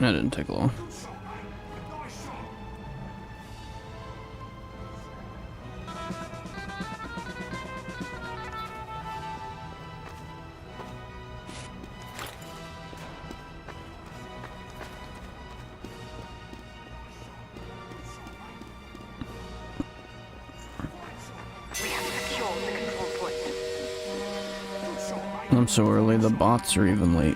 That didn't take long. I'm so early, the bots are even late.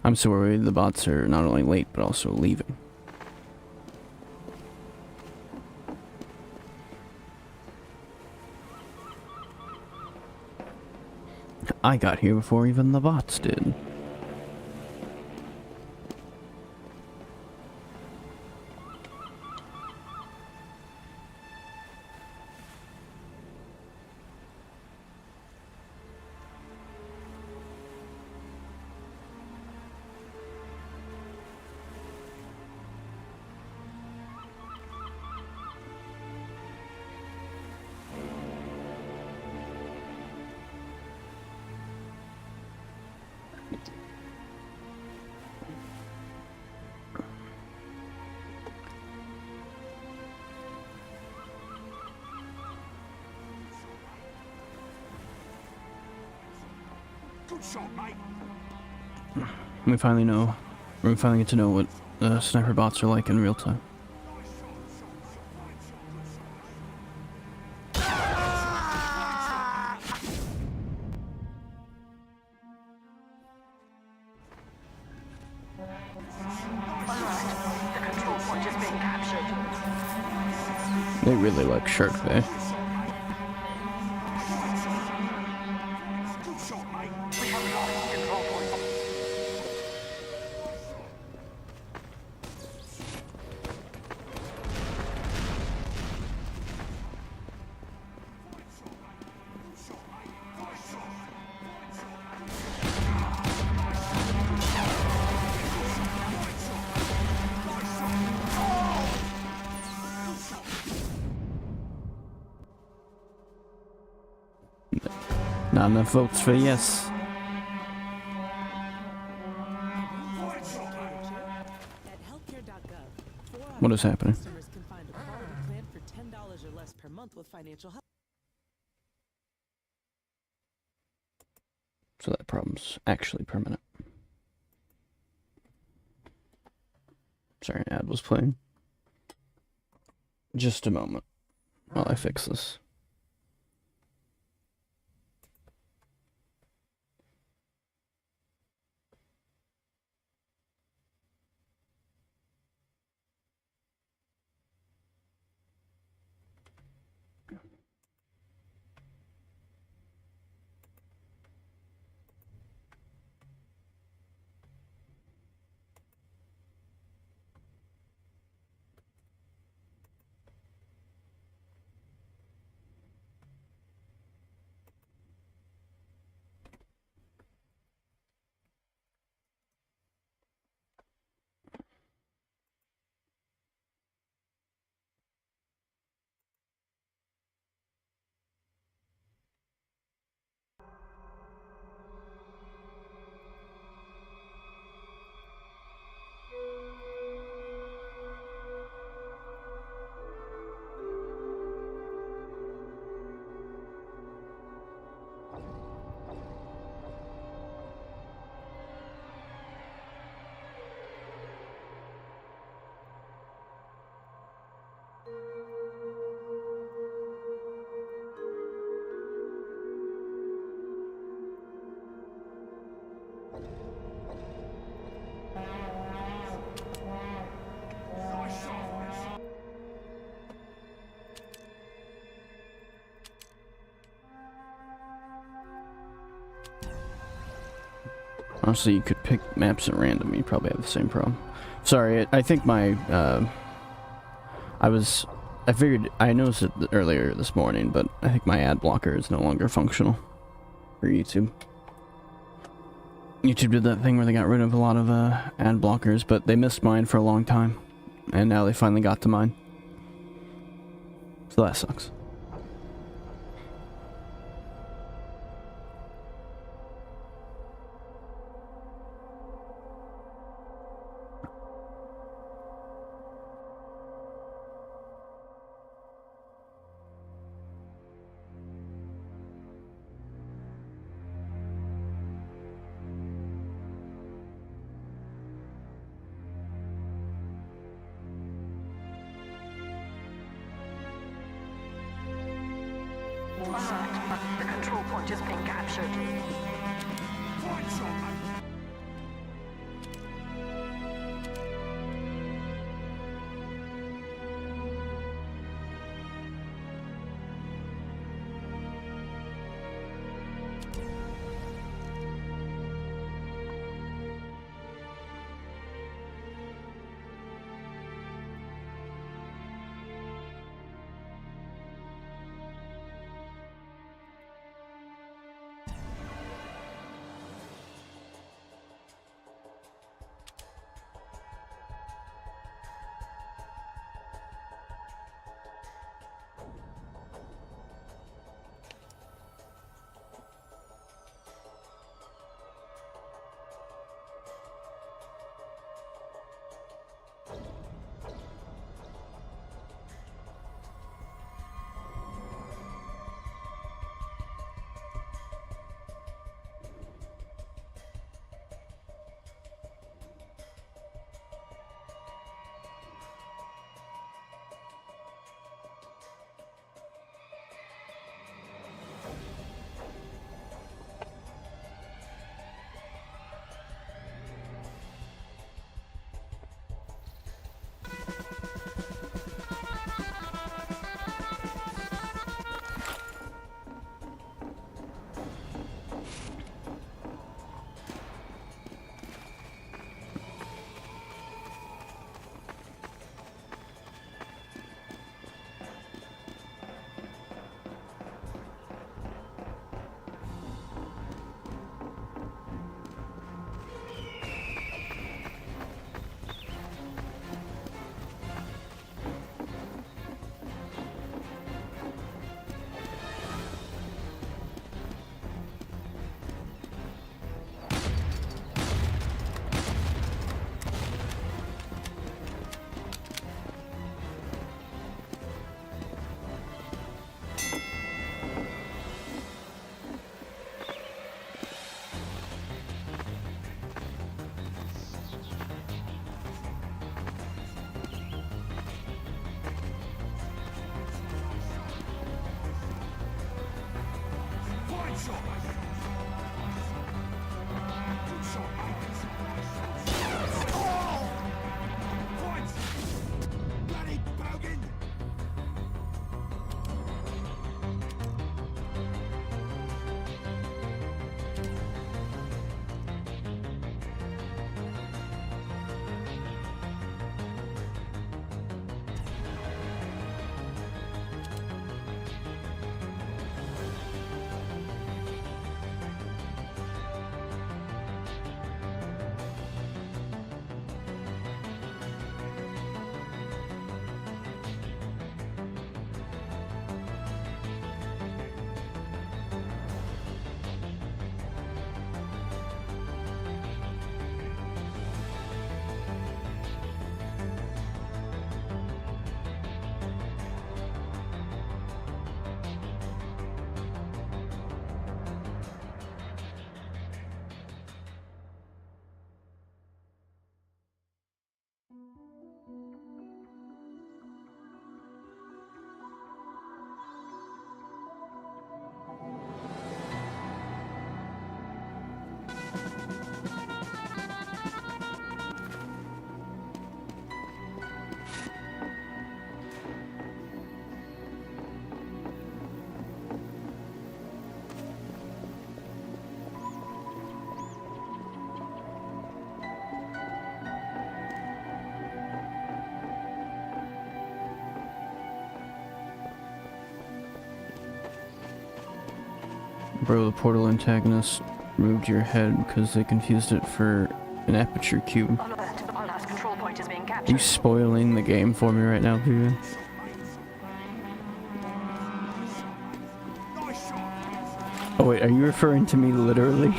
I'm so worried the bots are not only late, but also leaving. I got here before even the bots did. We finally know, we finally get to know what sniper bots are like in real time. They really like Shark Bay. Not enough votes for yes. What is happening? So that problem's actually permanent. Sorry, an ad was playing. Just a moment while I fix this. Honestly, you could pick maps at random. You probably have the same problem. Sorry, I think my, I figured, I noticed it earlier this morning, but I think my ad blocker is no longer functional for YouTube. YouTube did that thing where they got rid of a lot of, ad blockers, but they missed mine for a long time. And now they finally got to mine. So that sucks. captured. Bro, the portal antagonist removed your head because they confused it for an aperture cube. Control point is being Are captured. you spoiling the game for me right now, dude? Oh wait, are you referring to me literally?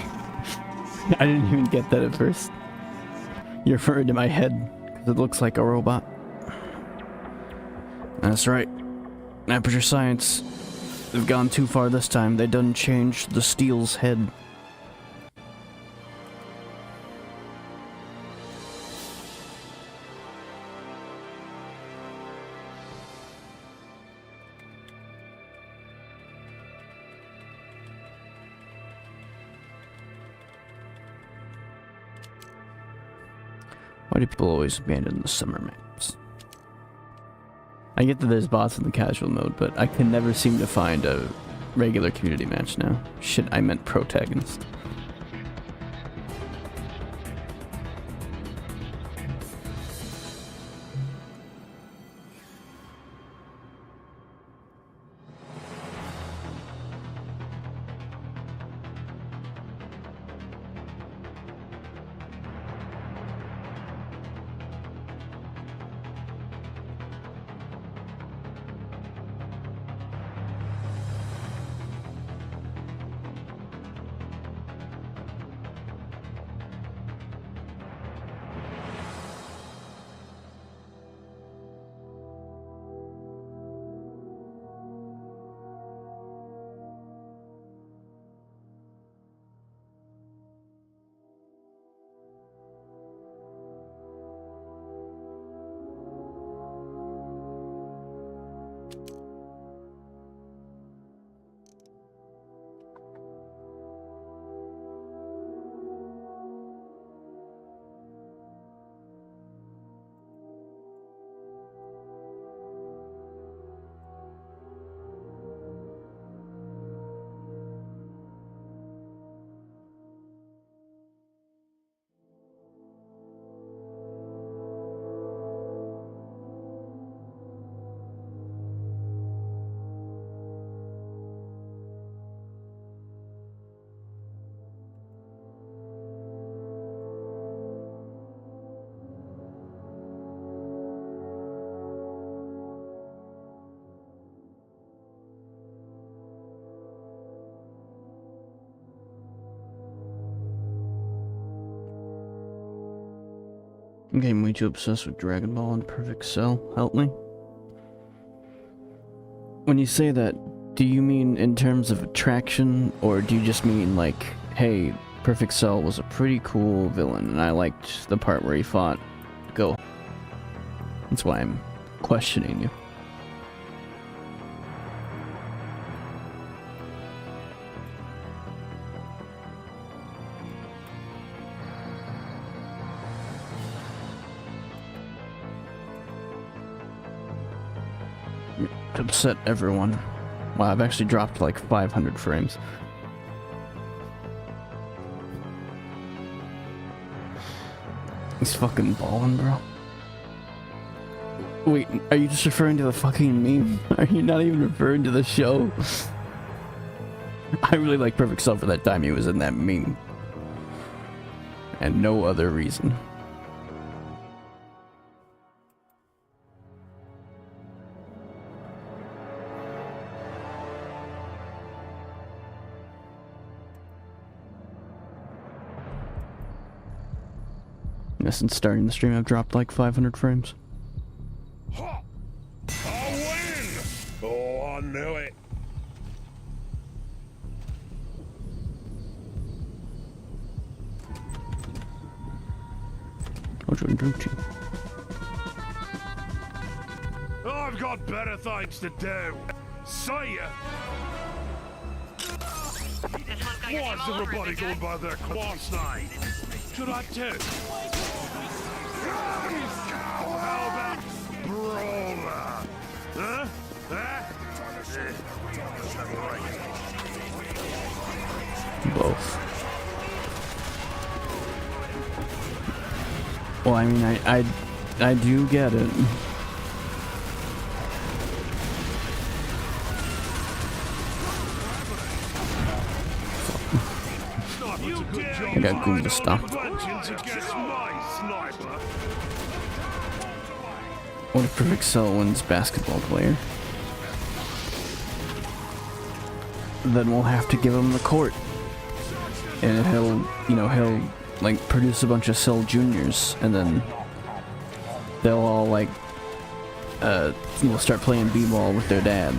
I didn't even get that at first. You're referring to my head, because it looks like a robot. That's right. Aperture Science. They've gone too far this time. They done changed the steel's head. Why do people always abandon the summer maps? I get that there's bots in the casual mode, but I can never seem to find a regular community match now. Shit, I meant protagonist. I'm getting way too obsessed with Dragon Ball and Perfect Cell. Help me. When you say that, do you mean in terms of attraction, or do you just mean like, hey, Perfect Cell was a pretty cool villain, and I liked the part where he fought Go? That's why I'm questioning you. Upset everyone. Wow, I've actually dropped like 500 frames. He's fucking ballin', bro. Wait, are you just referring to the fucking meme? Are you not even referring to the show? I really like Perfect Cell for that time he was in that meme. And no other reason. Since starting the stream, I've dropped like 500 frames. Ha! I win! Oh, I knew it. I've got better things to do. See ya. Why is everybody going by their class name? Should I too? How about brawler? Huh? Both. Well, I mean, I do get it. I got Google to stop. What if Perfect Cell wins basketball player? Then we'll have to give him the court. And he'll like produce a bunch of Cell Juniors, and then they'll all like start playing b-ball with their dad.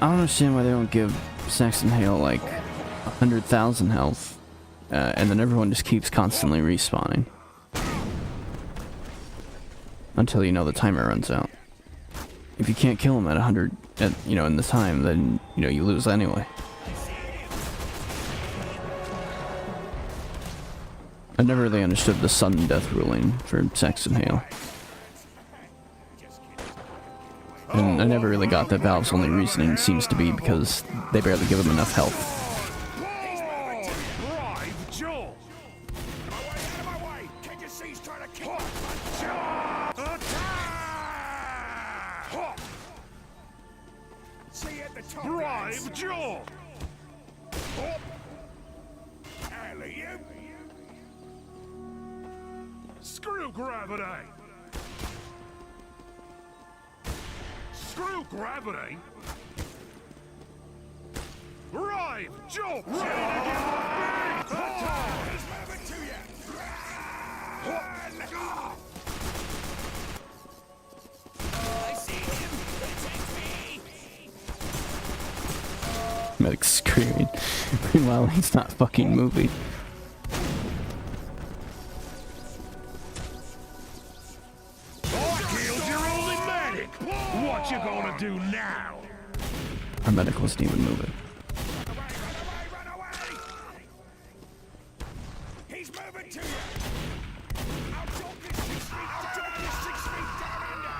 I don't understand why they don't give Saxon Hale like 100,000 health, and then everyone just keeps constantly respawning until you know the timer runs out. If you can't kill them at 100, in the time, then you lose anyway. I never really understood the sudden death ruling for Saxon Hale. And I never really got that Valve's only reasoning seems to be because they barely give him enough health. Bribe Joel! Screw gravity! Screw gravity! Right! Joel! Ready to give up big! He's moving to you! I see him! Protect me! Like screaming. Meanwhile, he's not fucking moving. What you gonna do now? Our medic wasn't even moving. Run away! He's moving to you! Outdog is 6 feet! Outdog is 6 feet down under!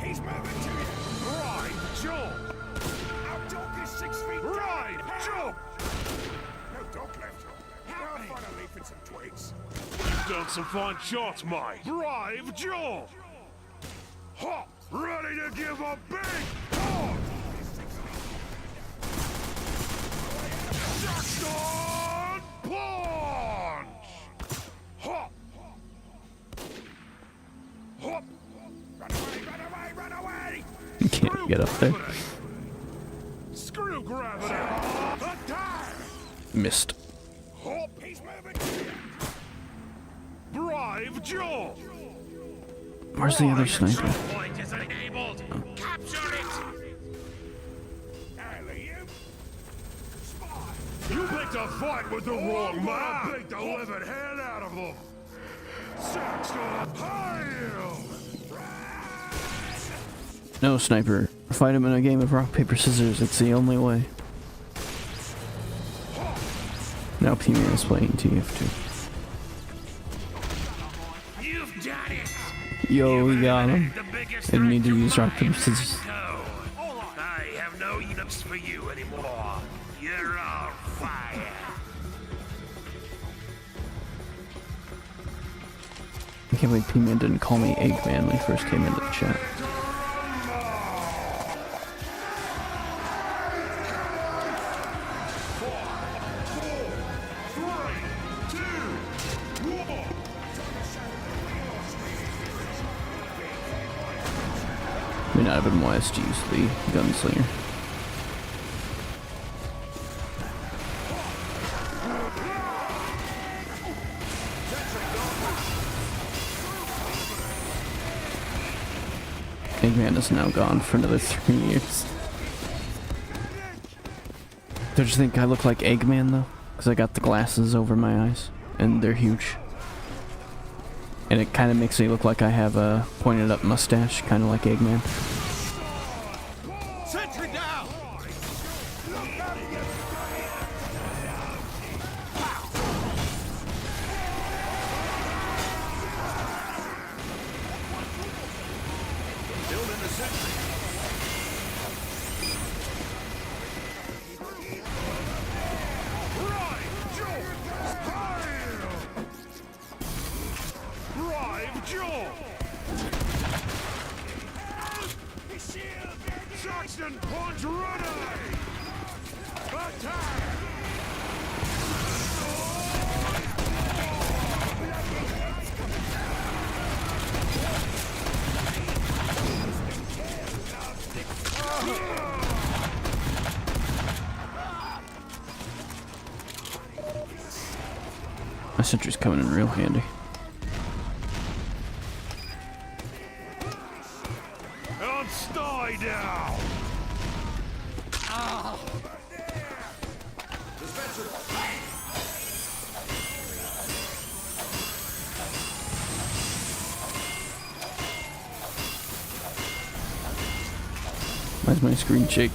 He's moving to you! Right, Joel! Outdog is 6 feet down! Right, Joel! No dog left. Help me! Find a leaf and some twigs. You've done some fine shots, mate. Drive, Joel! Hop! Ready to give a big punch! Jackson punch! Hop! Hop! Run away, run away, run away! You can't get up there. Screw gravity! Attack! Missed. Hop! He's moving to you! Drive Joel! Where's the other sniper? Point is enabled. Capture it. Alley-oop. Spy. You picked a fight with the wrong man. Beat the living hell out of them. Saxon Hale. No, sniper. Fight him in a game of rock, paper, scissors. It's the only way. Now P-Man is playing TF2. You've done it. Yo, we got him. Didn't need to use rock, paper, scissors. I have no use for you anymore. You're on fire. I can't believe P-Man didn't call me Eggman when he first came into the chat. May not have been wise to use the gunslinger. Eggman is now gone for another 3 years. Don't you think I look like Eggman though? Because I got the glasses over my eyes, and they're huge. And it kind of makes me look like I have a pointed up mustache, kind of like Eggman. Sentry down! Building the sentry. Action point ready! Attack! My sentry's coming in real handy. And stay down! Why's my screen shake?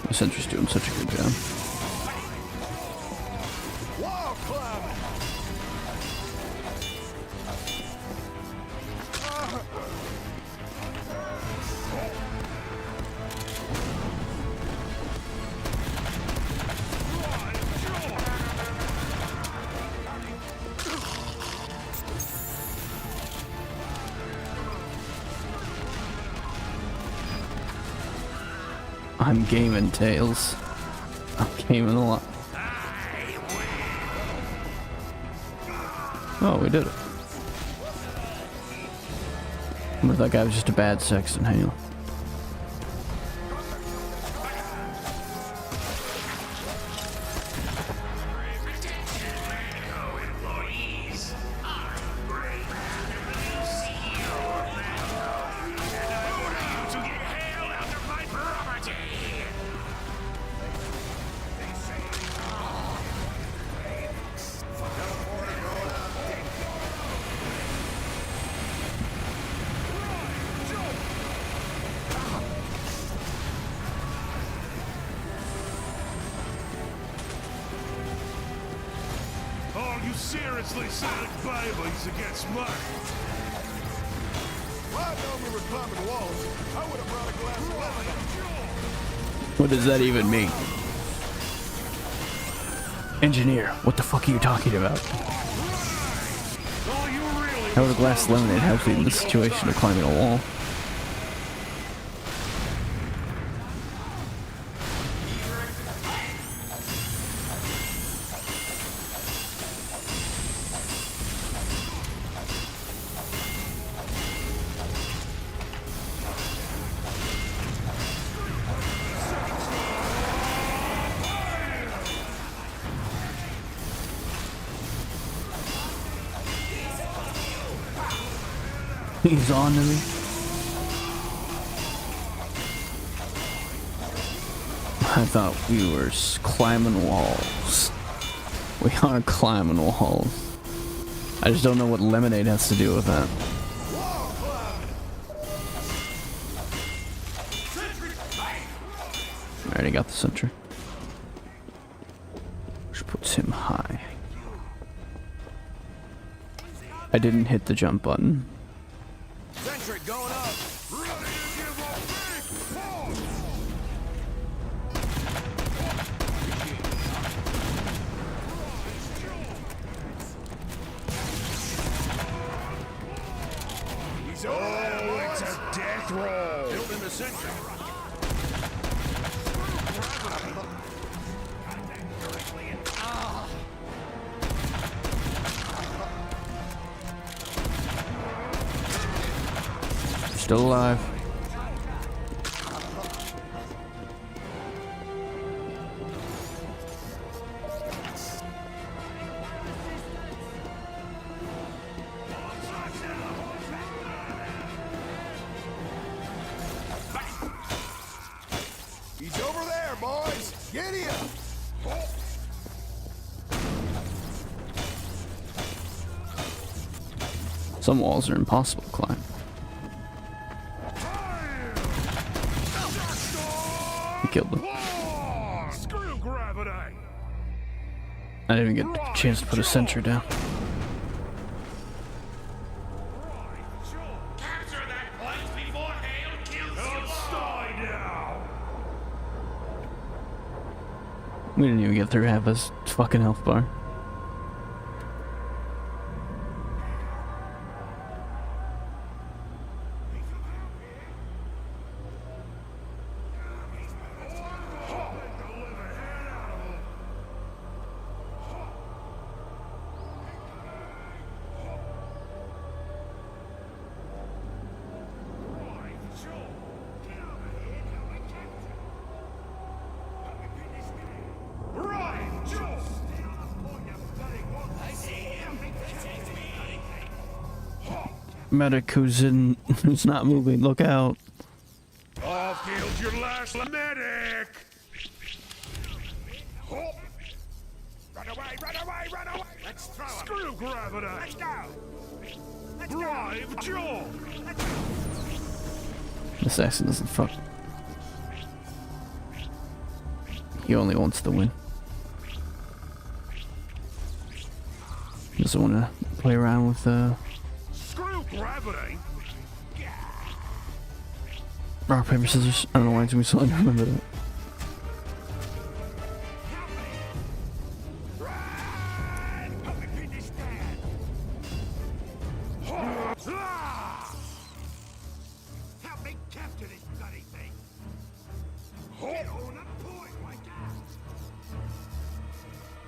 My sentry's doing such a good job. Wall climbing! I'm gaming, Tails. I'm gaming a lot. Oh, we did it. I wonder if that guy was just a bad Sexton. Hang on. Are you seriously selling babies against me? If I'd known we were climbing walls, I would have brought a glass of lemonade. What does that even mean? Engineer, what the fuck are you talking about? Are you really How would a glass of lemonade help you in the situation of climbing a wall? He's on to me. I thought we were climbing walls. We are climbing walls. I just don't know what lemonade has to do with that. I already got the sentry. Which puts him high. I didn't hit the jump button. Sentry going up. Ready to give a big pause. He's over there, it's a death roll. Building the sentry. Still alive. He's over there, boys. Get him. Some walls are impossible to climb. He killed them. Whoa! Screw gravity. I didn't even get a chance to put a sentry down. Capture that place before Hail kills you all. Die now. We didn't even get through half his fucking health bar. Medic who's not moving, look out. I've killed your last medic! Oh. Run away, run away, run away! Let's throw him! Screw gravity! Let's go! Let's Drive Joe! This accent doesn't fuck. He only wants to win. He doesn't want to play around with Screw gravity! rock, paper, scissors. I don't know why it took me so long to remember that. Run! Help me pin this down! Help me capture this bloody thing! Get on the point, my God!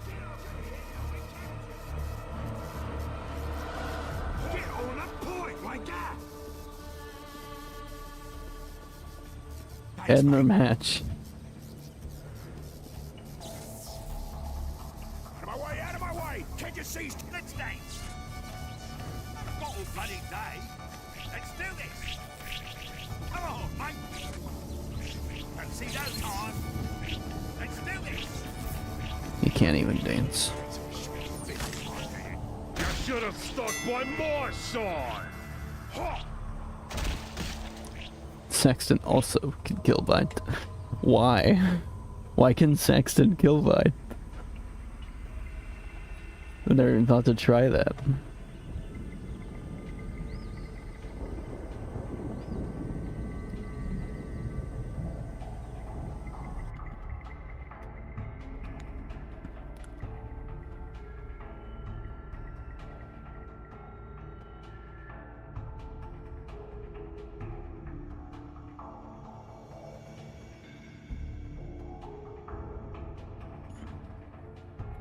Get over here, help me capture! Get on the point, my God! End the match. Out of my way, out of my way! Can't you see? Let's dance! Not all bloody day! Let's do this! Come on, mate! Don't see no time! Let's do this! You can't even dance. You should have stuck by my side! Ha! Sexton also can kill by. Why? Why can Sexton kill by? I never even thought to try that.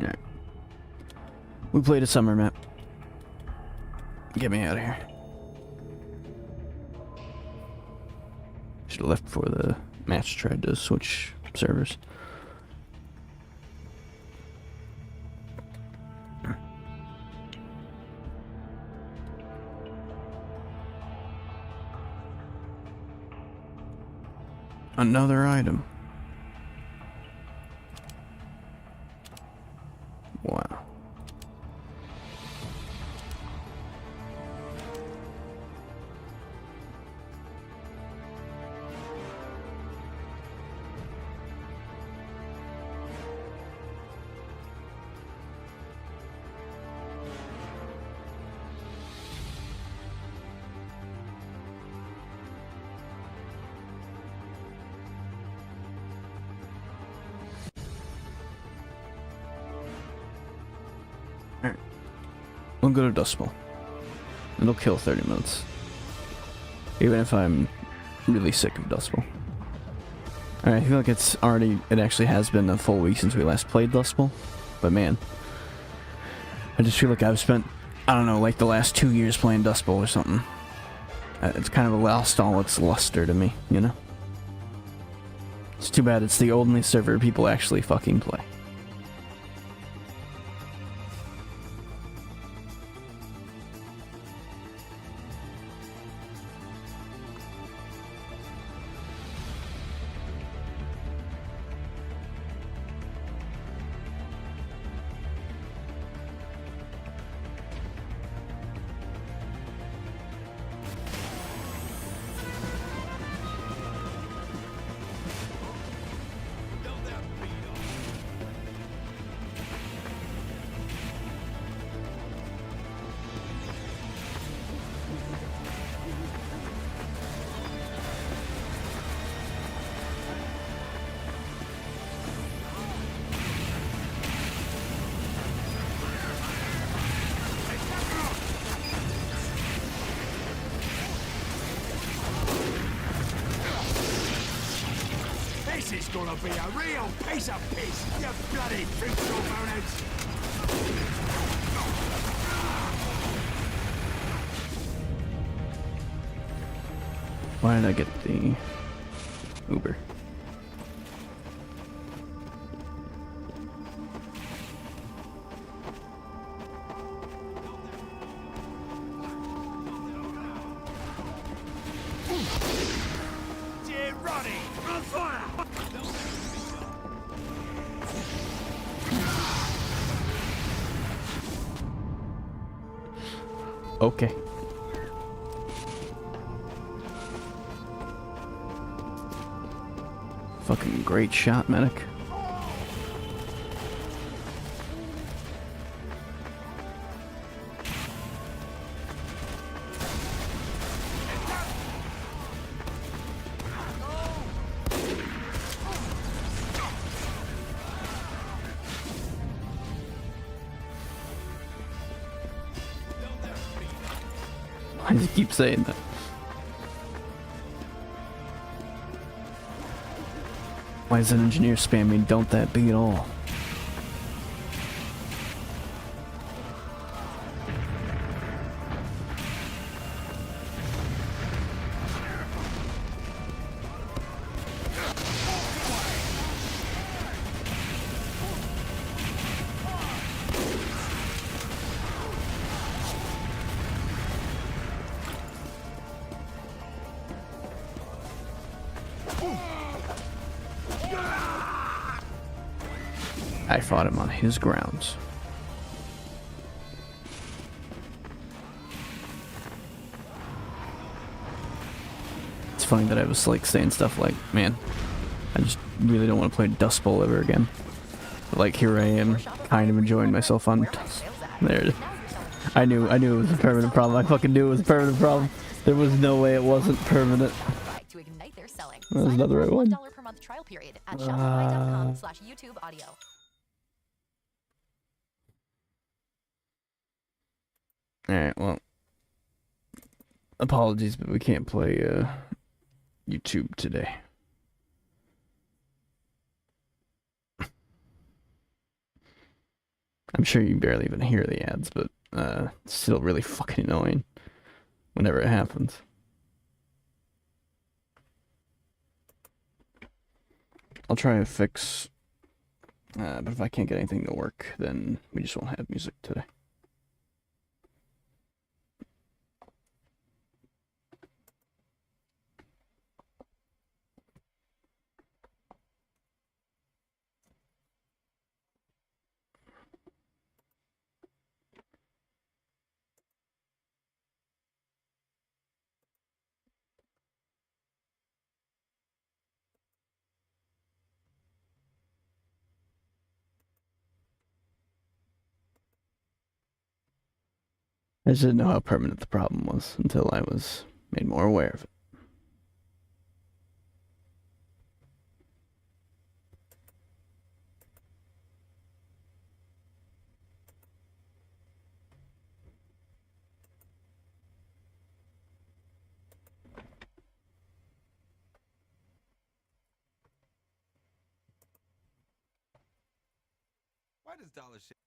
Alright. We played a summer map. Get me out of here. Should have left before the match tried to switch servers. Another item. Wow. We'll go to Dust Bowl. It'll kill 30 minutes. Even if I'm really sick of Dust Bowl. Alright, I feel like it actually has been a full week since we last played Dust Bowl. But man, I just feel like I've spent, I don't know, like the last 2 years playing Dust Bowl or something. It's kind of lost all its luster to me, you know? It's too bad it's the only server people actually fucking play. is gonna be a real piece of piss, you bloody fruitful boners! Why did I get the Uber? Dear Roddy, on fire! Okay. Fucking great shot, medic. Why does he keep saying that? Why is an engineer spamming don't that be at all? I fought him on his grounds. It's funny that I was like saying stuff like, man, I just really don't want to play Dust Bowl ever again. But, like, here I am, kind of enjoying myself on there. It is. I knew it was a permanent problem. I fucking knew it was a permanent problem. There was no way it wasn't permanent. To ignite their selling. That was Sign up another for a one. $1 per month trial period at shopify.com/YouTube audio. Alright, well, apologies, but we can't play YouTube today. I'm sure you barely even hear the ads, but it's still really fucking annoying whenever it happens. I'll try to fix, but if I can't get anything to work, then we just won't have music today. I just didn't know how permanent the problem was until I was made more aware of it. Why does dollar shit?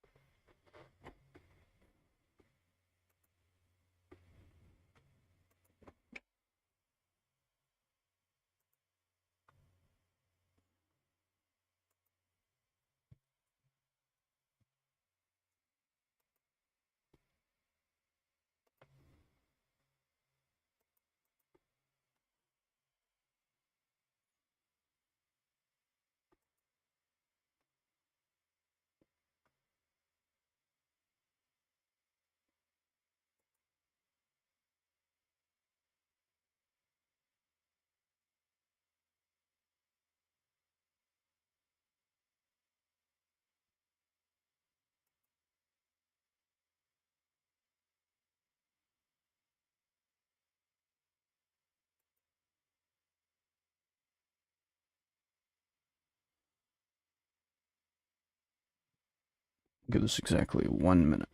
Give this exactly 1 minute.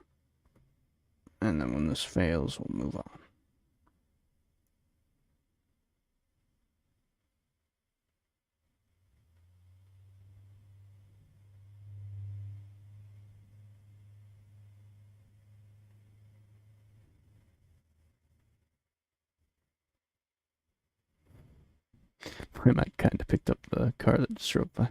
And then when this fails, we'll move on. I might kind of picked up the car that just drove by.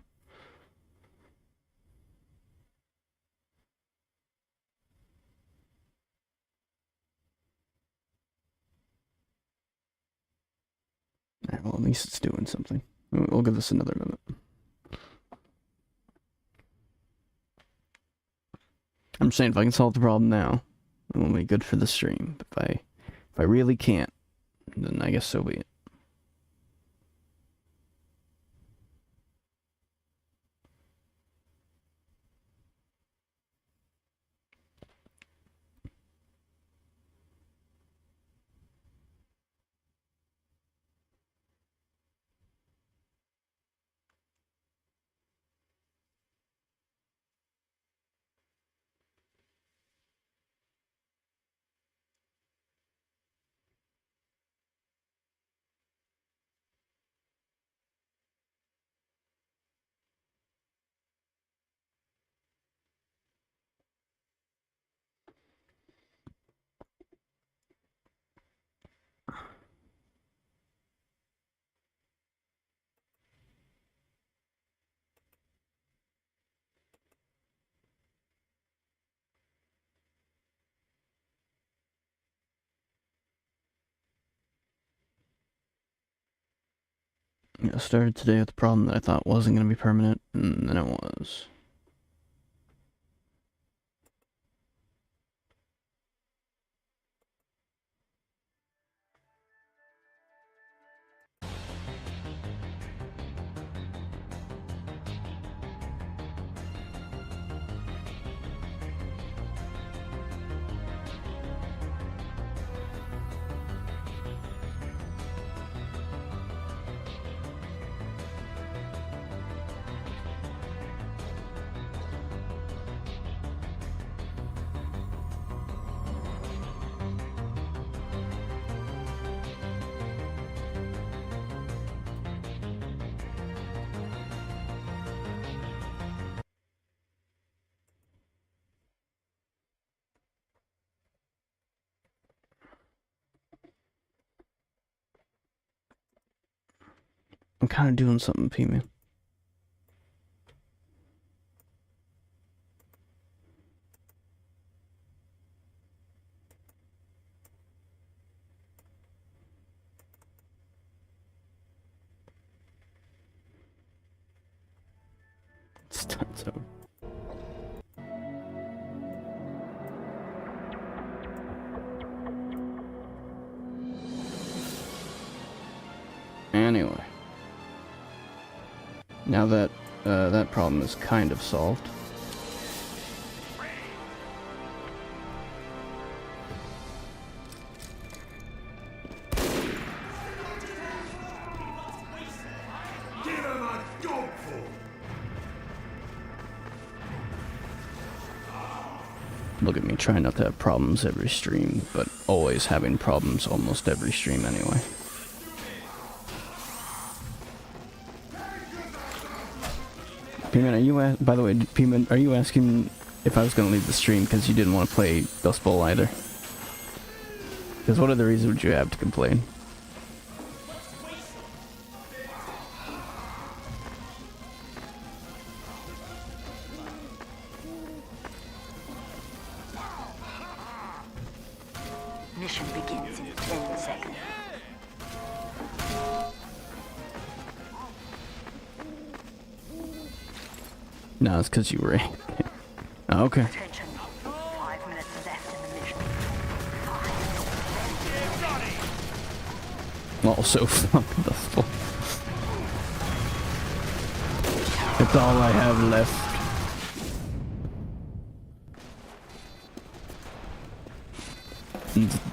Alright, well, at least it's doing something. We'll give this another minute. I'm saying if I can solve the problem now, it will be good for the stream. But if I really can't, then I guess so be it. Yeah, I started today with a problem that I thought wasn't going to be permanent, and then it was. I'm kind of doing something, P-Man. It's done so. Anyway. Now that that problem is kind of solved. Give him a dogful! Look at me trying not to have problems every stream, but always having problems almost every stream anyway. P-Man, are you by the way, P-Man, are you asking if I was going to leave the stream because you didn't want to play Dust Bowl either? Because what other reason would you have to complain? Mission begins in 10 seconds. No, it's because you were. Oh, okay. Attention. 5 minutes left in the mission. Also, fuck Dust Bowl. It's all I have left.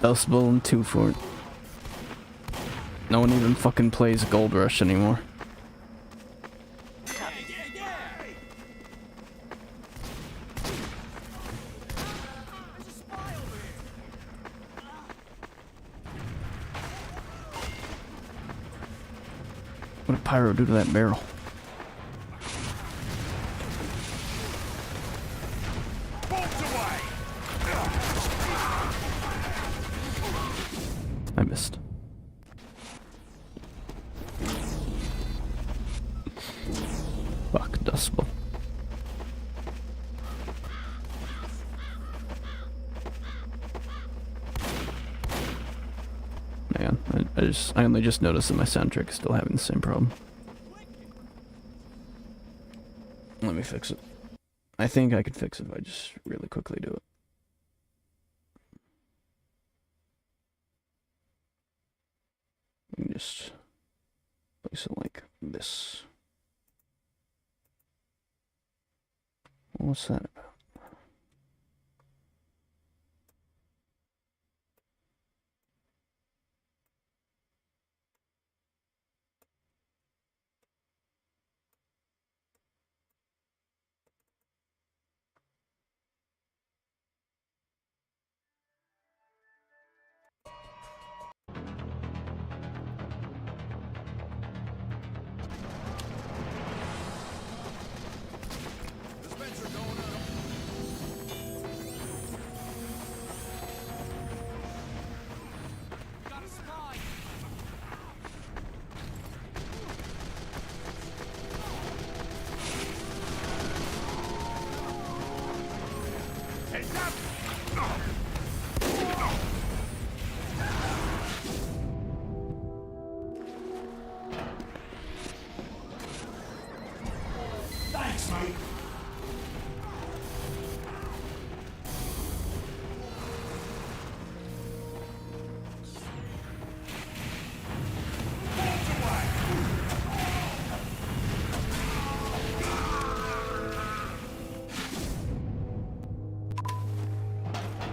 Dust Bowl and 2 Fort. No one even fucking plays Gold Rush anymore. What did Pyro do to that barrel? I missed. I only just noticed that my soundtrack is still having the same problem. Let me fix it. I think I could fix it if I just really quickly do it. We can just place it like this. What's that about? Got a spy. Heads up! Thanks, mate.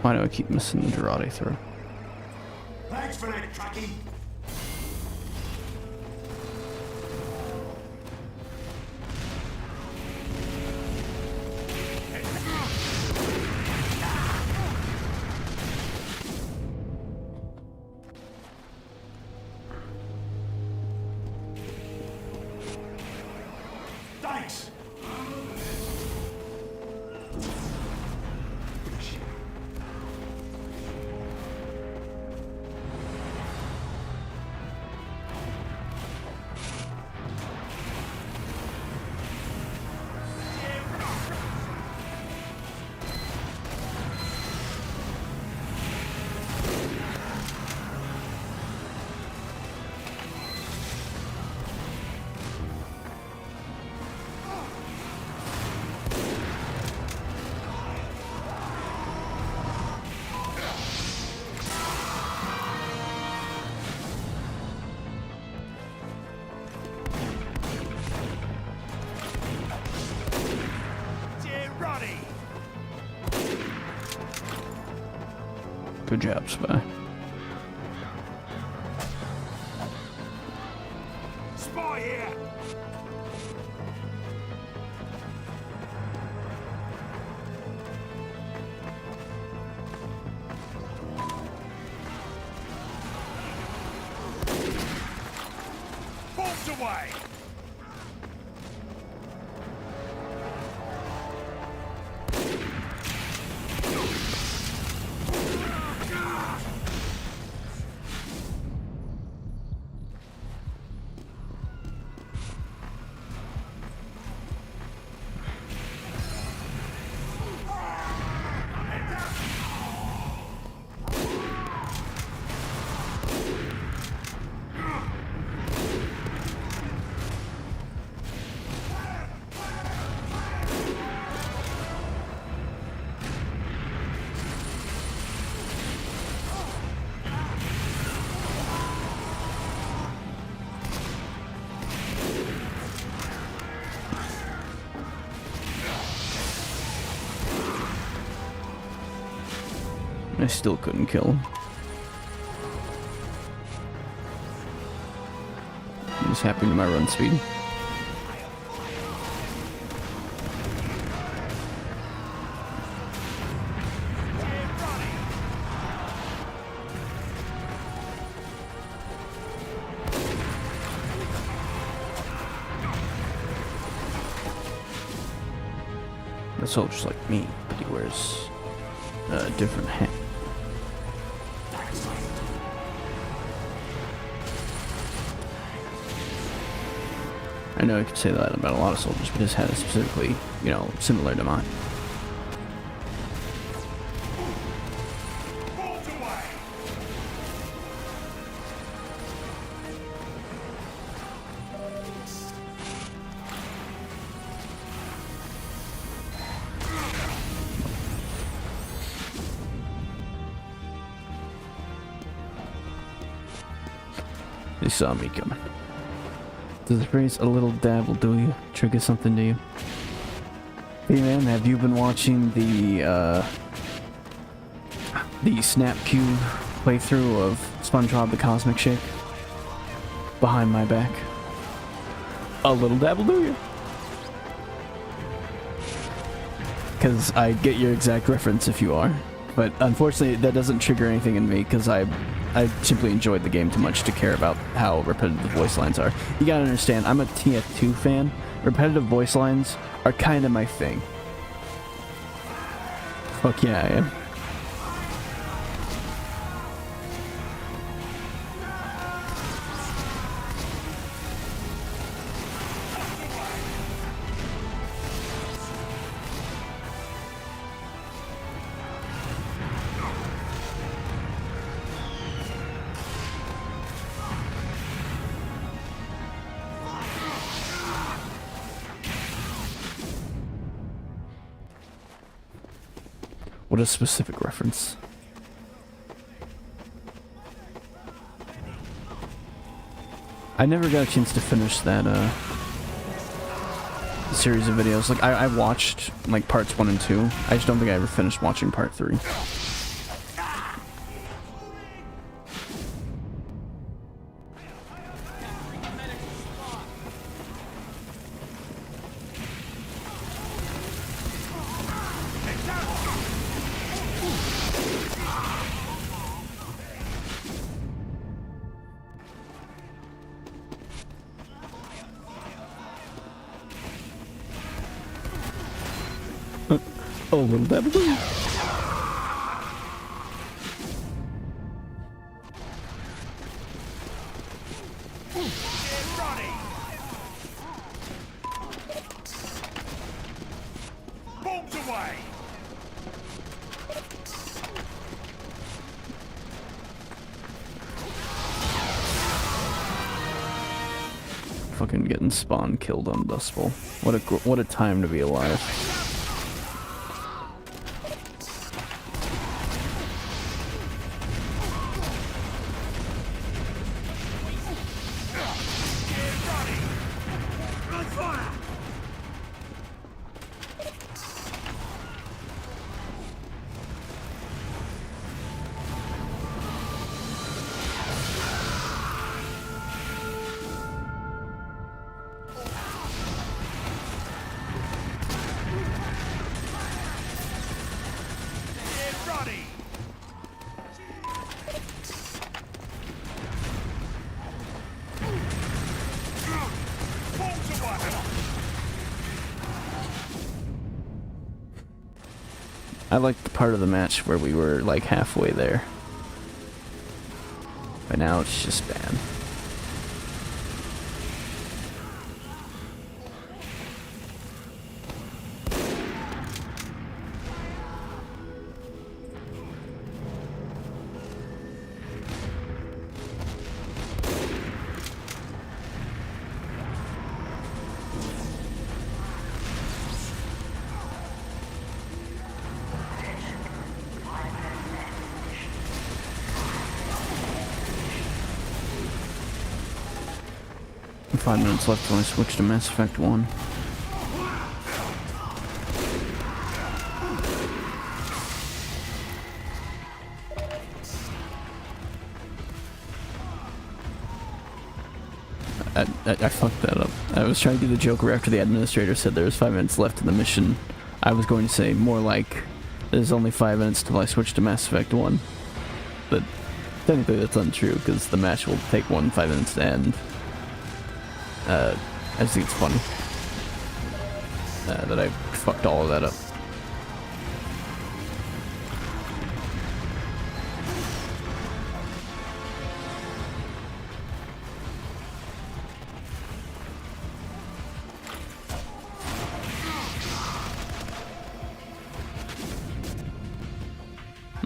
Why do I keep missing the Dorade throw? Thanks for that, Trucky. Thanks. Good job, Spy. Spy here. Bolts away. I still couldn't kill him. Just happened to my run speed. The soldier's like me, but he wears a different hat. I know I could say that about a lot of soldiers, but his hat is specifically, you know, similar to mine. Bolts away. really saw me coming. Does the phrase "a little dabble" do you trigger something to you? Hey man, have you been watching the Snapcube playthrough of SpongeBob the Cosmic Shake? Behind my back. A little dabble, do you? Because I get your exact reference if you are. But unfortunately, that doesn't trigger anything in me because I simply enjoyed the game too much to care about how repetitive the voice lines are. You gotta understand, I'm a TF2 fan. Repetitive voice lines are kind of my thing. Fuck yeah, I am. What a specific reference. I never got a chance to finish that series of videos. Like I watched like parts 1 and 2. I just don't think I ever finished watching part 3. Oh, little dabble. Bombs away! Fucking getting spawn killed on Dustful. What a time to be alive. I liked the part of the match where we were like halfway there. But now it's just bad. And 5 minutes left when I switch to Mass Effect 1. I fucked that up. I was trying to do the joke where after the administrator said there was 5 minutes left in the mission, I was going to say more like, there's only 5 minutes till I switch to Mass Effect 1. But technically that's untrue, because the match will take 5 minutes to end. I just think it's funny that I fucked all of that up.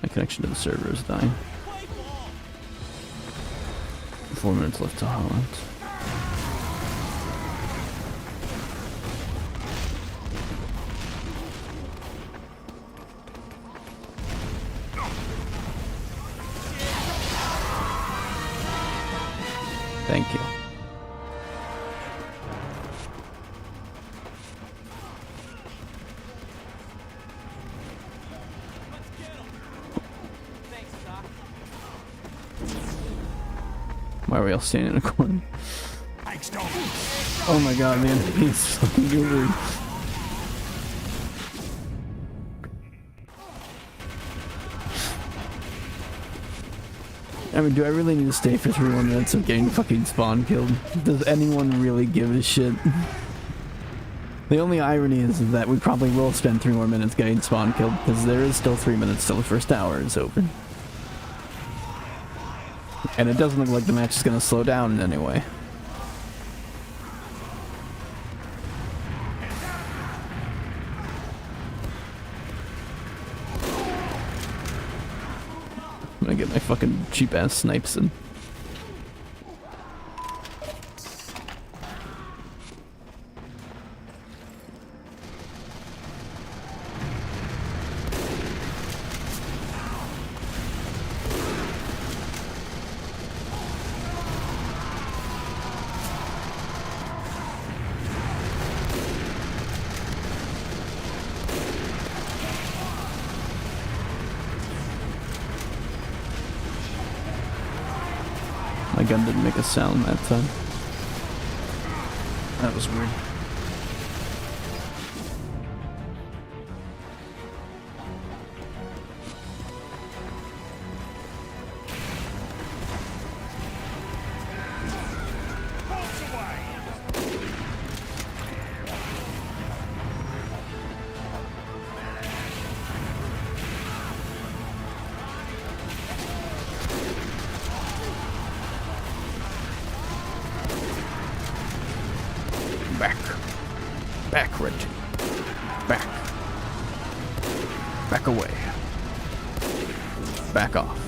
My connection to the server is dying. 4 minutes left to Holland. Thank you. Thanks, Doc. Why are we all standing in a corner? Thanks, Doc. Oh my god, man. He's fucking goober. I mean, do I really need to stay for 3 more minutes of getting fucking spawn killed? Does anyone really give a shit? The only irony is that we probably will spend 3 more minutes getting spawn killed, because there is still 3 minutes till the first hour is over. And it doesn't look like the match is going to slow down in any way. I'm gonna get my fucking cheap ass snipes in. My gun didn't make a sound that time. That was weird. Bolts away. Back. Back, Reggie. Back. Back away. Back off.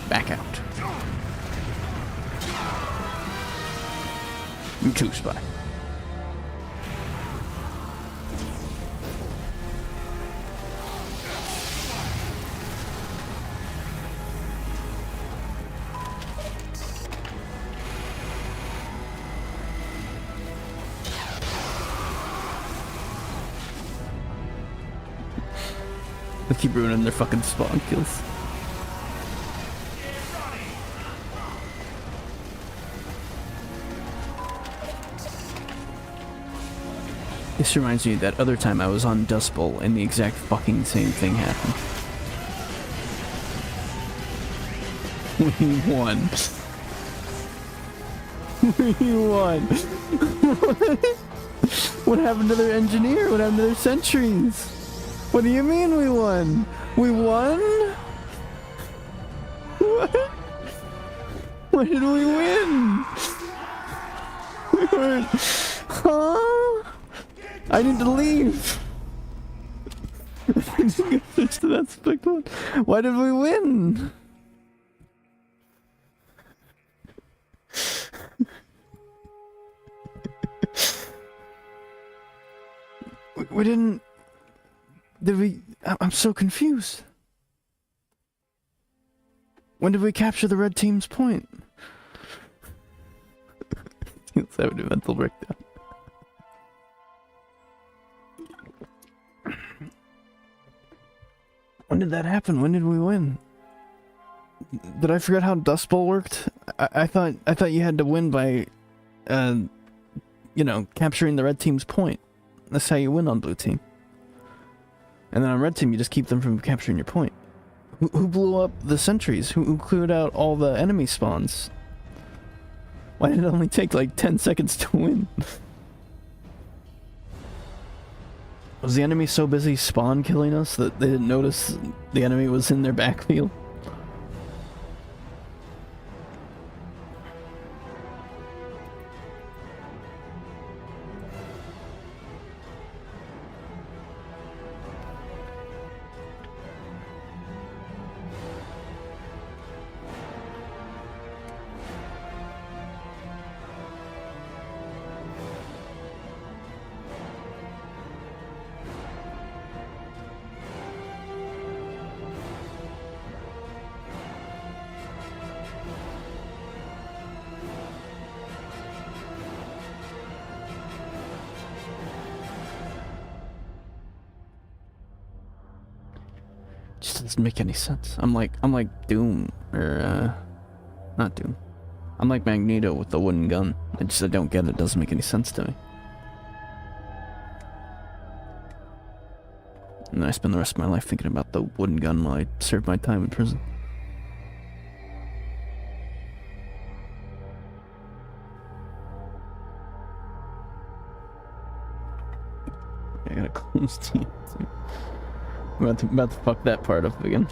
Back out. You too, Spy. They keep ruining their fucking spawn kills. This reminds me of that other time I was on Dust Bowl and the exact fucking same thing happened. We won. We won. What happened to their engineer? What happened to their sentries? What do you mean we won? We won? What? When did we win? We weren't... Huh? I need to leave. I need to go switch to that spec one. Why did we win? We didn't... Did we... I'm so confused. When did we capture the red team's point? Let's have a mental breakdown. When did that happen? When did we win? Did I forget how Dust Bowl worked? I thought you had to win by, you know, capturing the red team's point. That's how you win on blue team. And then on red team, you just keep them from capturing your point. Who blew up the sentries? Who cleared out all the enemy spawns? Why did it only take like 10 seconds to win? Was the enemy so busy spawn killing us that they didn't notice the enemy was in their backfield? just doesn't make any sense. I'm like Doom, or not Doom. I'm like Magneto with the wooden gun. I don't get it. It doesn't make any sense to me. And then I spend the rest of my life thinking about the wooden gun while I serve my time in prison. I gotta close TF2. I'm about to fuck that part up again.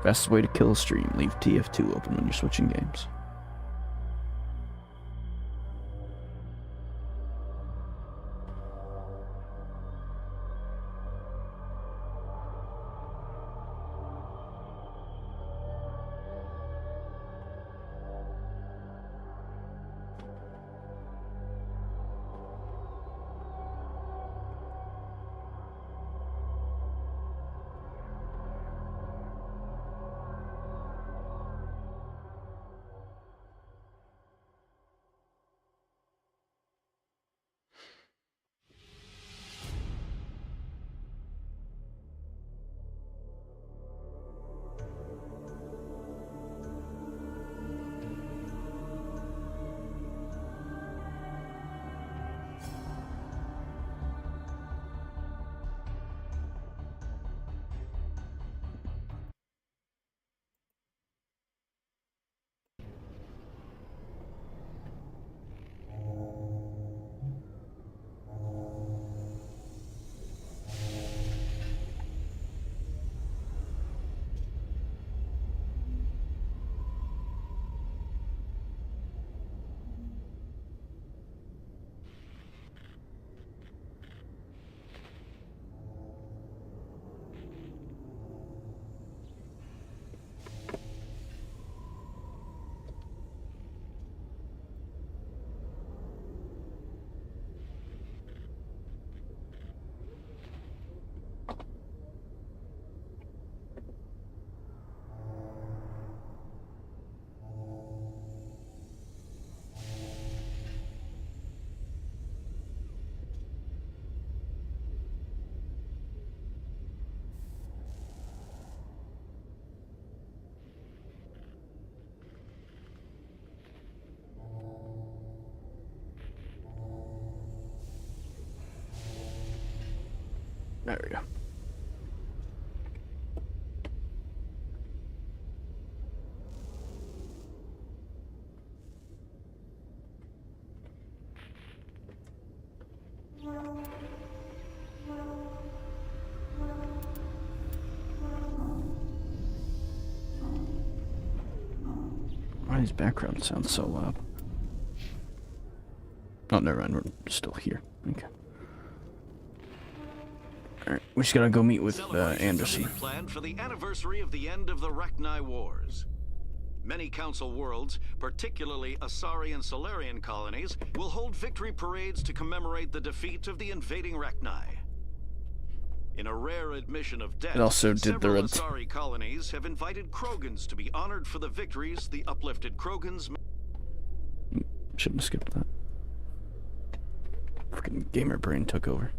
Best way to kill a stream, leave TF2 open when you're switching games. There we go. Why does background sound so loud? Oh, never mind. We're still here. Okay. Alright, we just gotta go meet with Anderson. Planned for the anniversary of the end of the Rachni Wars. Many Council worlds, particularly Asari and Solarian colonies, will hold victory parades to commemorate the defeat of the invading Rachni. In a rare admission of debt, it also did several Asari colonies have invited Krogans to be honored for the victories the uplifted Krogans. Shouldn't have skipped that. Freaking gamer brain took over.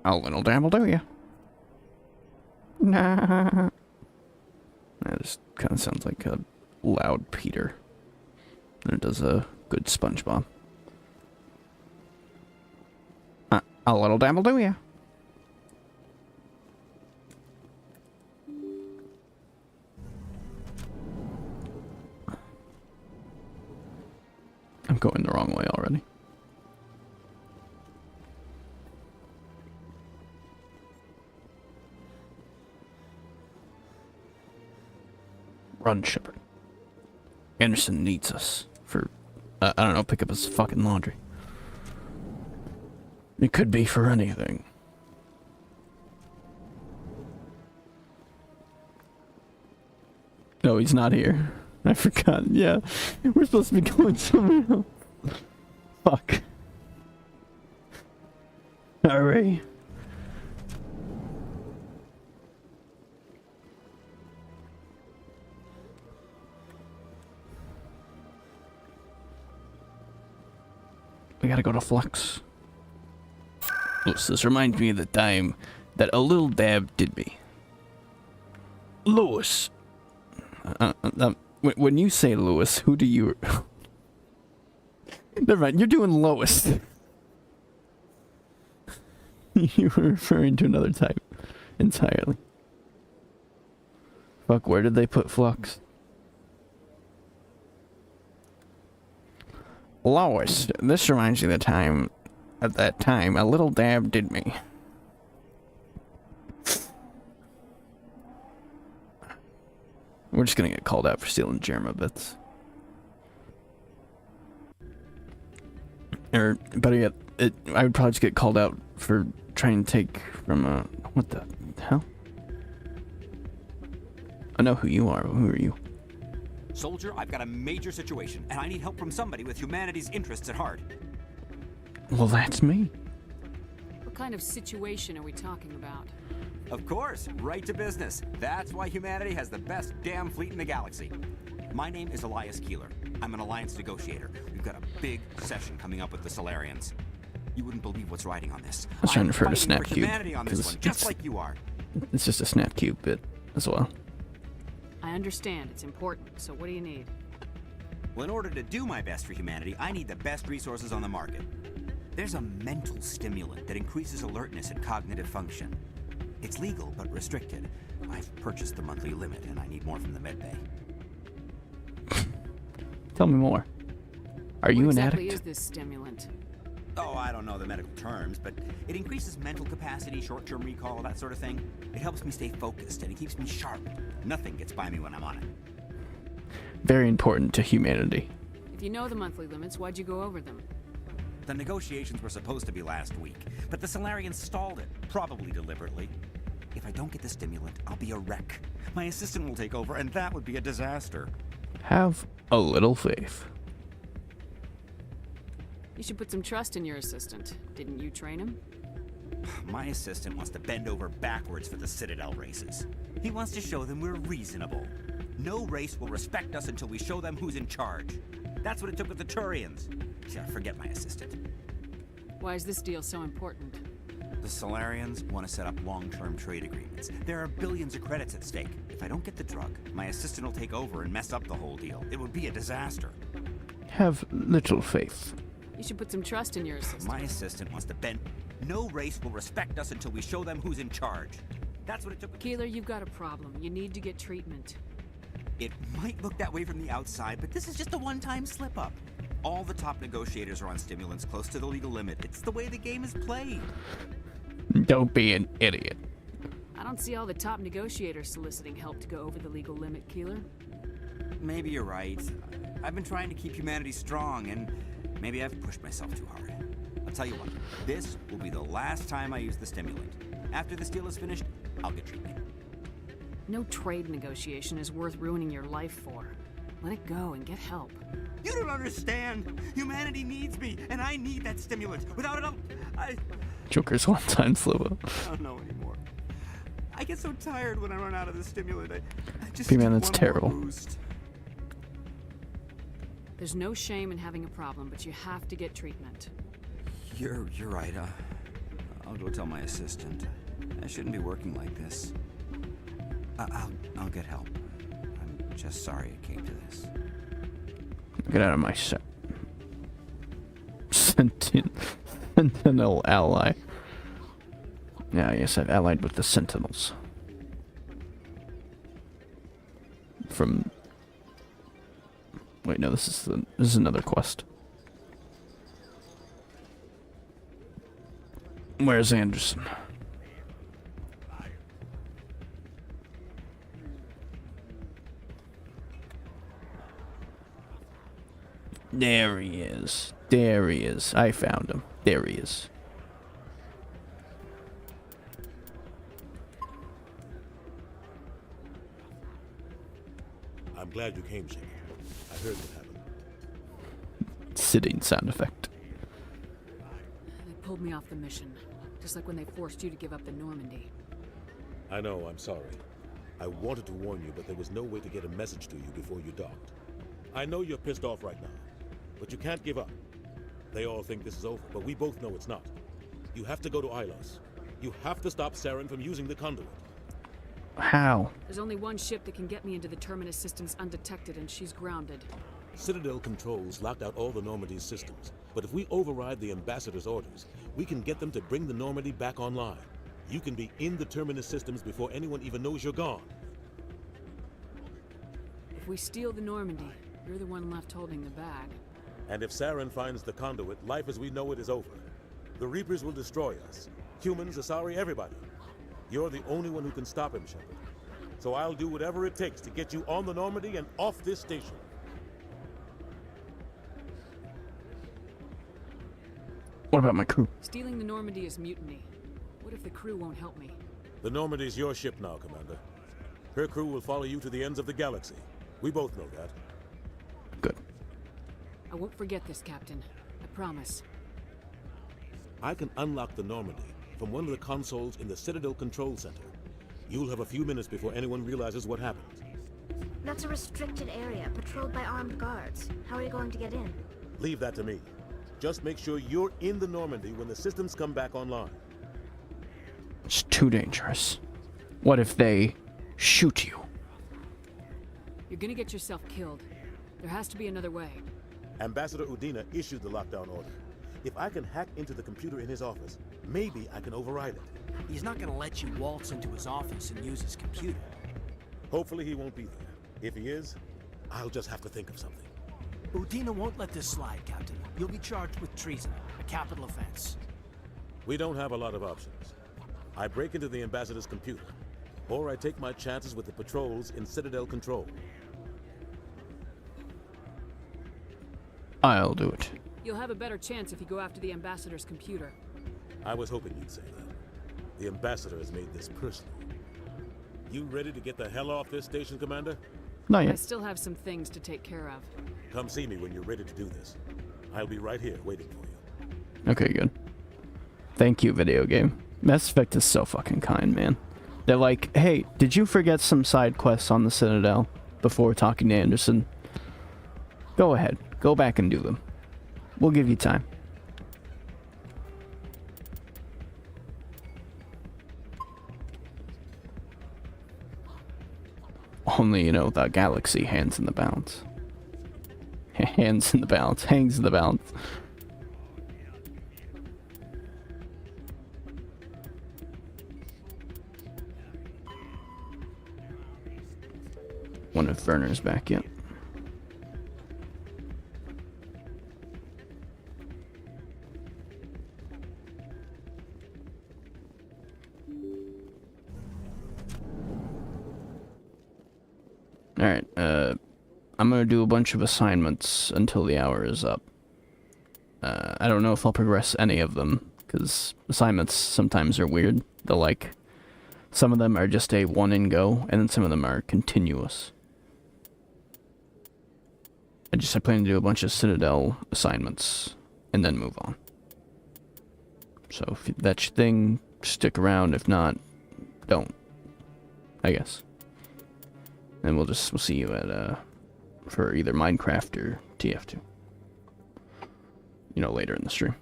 A little dabble, do ya? Nah. That just kind of sounds like a loud Peter. And it does a good SpongeBob. A little dabble, do ya? I'm going the wrong way already. Run, Shepard. Anderson needs us for, I don't know, pick up his fucking laundry. It could be for anything. No, he's not here. I forgot. Yeah, we're supposed to be going somewhere else. Fuck. Alright. We gotta go to Flux. Oops, this reminds me of the time that a little dab did me. Lewis. When you say Lewis, who do you... Never mind, you're doing Lois. You were referring to another type entirely. Fuck, where did they put Flux? Lois, this reminds you of the time... At that time, a little dab did me. We're just gonna get called out for stealing Jerma bits. Or, better yet, I would probably just get called out for trying to take from what the hell? I know who you are, but who are you? Soldier, I've got a major situation, and I need help from somebody with humanity's interests at heart. Well, that's me. What kind of situation are we talking about? Of course, right to business. That's why humanity has the best damn fleet in the galaxy. My name is Elias Keeler. I'm an alliance negotiator. We've got a big session coming up with the Solarians. You wouldn't believe what's riding on this. I was trying to refer to I'm fighting for Snapcube, humanity on this 'cause one, just like you are. It's just a Snapcube bit as well. I understand, it's important, so what do you need? Well, in order to do my best for humanity, I need the best resources on the market. There's a mental stimulant that increases alertness and cognitive function. It's legal, but restricted. I've purchased the monthly limit, and I need more from the medbay. Tell me more. Are you an What exactly addict? is this stimulant? Oh, I don't know the medical terms, but it increases mental capacity, short-term recall, that sort of thing. It helps me stay focused, and it keeps me sharp. Nothing gets by me when I'm on it. Very important to humanity. If you know the monthly limits, why'd you go over them? The negotiations were supposed to be last week, but the Solarians stalled it, probably deliberately. If I don't get the stimulant, I'll be a wreck. My assistant will take over, and that would be a disaster. Have a little faith. You should put some trust in your assistant. Didn't you train him? My assistant wants to bend over backwards for the Citadel races. He wants to show them we're reasonable. No race will respect us until we show them who's in charge. That's what it took with the Turians. Yeah, forget my assistant. Why is this deal so important? The Solarians want to set up long-term trade agreements. There are billions of credits at stake. If I don't get the drug, my assistant will take over and mess up the whole deal. It would be a disaster. Have little faith. You should put some trust in your assistant. My assistant wants to bend. No race will respect us until we show them who's in charge. That's what it took. Keeler, you've got a problem. You need to get treatment. It might look that way from the outside, but this is just a one-time slip-up. All the top negotiators are on stimulants close to the legal limit. It's the way the game is played. Don't be an idiot. I don't see all the top negotiators soliciting help to go over the legal limit, Keeler. Maybe you're right. I've been trying to keep humanity strong, and maybe I've pushed myself too hard. I'll tell you what, this will be the last time I use the stimulant. After this deal is finished, I'll get treatment. No trade negotiation is worth ruining your life for. Let it go and get help. You don't understand. Humanity needs me, and I need that stimulant. Without it, I Joker's one-time slip-up. don't know anymore. I get so tired when I run out of the stimulant. I just P-Man, need that's one more terrible. boost. There's no shame in having a problem, but you have to get treatment. You're right. I'll go tell my assistant. I shouldn't be working like this. I'll get help. I'm just sorry it came to this. Get out of my set. Sentinel ally. Yeah, yes, I've allied with the Sentinels. From... Wait, no, this is another quest. Where's Anderson? There he is. There he is. I found him. There he is. I'm glad you came, Shepard. I heard what happened. Sitting sound effect. pulled me off the mission. Just like when they forced you to give up the Normandy. I know, I'm sorry. I wanted to warn you, but there was no way to get a message to you before you docked. I know you're pissed off right now, but you can't give up. They all think this is over, but we both know it's not. You have to go to Ilos. You have to stop Saren from using the conduit. How? There's only one ship that can get me into the Terminus systems undetected, and she's grounded. Citadel controls locked out all the Normandy's systems, but if we override the Ambassador's orders, we can get them to bring the Normandy back online. You can be in the Terminus systems before anyone even knows you're gone. If we steal the Normandy, you're the one left holding the bag. And if Saren finds the conduit, life as we know it is over. The Reapers will destroy us. Humans, Asari, everybody. You're the only one who can stop him, Shepard. So I'll do whatever it takes to get you on the Normandy and off this station. What about my crew? Stealing the Normandy is mutiny. What if the crew won't help me? The Normandy's your ship now, Commander. Her crew will follow you to the ends of the galaxy. We both know that. Good. I won't forget this, Captain. I promise. I can unlock the Normandy from one of the consoles in the Citadel Control Center. You'll have a few minutes before anyone realizes what happened. That's a restricted area, patrolled by armed guards. How are you going to get in? Leave that to me. Just make sure you're in the Normandy when the systems come back online. It's too dangerous. What if they shoot you? You're gonna get yourself killed. There has to be another way. Ambassador Udina issued the lockdown order. If I can hack into the computer in his office, maybe I can override it. He's not gonna let you waltz into his office and use his computer. Hopefully he won't be there. If he is, I'll just have to think of something. Udina won't let this slide, Captain. You'll be charged with treason, a capital offense. We don't have a lot of options. I break into the Ambassador's computer, or I take my chances with the patrols in Citadel Control. I'll do it. You'll have a better chance if you go after the Ambassador's computer. I was hoping you'd say that. The Ambassador has made this personal. You ready to get the hell off this station, Commander? Not I yet. still have some things to take care of. Come see me when you're ready to do this. I'll be right here waiting for you. Okay, good. Thank you, video game. Mass Effect is so fucking kind, man. They're like, hey, did you forget some side quests on the Citadel before talking to Anderson? Go ahead. Go back and do them. We'll give you time. Only, you know, the galaxy hands in the balance. Hands in the balance. Hangs in the balance. Wonder if Verner's back yet. Alright, I'm gonna do a bunch of assignments until the hour is up. I don't know if I'll progress any of them, because assignments sometimes are weird. They're like, some of them are just a one and go, and then some of them are continuous. I plan to do a bunch of Citadel assignments, and then move on. So if that's your thing, stick around. If not, don't. I guess. And we'll see you at, for either Minecraft or TF2. You know, later in the stream.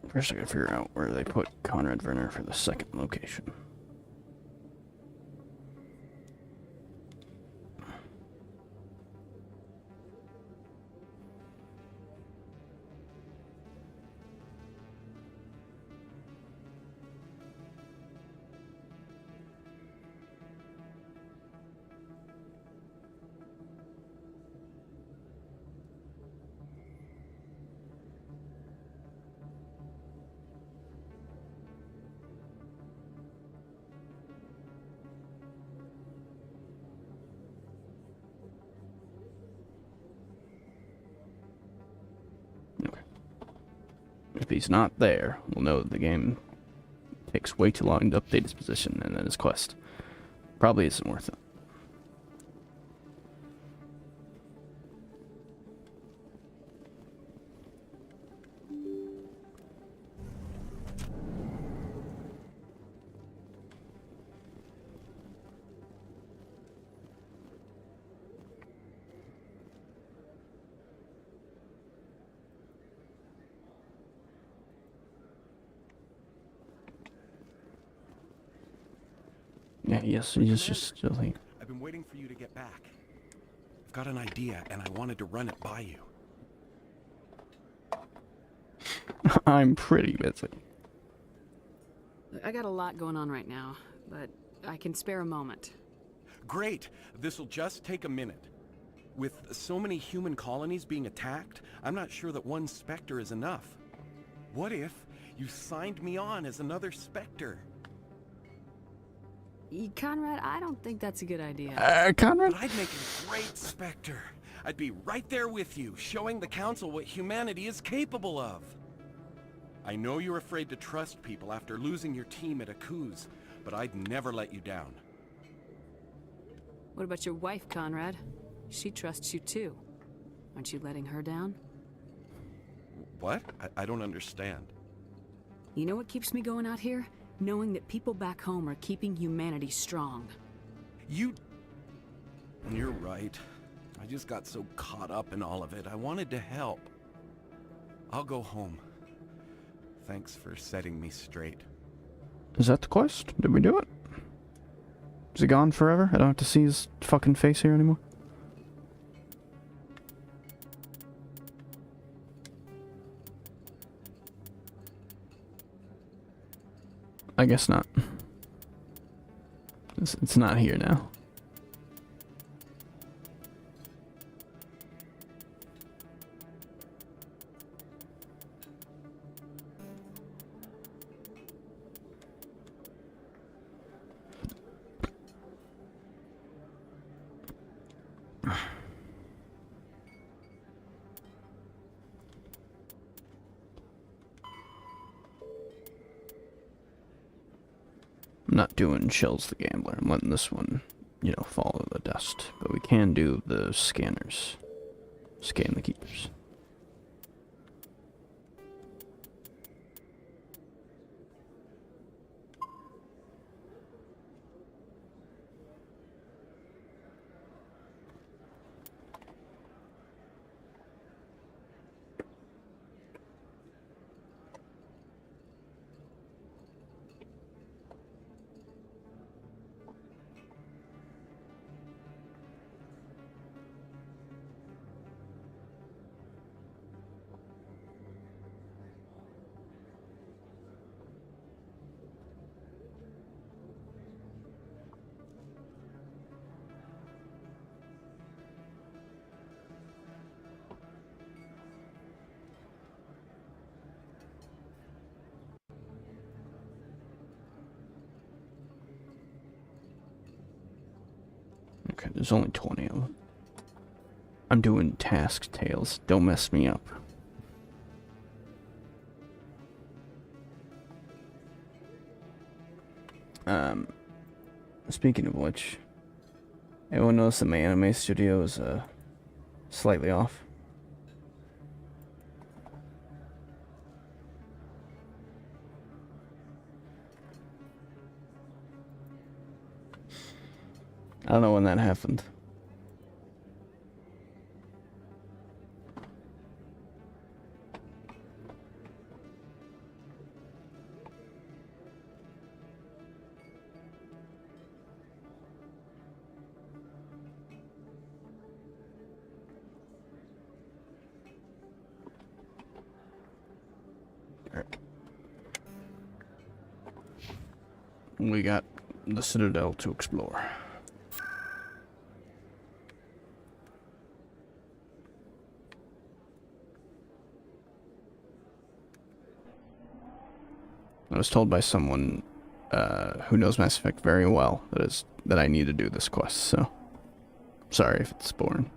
First I gotta figure out where they put Conrad Verner for the second location. If he's not there, we'll know that the game Takes way too long to update his position and then his quest. Probably isn't worth it. Yeah, yes, he's just still here. I've been waiting for you to get back. I've got an idea, and I wanted to run it by you. I'm pretty busy. I got a lot going on right now, but I can spare a moment. Great! This'll just take a minute. With so many human colonies being attacked, I'm not sure that one Spectre is enough. What if you signed me on as another Spectre? Conrad, I don't think that's a good idea. Conrad? But I'd make a great Spectre. I'd be right there with you, showing the Council what humanity is capable of. I know you're afraid to trust people after losing your team at a coup, but I'd never let you down. What about your wife, Conrad? She trusts you too. Aren't you letting her down? What? I don't understand. You know what keeps me going out here? Knowing that people back home are keeping humanity strong. You're right. I just got so caught up in all of it. I wanted to help. I'll go home. Thanks for setting me straight. Is that the quest? Did we do it? Is he gone forever? I don't have to see his fucking face here anymore? I guess not. It's not here now. I'm not doing Schells the Gambler. I'm letting this one, you know, fall to the dust. But we can do the scanners. Scan the keepers. Okay, there's only 20 of them. I'm doing task tales. Don't mess me up. Speaking of which, anyone notice that my anime studio is slightly off? I don't know when that happened. We got the Citadel to explore. I was told by someone who knows Mass Effect very well that I need to do this quest, so sorry if it's boring.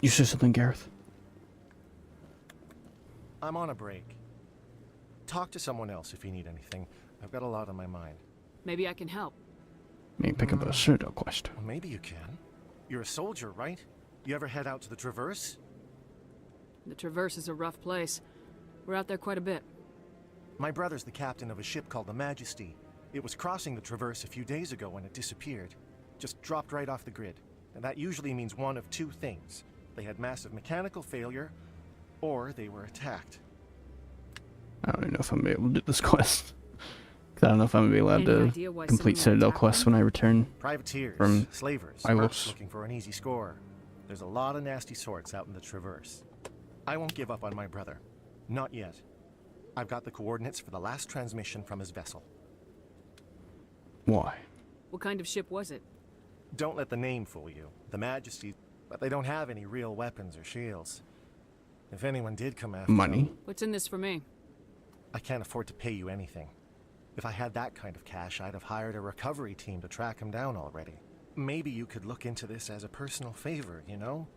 You say something, Gareth? I'm on a break. Talk to someone else if you need anything. I've got a lot on my mind. Maybe I can help. Maybe pick up a Citadel quest. Well, maybe you can. You're a soldier, right? You ever head out to the Traverse? The Traverse is a rough place. We're out there quite a bit. My brother's the captain of a ship called the Majesty. It was crossing the Traverse a few days ago when it disappeared. Just dropped right off the grid. And that usually means one of two things. They had massive mechanical failure, or they were attacked. I don't even know if I'm gonna be able to do this quest. 'Cause I don't know if I'm gonna be allowed to complete Citadel quests when I return Privateers, from slavers, Volus. mercs looking for an easy score. There's a lot of nasty sorts out in the Traverse. I won't give up on my brother. Not yet. I've got the coordinates for the last transmission from his vessel. Why? What kind of ship was it? Don't let the name fool you. The Majesty, but they don't have any real weapons or shields. If anyone did come after Money? them, What's in this for me? I can't afford to pay you anything. If I had that kind of cash, I'd have hired a recovery team to track him down already. Maybe you could look into this as a personal favor, you know?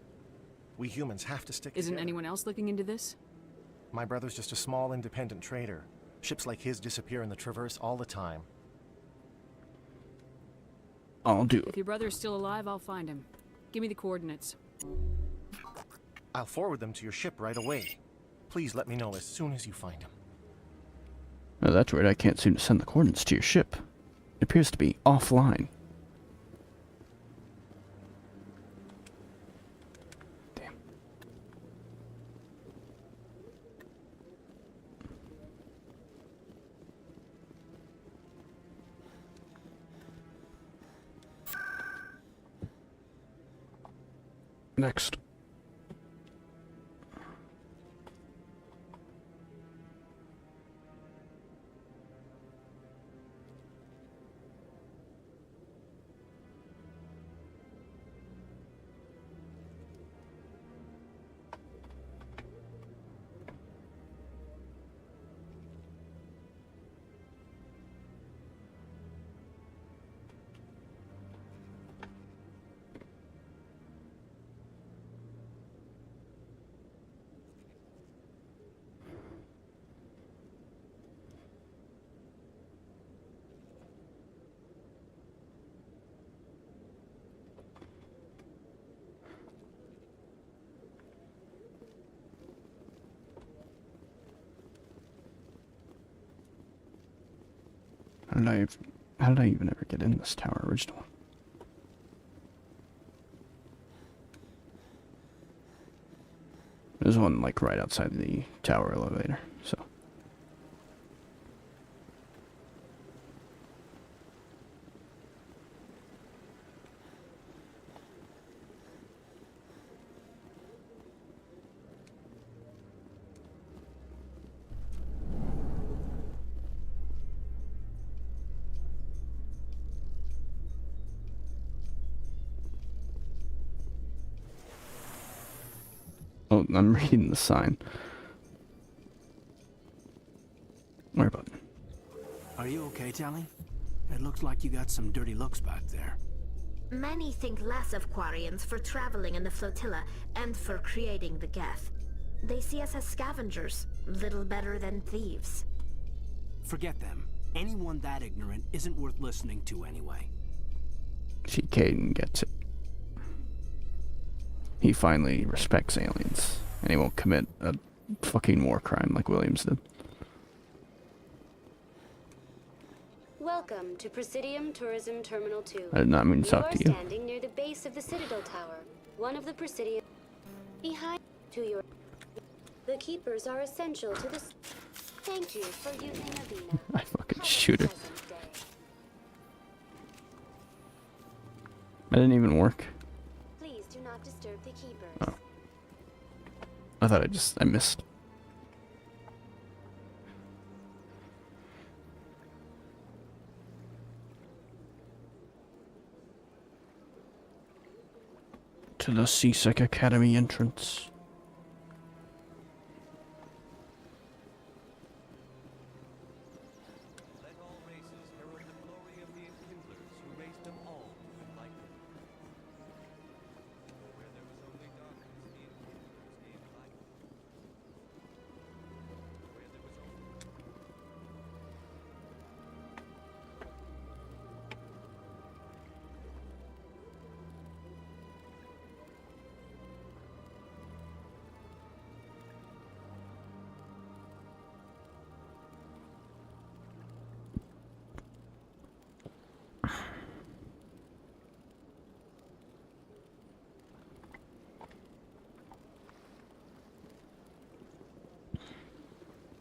We humans have to stick Isn't together. anyone else looking into this? My brother's just a small independent trader. Ships like his disappear in the Traverse all the time. I'll do it. If your brother is still alive, I'll find him. Give me the coordinates. I'll forward them to your ship right away. Please let me know as soon as you find him. Oh, that's weird. I can't seem to send the coordinates to your ship. It appears to be offline. Damn. Next. How did I even ever get in this tower original? There's one like right outside the tower elevator, so. Oh, I'm reading the sign. Where button? Are you okay, Tally? It looks like you got some dirty looks back there. Many think less of Quarians for traveling in the flotilla and for creating the Geth. They see us as scavengers, little better than thieves. Forget them. Anyone that ignorant isn't worth listening to anyway. See, Caden gets it. He finally respects aliens, and he won't commit a fucking war crime like Williams did. Welcome to Presidium Tourism Terminal 2. I did not mean to talk to you. You are standing near the base of the Citadel Tower, one of the Presidium. Behind to your... The keepers are essential to this... Thank you for using Avina. I fucking shoot her. I didn't even work. Please do not disturb the keepers. Oh. I thought I missed. To the Seasick Academy entrance.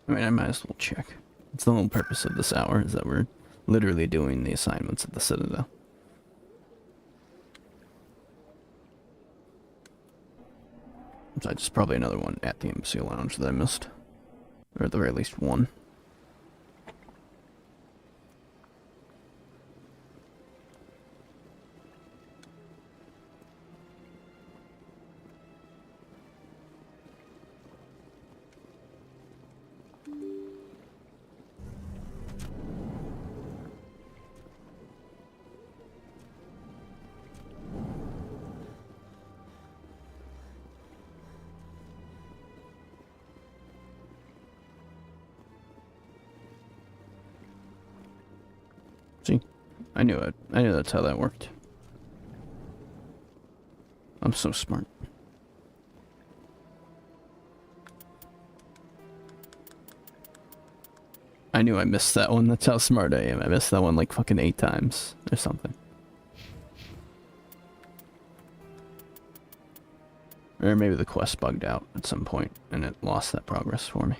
I mean, I might as well check. It's the whole purpose of this hour, is that we're literally doing the assignments at the Citadel. Besides, probably another one at the Embassy Lounge that I missed. Or at the very least one. See? I knew it. I knew that's how that worked. I'm so smart. I knew I missed that one. That's how smart I am. I missed that one like fucking 8 times or something. Or maybe the quest bugged out at some point and it lost that progress for me.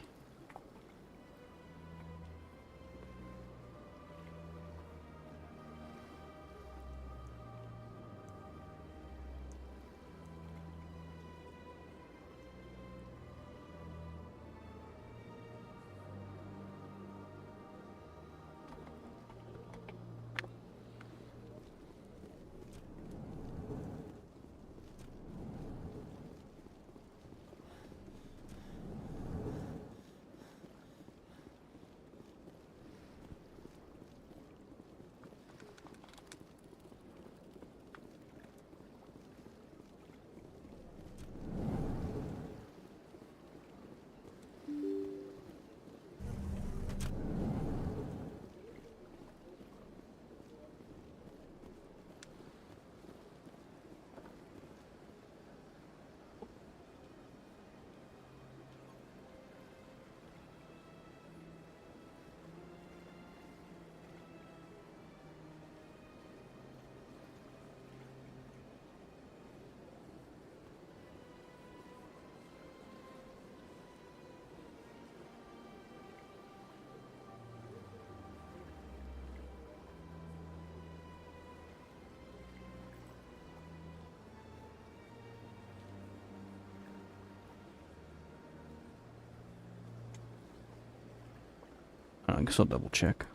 I guess I'll double check.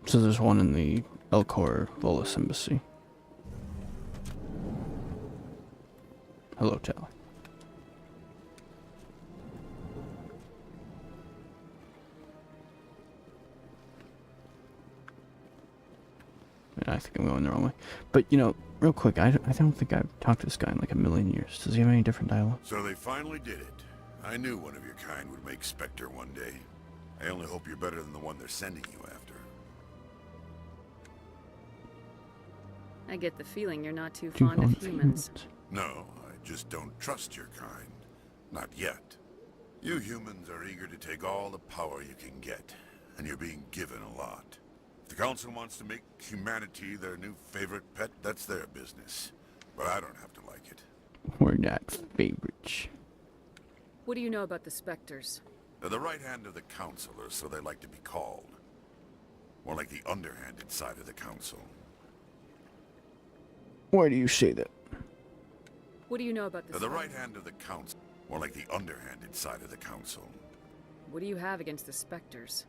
So there's one in the Elcor Volus Embassy. Hello, Tally. I think I'm going the wrong way. But, you know, real quick, I don't think I've talked to this guy in like a million years. Does he have any different dialogue? So they finally did it. I knew one of your kind would make Spectre one day. I only hope you're better than the one they're sending you after. I get the feeling you're not too fond of humans. No, I just don't trust your kind. Not yet. You humans are eager to take all the power you can get, and you're being given a lot. If the Council wants to make humanity their new favorite pet, that's their business. But I don't have to like it. We're not favorites. What do you know about the Spectres? They're the right hand of the Council, or so they like to be called. More like the underhanded side of the Council. Why do you say that? What do you know about the They're the right hand of the Council. More like the underhanded side of the Council. What do you have against the Spectres?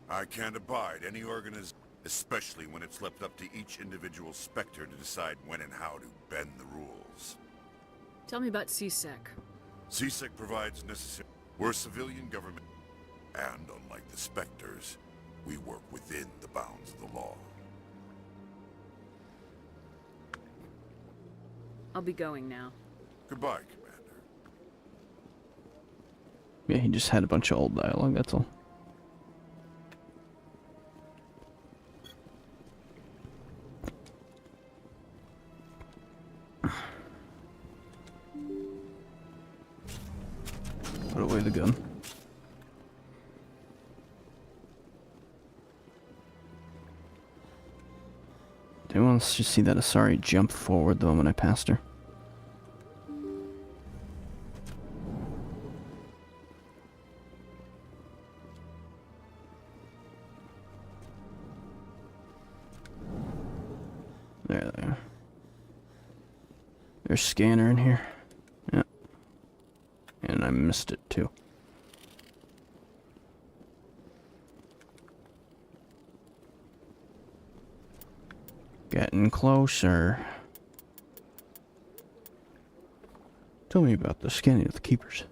I can't abide any organization, especially when it's left up to each individual Spectre to decide when and how to bend the rules. Tell me about CSEC. CSEC provides necessary... We're a civilian government, and unlike the Spectres, we work within the bounds of the law. I'll be going now. Goodbye, Commander. Yeah, he just had a bunch of old dialogue, that's all. Put away the gun. Did anyone else just see that Asari jump forward the moment I passed her? There's a scanner in here. Yeah. And I missed it too. Getting closer. Tell me about the scanning of the keepers.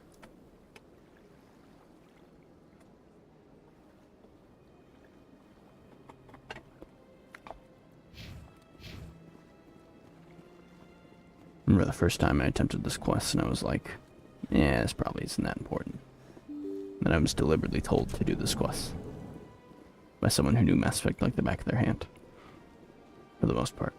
Remember the first time I attempted this quest and I was like, yeah, this probably isn't that important. And I was deliberately told to do this quest by someone who knew Mass Effect like the back of their hand. For the most part.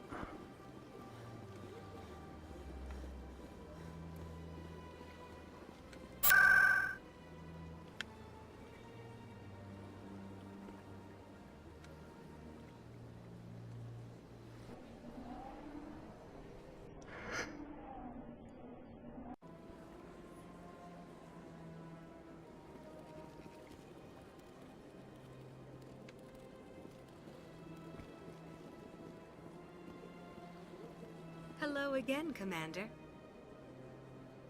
Hello again, Commander.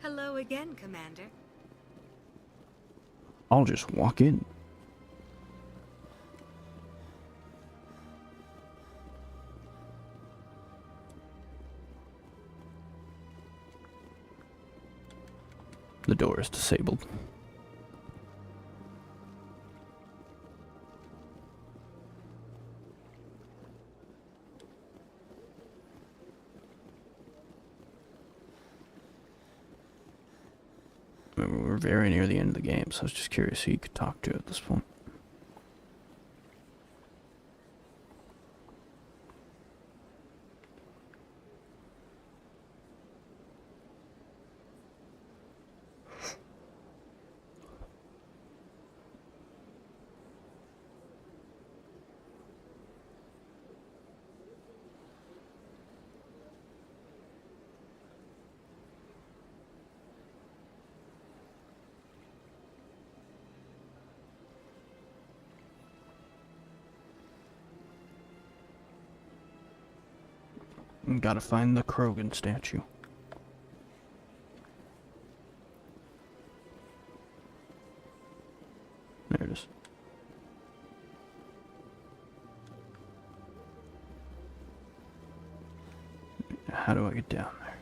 Hello again, Commander. I'll just walk in. The door is disabled. We're very near the end of the game, so I was just curious who you could talk to at this point. Gotta find the Krogan statue. There it is. How do I get down there?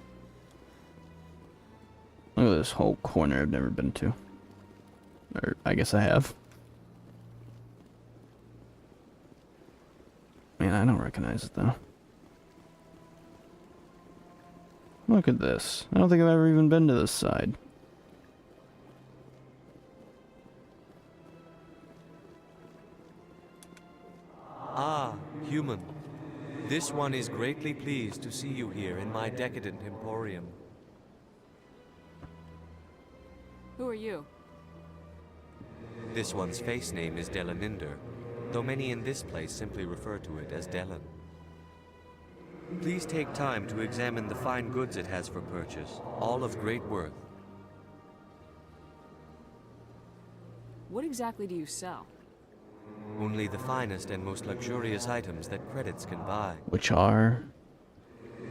Look at this whole corner I've never been to. Or, I guess I have. Man, I don't recognize it though. Look at this. I don't think I've ever even been to this side. Ah, human. This one is greatly pleased to see you here in my decadent emporium. Who are you? This one's face name is Delaninder, though many in this place simply refer to it as Delan. Please take time to examine the fine goods it has for purchase, all of great worth. What exactly do you sell? Only the finest and most luxurious items that credits can buy. Which are?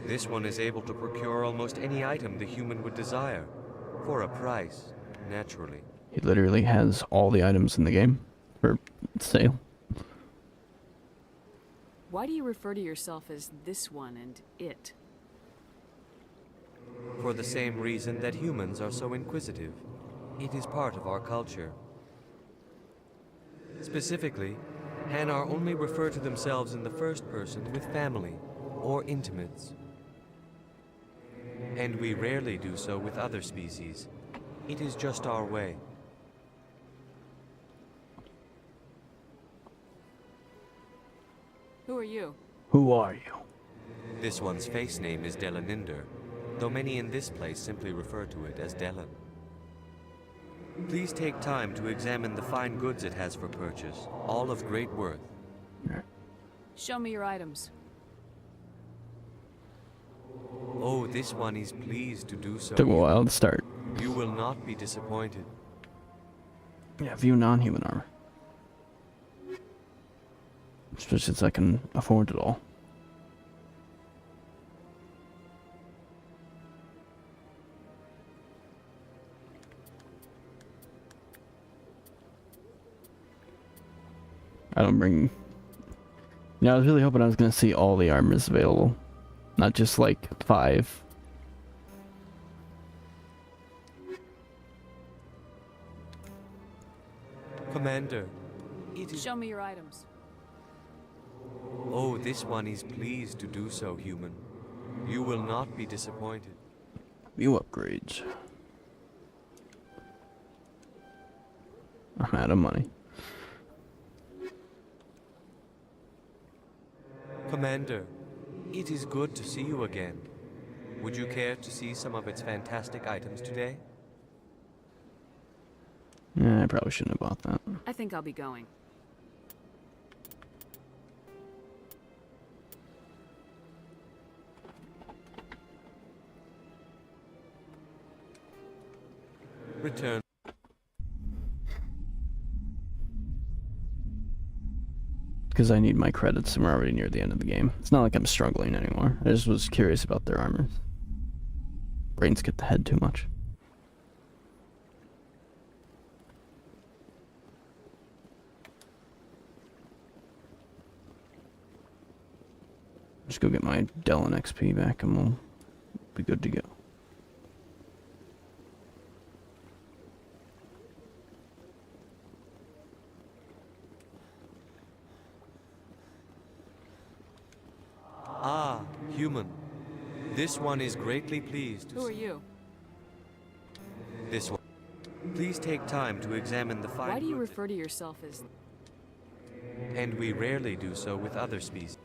This one is able to procure almost any item the human would desire, for a price, naturally. He literally has all the items in the game for sale. Why do you refer to yourself as this one and it? For the same reason that humans are so inquisitive. It is part of our culture. Specifically, Hanar only refer to themselves in the first person with family or intimates. And we rarely do so with other species. It is just our way. Who are you? Who are you? This one's face name is Delaninder, though many in this place simply refer to it as Delan. Please take time to examine the fine goods it has for purchase, all of great worth. Show me your items. Oh, this one is pleased to do so. Took a while to start. You will not be disappointed. Yeah, view non-human armor. Especially since I can afford it all. I don't bring... I was really hoping I was going to see all the armors available. Not just like 5. Commander, Show me your items. oh, this one is pleased to do so, human. You will not be disappointed. New upgrades. I'm out of money. Commander, it is good to see you again. Would you care to see some of its fantastic items today? Yeah, I probably shouldn't have bought that. I think I'll be going. Return. Because I need my credits and we're already near the end of the game. It's not like I'm struggling anymore. I just was curious about their armors. Brains get the head too much. Just go get my Dell and XP back and we'll be good to go. Ah, human. This one is greatly pleased. Who are you? This one. Please take time to examine the fine. Why do you refer to yourself as... And we rarely do so with other species.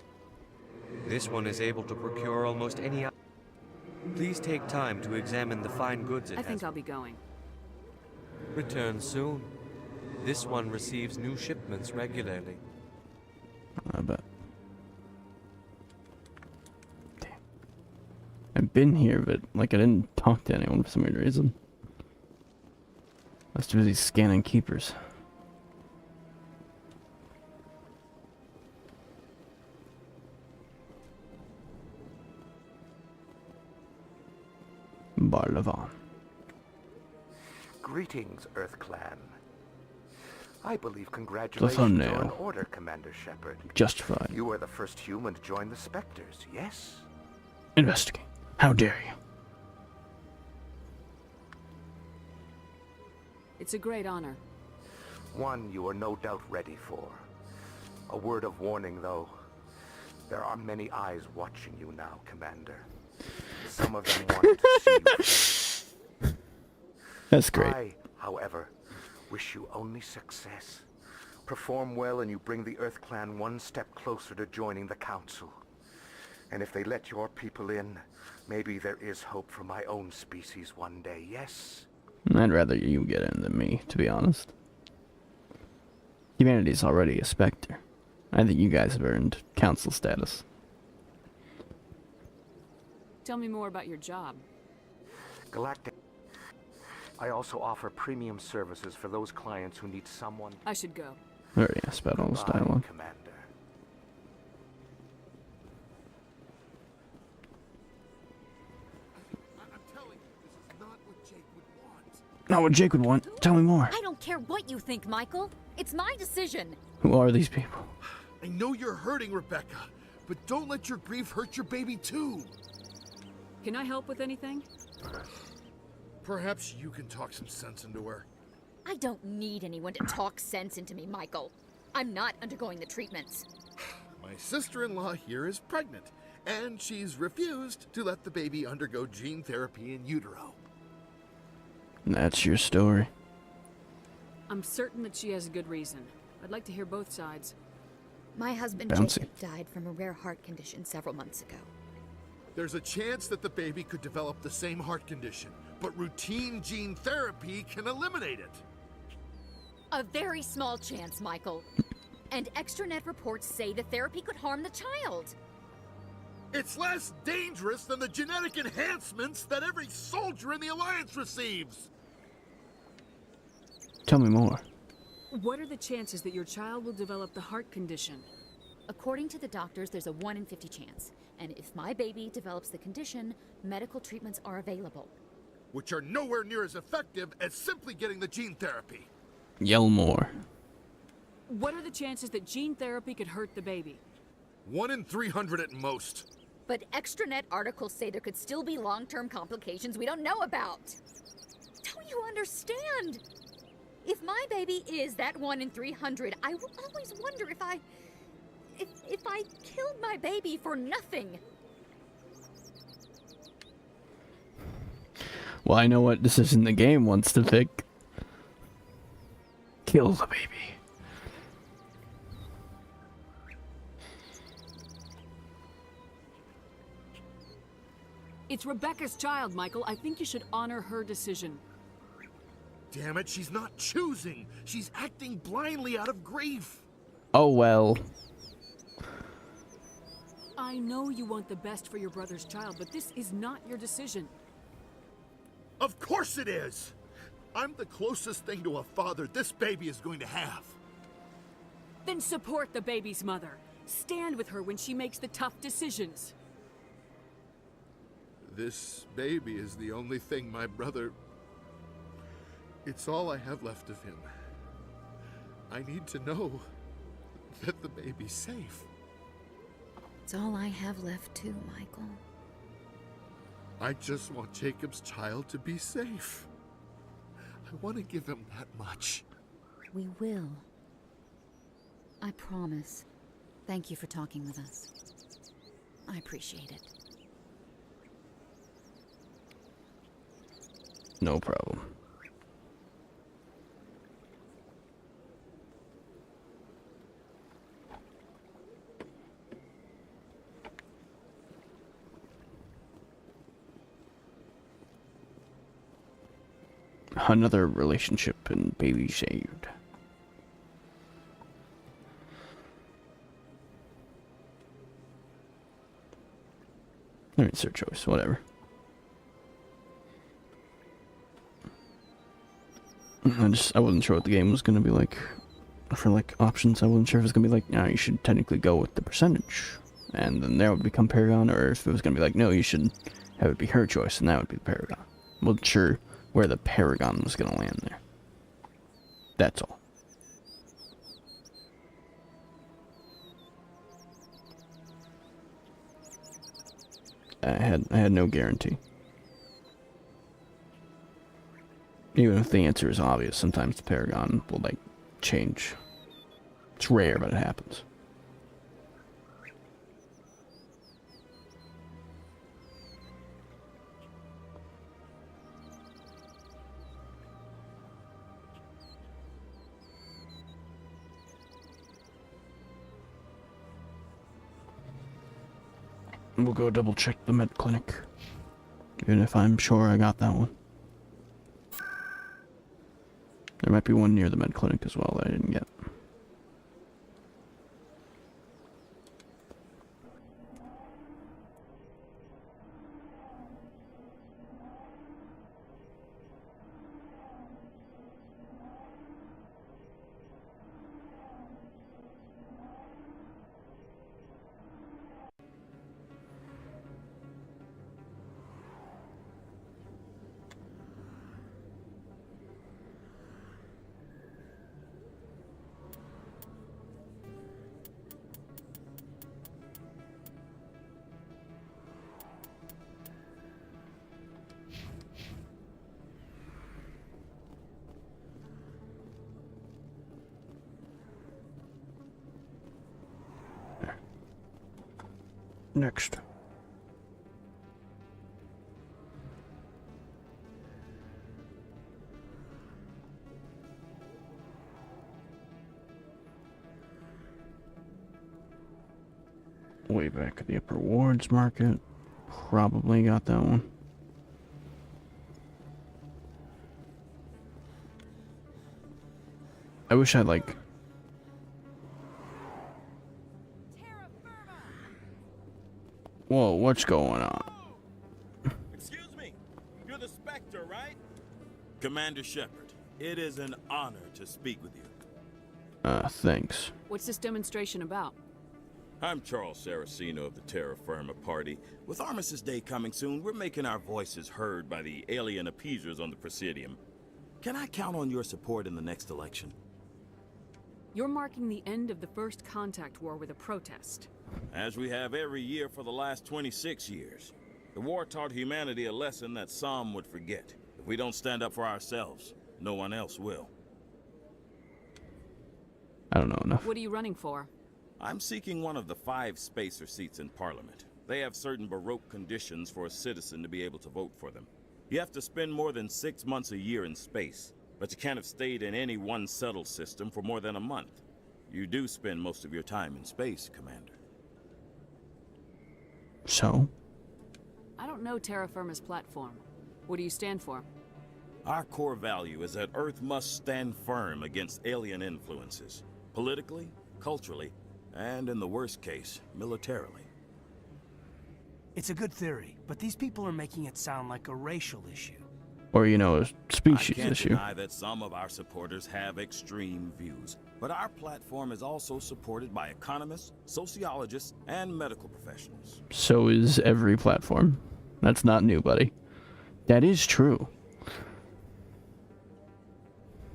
This one is able to procure almost any... Please take time to examine the fine goods it I has. think I'll be going. Return soon. This one receives new shipments regularly. I bet. I've been here, but like I didn't talk to anyone for some weird reason. I was too busy scanning keepers. Barlavan. Greetings, Earth Clan. I believe congratulations are in order, Commander Shepard. Justified. You are the first human to join the Spectres, yes? Investigate. How dare you? It's a great honor. One you are no doubt ready for. A word of warning, though. There are many eyes watching you now, Commander. Some of them want to see you fail. That's great. I, however, wish you only success. Perform well and you bring the Earth Clan one step closer to joining the Council. And if they let your people in, maybe there is hope for my own species one day, yes? I'd rather you get in than me, to be honest. Humanity's already a Spectre. I think you guys have earned Council status. Tell me more about your job. Galactic. I also offer premium services for those clients who need someone. I should go. I already asked about all this dialogue. Commander. Not what Jake would want. Tell me more. I don't care what you think, Michael. It's my decision. Who are these people? I know you're hurting, Rebecca, but don't let your grief hurt your baby too. Can I help with anything? Perhaps you can talk some sense into her. I don't need anyone to talk sense into me, Michael. I'm not undergoing the treatments. My sister-in-law here is pregnant, and she's refused to let the baby undergo gene therapy in utero. That's your story. I'm certain that she has a good reason. I'd like to hear both sides. My husband Bouncy. Jacob died from a rare heart condition several months ago. There's a chance that the baby could develop the same heart condition, but routine gene therapy can eliminate it. A very small chance, Michael. And extranet reports say the therapy could harm the child. It's less dangerous than the genetic enhancements that every soldier in the Alliance receives. Tell me more. What are the chances that your child will develop the heart condition? According to the doctors, there's a 1 in 50 chance. And if my baby develops the condition, medical treatments are available. Which are nowhere near as effective as simply getting the gene therapy. Yell more. What are the chances that gene therapy could hurt the baby? 1 in 300 at most. But extranet articles say there could still be long-term complications we don't know about. Don't you understand? If my baby is that 1 in 300, I will always wonder if I killed my baby for nothing. Well, I know what decision the game wants to pick. Kills a baby. It's Rebecca's child, Michael. I think you should honor her decision. Damn it, she's not choosing. She's acting blindly out of grief. Oh well. I know you want the best for your brother's child, but this is not your decision. Of course it is. I'm the closest thing to a father this baby is going to have. Then support the baby's mother. Stand with her when she makes the tough decisions. This baby is the only thing my brother... It's all I have left of him. I need to know that the baby's safe. It's all I have left too, Michael. I just want Jacob's child to be safe. I want to give him that much. We will. I promise. Thank you for talking with us. I appreciate it. No problem. Another relationship and baby saved. I mean, it's their choice, whatever. I wasn't sure what the game was going to be like. For like options, I wasn't sure if it was going to be like, no, you should technically go with the percentage. And then that would become Paragon, or if it was going to be like, no, you should have it be her choice, and that would be the Paragon. I wasn't sure where the Paragon was going to land there. That's all. I had no guarantee. Even if the answer is obvious, sometimes the Paragon will, like, change. It's rare, but it happens. We'll go double check the med clinic. Even if I'm sure I got that one. There might be one near the med clinic as well that I didn't get. Next. Way back at the Upper Wards Market. Probably got that one. I wish I'd like... Whoa, what's going on? Excuse me, you're the Spectre, right? Commander Shepard, it is an honor to speak with you. Thanks. What's this demonstration about? I'm Charles Saraceno of the Terra Firma Party. With Armistice Day coming soon, we're making our voices heard by the alien appeasers on the Presidium. Can I count on your support in the next election? You're marking the end of the first contact war with a protest. As we have every year for the last 26 years. The war taught humanity a lesson that some would forget. If we don't stand up for ourselves, no one else will. I don't know enough. What are you running for? I'm seeking one of the 5 spacer seats in Parliament. They have certain baroque conditions for a citizen to be able to vote for them. You have to spend more than 6 months a year in space, but you can't have stayed in any one settled system for more than a month. You do spend most of your time in space, Commander. So? I don't know Terra Firma's platform. What do you stand for? Our core value is that Earth must stand firm against alien influences. Politically, culturally, and in the worst case, militarily. It's a good theory, but these people are making it sound like a racial issue. Or, you know, a species I can't issue. deny that some of our supporters have extreme views, but our platform is also supported by economists, sociologists, and medical professionals. So is every platform. That's not new, buddy. That is true.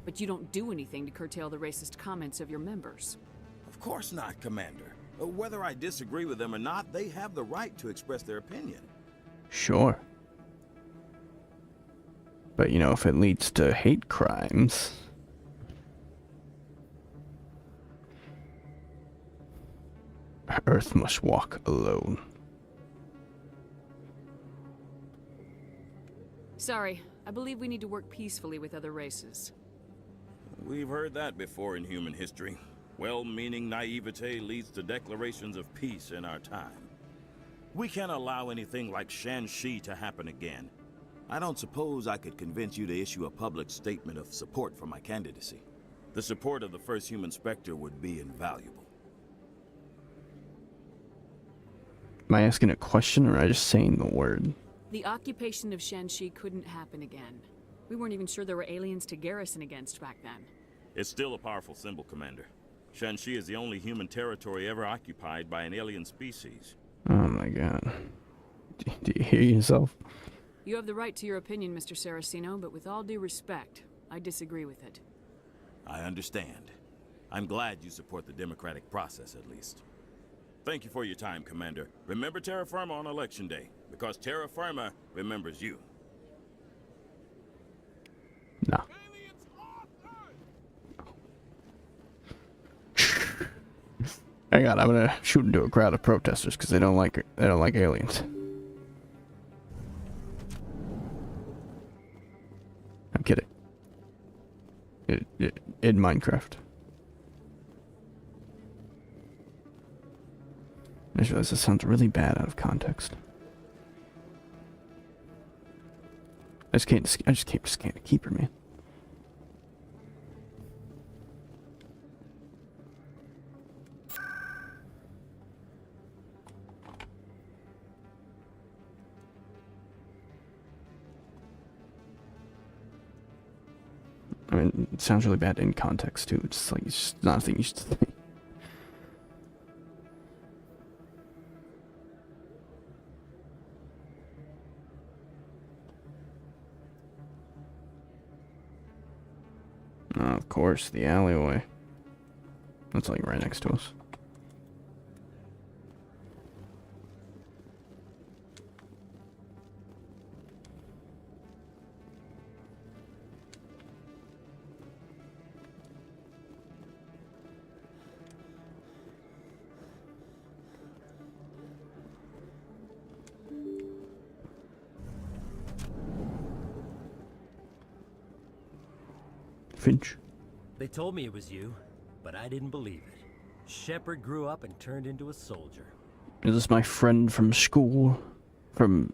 But you don't do anything to curtail the racist comments of your members. Of course not, Commander. Whether I disagree with them or not, they have the right to express their opinion. Sure. But, you know, if it leads to hate crimes... Earth must walk alone. Sorry, I believe we need to work peacefully with other races. We've heard that before in human history. Well-meaning naivete leads to declarations of peace in our time. We can't allow anything like Shanxi to happen again. I don't suppose I could convince you to issue a public statement of support for my candidacy. The support of the first human Spectre would be invaluable. Am I asking a question or am I just saying the word? The occupation of Shanxi couldn't happen again. We weren't even sure there were aliens to garrison against back then. It's still a powerful symbol, Commander. Shanxi is the only human territory ever occupied by an alien species. Oh my god. Do you hear yourself? You have the right to your opinion, Mr. Saraceno, but with all due respect, I disagree with it. I understand. I'm glad you support the democratic process, at least. Thank you for your time, Commander. Remember Terra Firma on Election Day, because Terra Firma remembers you. No. Hang on, I'm gonna shoot into a crowd of protesters because they don't like aliens. I'm kidding. In Minecraft. I just realized this sounds really bad out of context. I just can't scan a keeper, man. I mean, it sounds really bad in context too. It's like it's just not a thing you should say. Of course, the alleyway. That's like right next to us. Finch. They told me it was you, but I didn't believe it. Shepard grew up and turned into a soldier. Is this my friend from school? From,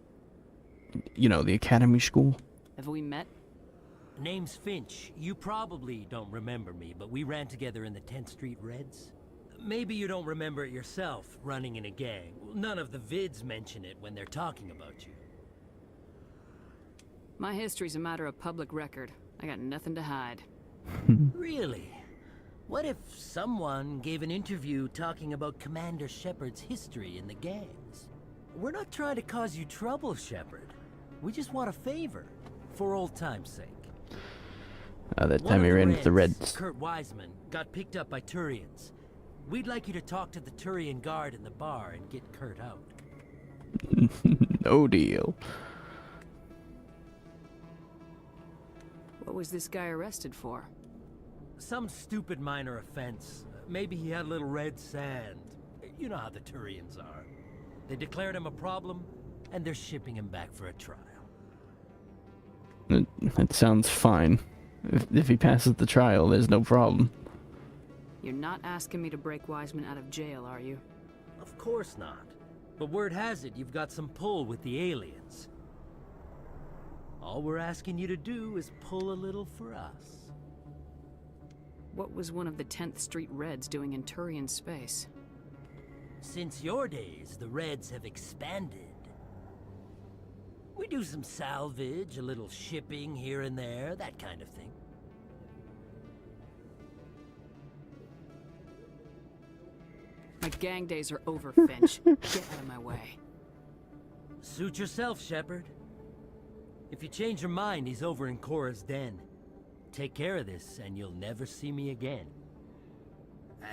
you know, the academy school? Have we met? Name's Finch. You probably don't remember me, but we ran together in the 10th Street Reds. Maybe you don't remember it yourself, running in a gang. None of the vids mention it when they're talking about you. My history's a matter of public record. I got nothing to hide. Really? What if someone gave an interview talking about Commander Shepard's history in the gangs? We're not trying to cause you trouble, Shepard. We just want a favor, for old time's sake. That One time of we ran with the Reds. Kurt Wiseman, got picked up by Turians. We'd like you to talk to the Turian guard in the bar and get Kurt out. No deal. What was this guy arrested for? Some stupid minor offense. Maybe he had a little red sand. You know how the Turians are. They declared him a problem, and they're shipping him back for a trial. That sounds fine. If he passes the trial, there's no problem. You're not asking me to break Wiseman out of jail, are you? Of course not. But word has it you've got some pull with the aliens. All we're asking you to do is pull a little for us. What was one of the 10th Street Reds doing in Turian space? Since your days, the Reds have expanded. We do some salvage, a little shipping here and there, that kind of thing. My gang days are over, Finch. Get out of my way. Suit yourself, Shepard. If you change your mind, he's over in Cora's den. Take care of this, and you'll never see me again.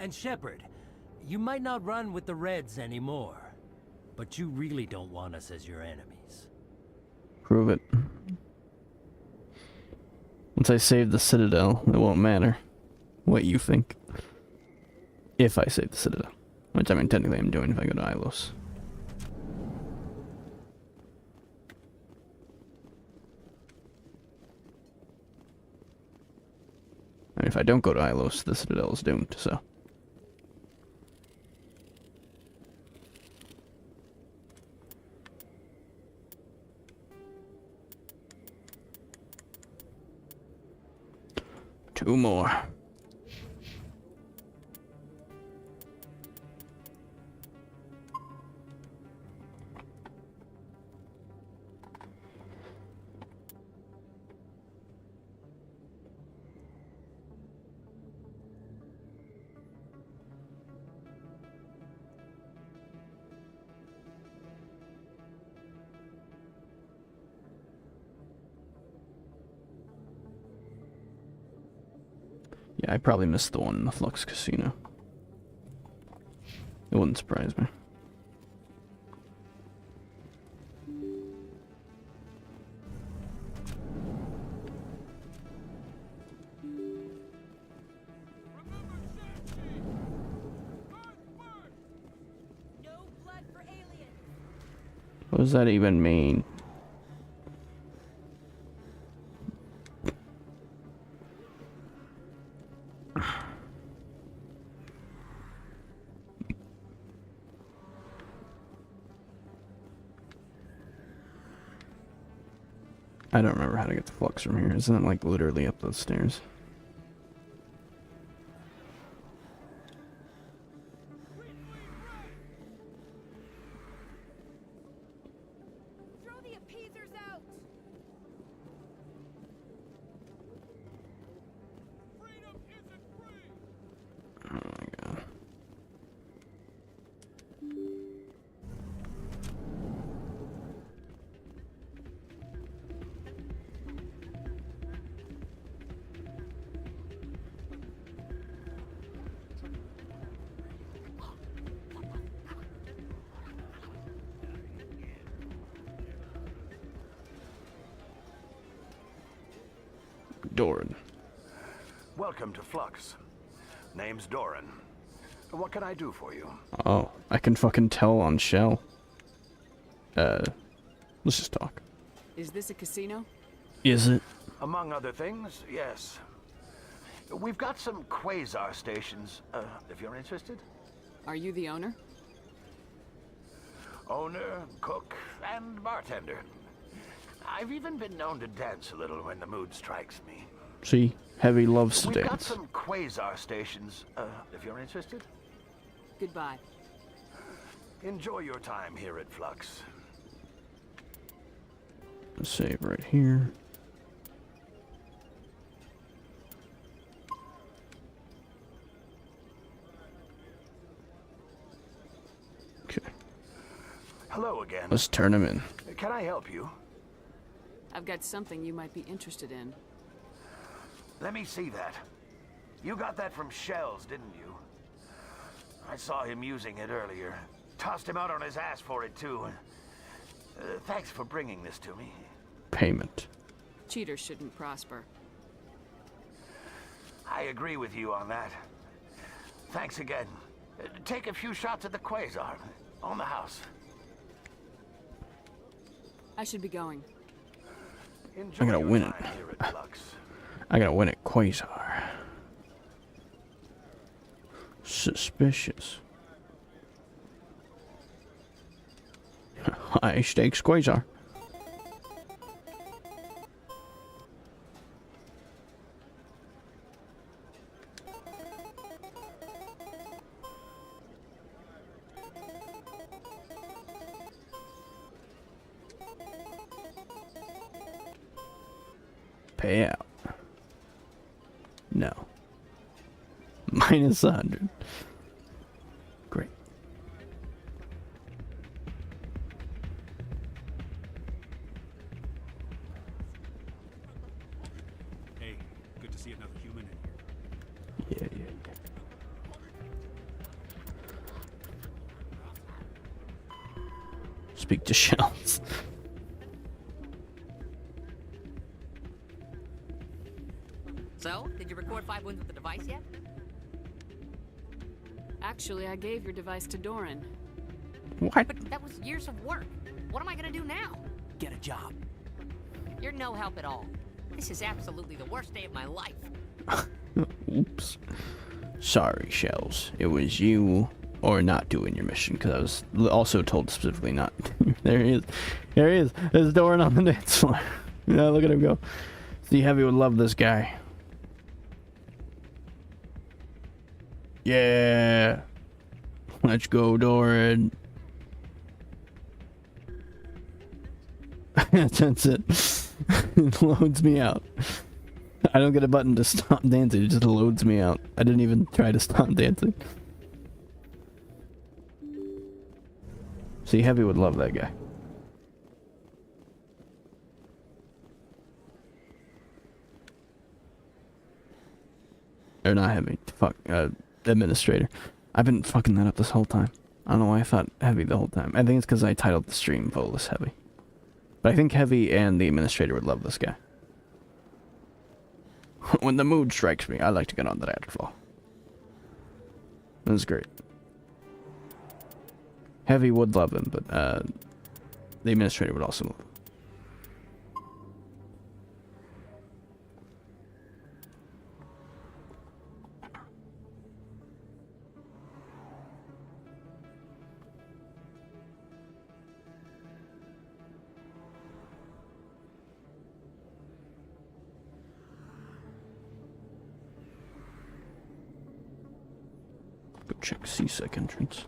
And Shepard, you might not run with the Reds anymore, but you really don't want us as your enemies. Prove it. Once I save the Citadel, it won't matter what you think. If I save the Citadel. Which, I mean, technically I'm doing if I go to Ilos. I mean, if I don't go to Ilos, the Citadel is doomed, so... 2 more. Yeah, I probably missed the one in the Flux Casino. It wouldn't surprise me. What does that even mean? I don't remember how to get the flux from here. Isn't it like literally up those stairs? Throw the appeasers out! Oh my god. Doran. Welcome to Flux. Name's Doran. What can I do for you? Oh, I can fucking tell on Shell. Let's just talk. Is this a casino? Is it? Among other things, yes. We've got some quasar stations, if you're interested. Are you the owner? Owner, cook, and bartender. I've even been known to dance a little when the mood strikes me. See? Heavy loves to We've got dance. some quasar stations, if you're interested. Goodbye. Enjoy your time here at Flux. Save right here. Okay. Hello again. Let's turn him in. Can I help you? I've got something you might be interested in. Let me see that. You got that from Schells, didn't you? I saw him using it earlier. Tossed him out on his ass for it, too. Thanks for bringing this to me. Payment. Cheaters shouldn't prosper. I agree with you on that. Thanks again. Take a few shots at the Quasar. On the house. I should be going. I gotta win it. I gotta win it, Quasar. Suspicious. High stakes Quasar. Payout. No. Minus 100. Great. Hey, good to see another human in here. Yeah. Speak to Schells. So, did you record 5 wounds with the device yet? Actually, I gave your device to Doran. What? But that was years of work. What am I gonna do now? Get a job. You're no help at all. This is absolutely the worst day of my life. Oops. Sorry, Schells. It was you or not doing your mission, because I was also told specifically not. There he is. There he is. There's Doran on the dance floor. Yeah, look at him go. See, Heavy would love this guy. Yeah. Let's go, Doran. That's it. It loads me out. I don't get a button to stop dancing, it just loads me out. I didn't even try to stop dancing. See, Heavy would love that guy. Or not Heavy. Fuck. Administrator. I've been fucking that up this whole time. I don't know why I thought Heavy the whole time. I think it's because I titled the stream Volus Heavy. But I think Heavy and the Administrator would love this guy. When the mood strikes me, I like to get on the dance floor. This is great. Heavy would love him, but the Administrator would also love him. Go check C-Sec entrance.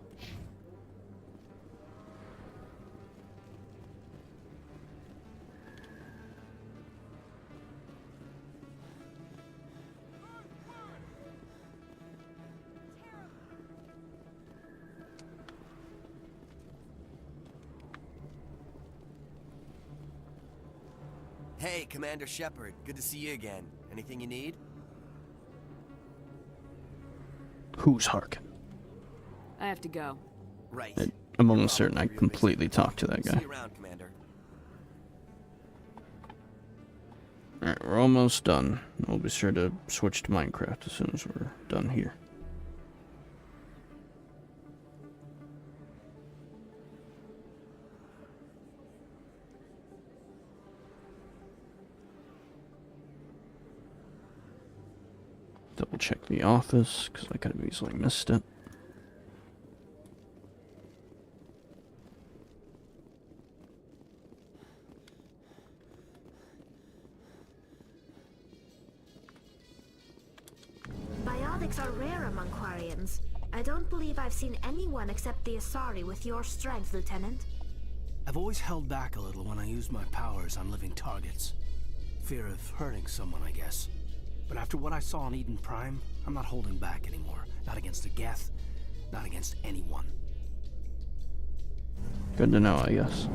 Hey, Commander Shepard. Good to see you again. Anything you need? Who's Harkin? I have to go. Right. I'm almost certain I completely talked to that guy. See you around, Commander. Alright, we're almost done. We'll be sure to switch to Minecraft as soon as we're done here. Double check the office, because I could have easily missed it. Biotics are rare among Quarians. I don't believe I've seen anyone except the Asari with your strength, Lieutenant. I've always held back a little when I use my powers on living targets. Fear of hurting someone, I guess. But after what I saw on Eden Prime, I'm not holding back anymore. Not against the Geth, not against anyone. Good to know, I guess.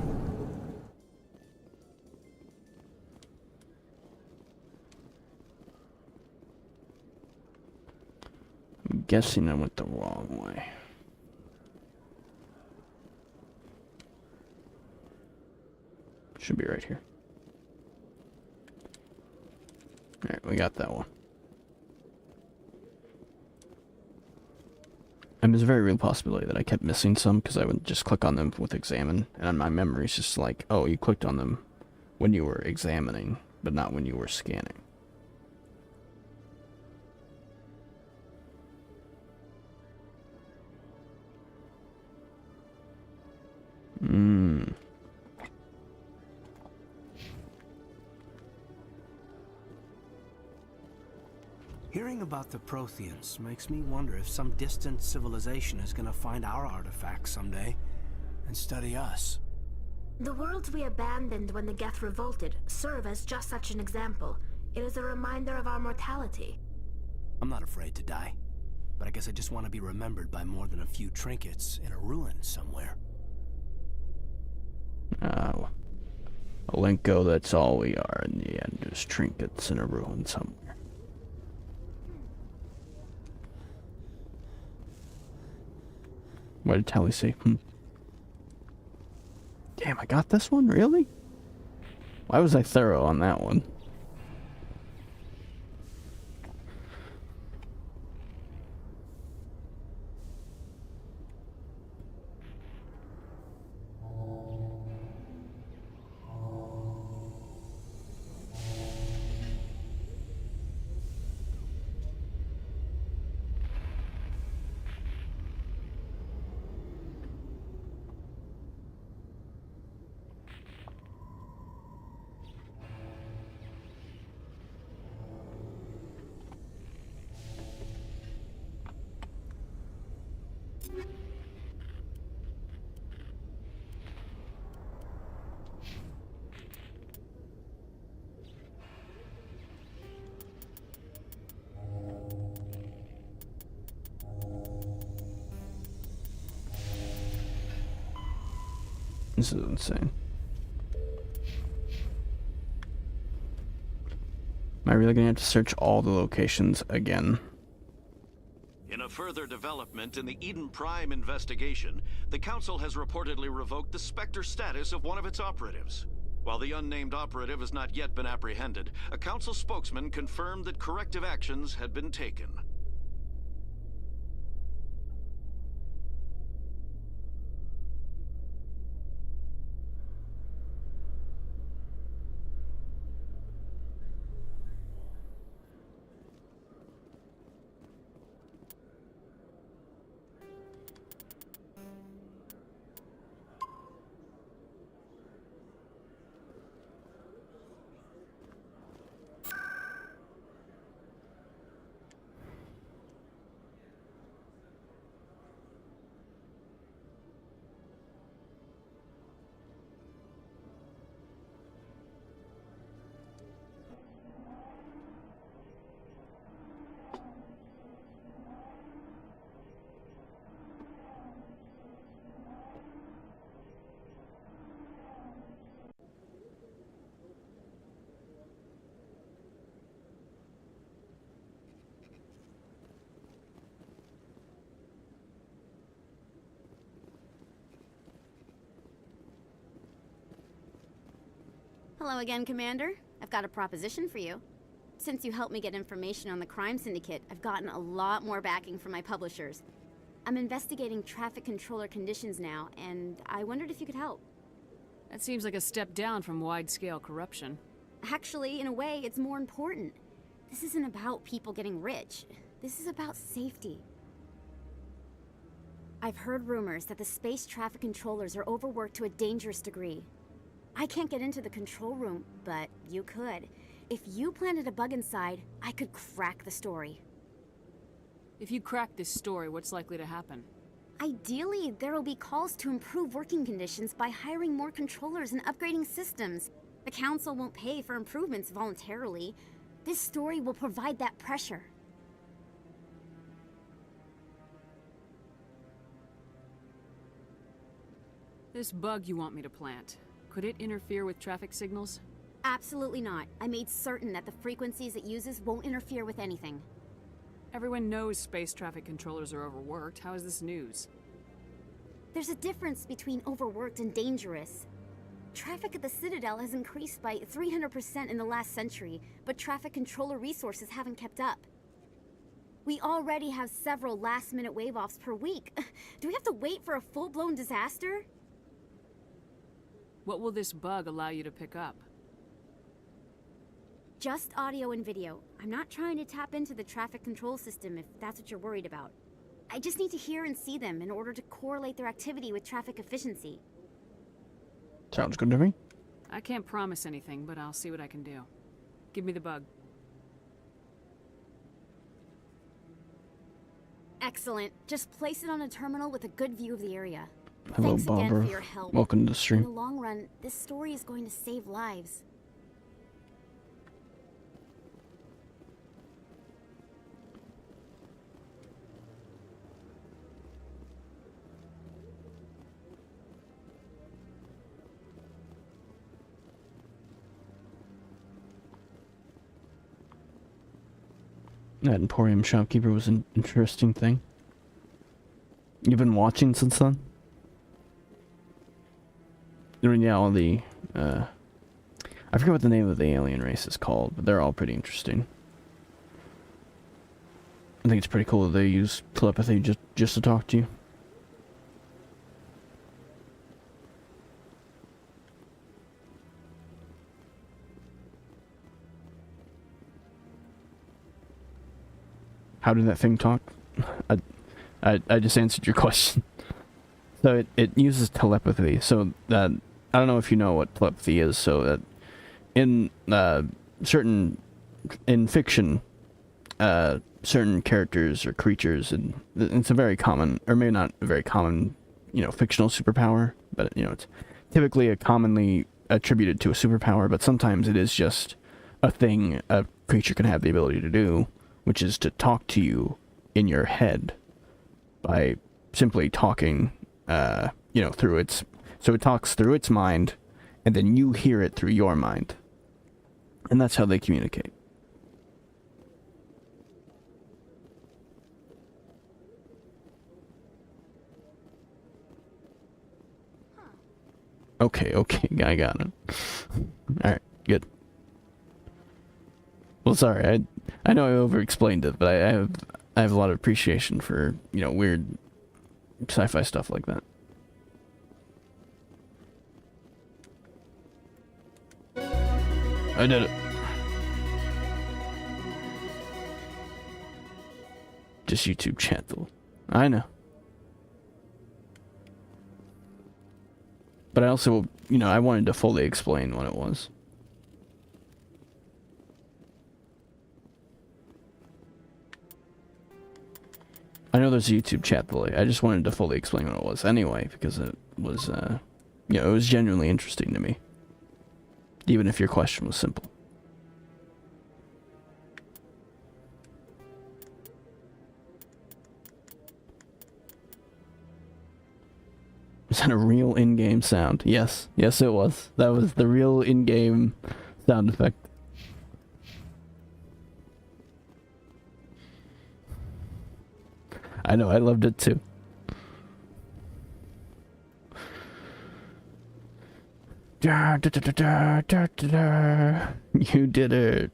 guessing I went the wrong way. Should be right here. Alright, we got that one. And there's a very real possibility that I kept missing some because I would just click on them with examine, and my memory's just like, oh, you clicked on them when you were examining, but not when you were scanning. Hearing about the Protheans makes me wonder if some distant civilization is gonna find our artifacts someday and study us. The worlds we abandoned when the Geth revolted serve as just such an example. It is a reminder of our mortality. I'm not afraid to die, but I guess I just want to be remembered by more than a few trinkets in a ruin somewhere. Oh. Alenko, that's all we are in the end, just trinkets in a ruin somewhere. What did Tally say? Damn, I got this one? Really? Why was I thorough on that one? This is insane. Am I really gonna have to search all the locations again? In a further development in the Eden Prime investigation, the Council has reportedly revoked the Spectre status of one of its operatives. While the unnamed operative has not yet been apprehended, a Council spokesman confirmed that corrective actions had been taken. Hello again, Commander. I've got a proposition for you. Since you helped me get information on the crime syndicate, I've gotten a lot more backing from my publishers. I'm investigating traffic controller conditions now, and I wondered if you could help. That seems like a step down from wide-scale corruption. Actually, in a way, it's more important. This isn't about people getting rich. This is about safety. I've heard rumors that the space traffic controllers are overworked to a dangerous degree. I can't get into the control room, but you could. If you planted a bug inside, I could crack the story. If you crack this story, what's likely to happen? Ideally, there will be calls to improve working conditions by hiring more controllers and upgrading systems. The Council won't pay for improvements voluntarily. This story will provide that pressure. This bug you want me to plant, could it interfere with traffic signals? Absolutely not. I made certain that the frequencies it uses won't interfere with anything. Everyone knows space traffic controllers are overworked. How is this news? There's a difference between overworked and dangerous. Traffic at the Citadel has increased by 300% in the last century, but traffic controller resources haven't kept up. We already have several last-minute wave-offs per week. Do we have to wait for a full-blown disaster? What will this bug allow you to pick up? Just audio and video. I'm not trying to tap into the traffic control system if that's what you're worried about. I just need to hear and see them in order to correlate their activity with traffic efficiency. Sounds good to me. I can't promise anything, but I'll see what I can do. Give me the bug. Excellent. Just place it on a terminal with a good view of the area. Hello, Thanks again Barbara. for your help. Welcome to the In stream. the long run, this story is going to save lives. That Emporium shopkeeper was an interesting thing. You've been watching since then? I mean, yeah, all the, I forget what the name of the alien race is called, but they're all pretty interesting. I think it's pretty cool that they use telepathy just to talk to you. How did that thing talk? I just answered your question. So it uses telepathy. So that I don't know if you know what telepathy is. So that in in fiction, certain characters or creatures, and it's a very common, or maybe not a very common, fictional superpower, but it's typically a commonly attributed to a superpower. But sometimes it is just a thing a creature can have the ability to do, which is to talk to you in your head by simply talking, through its... So it talks through its mind, and then you hear it through your mind. And that's how they communicate. Okay, I got it. Alright, good. Well, sorry, I know I over-explained it, but I have a lot of appreciation for, weird sci-fi stuff like that. I did it. Just YouTube chat, though. I know. But I also, I wanted to fully explain what it was. I know there's a YouTube chat delay. I just wanted to fully explain what it was anyway, because it was, it was genuinely interesting to me. Even if your question was simple. Was that a real in-game sound? Yes. Yes, it was. That was the real in-game sound effect. I know, I loved it too. Da, da, da, da, da, da, da. You did it.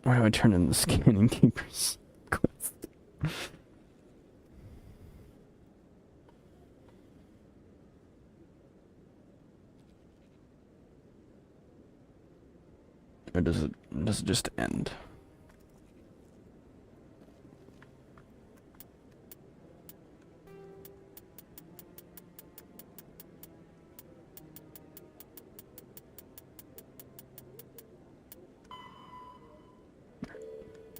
Why do I turn in the scanning keepers quest? Or does it just end?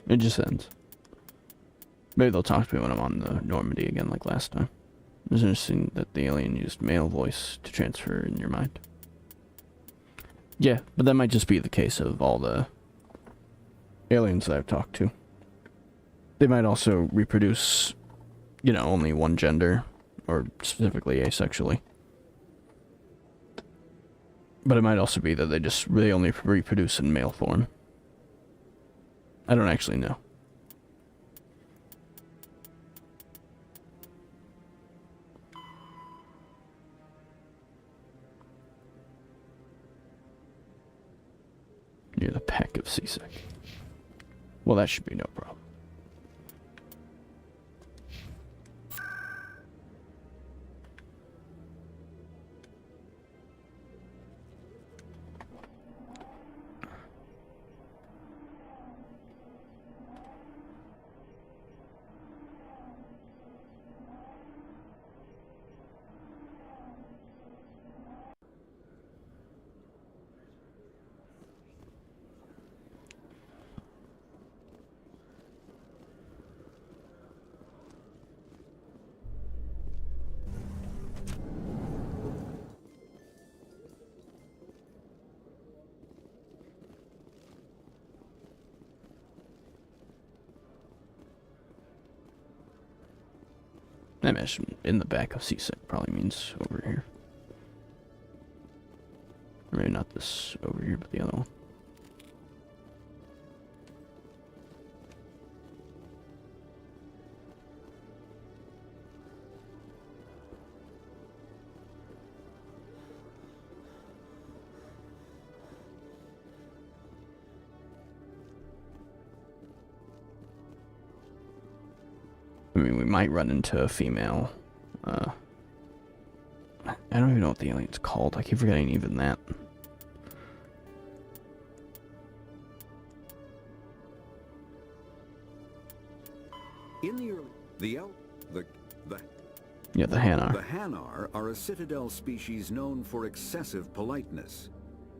It just ends. Maybe they'll talk to me when I'm on the Normandy again like last time. It was interesting that the alien used male voice to transfer in your mind. Yeah, but that might just be the case of all the aliens that I've talked to. They might also reproduce, only one gender, or specifically asexually. But it might also be that they only reproduce in male form. I don't actually know. Near the pack of CSEC. Well, that should be no problem. I imagine in the back of CSEC probably means over here. Or maybe not this over here, but the other one. I mean, we might run into a female. I don't even know what the alien's called. I keep forgetting even that. In the early... The Hanar. The Hanar are a Citadel species known for excessive politeness.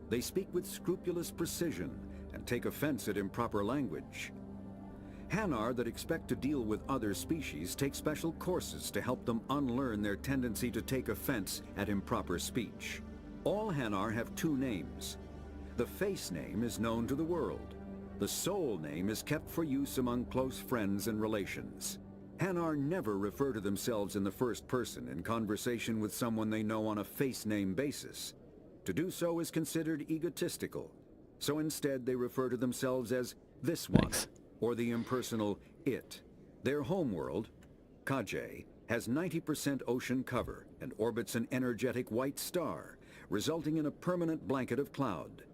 They speak with scrupulous precision and take offense at improper language. Hanar that expect to deal with other species take special courses to help them unlearn their tendency to take offense at improper speech. All Hanar have two names. The face name is known to the world. The soul name is kept for use among close friends and relations. Hanar never refer to themselves in the first person in conversation with someone they know on a face name basis. To do so is considered egotistical. So instead they refer to themselves as this one. Thanks. Or the impersonal it. Their homeworld, Kajay, has 90% ocean cover and orbits an energetic white star, resulting in a permanent blanket of cloud.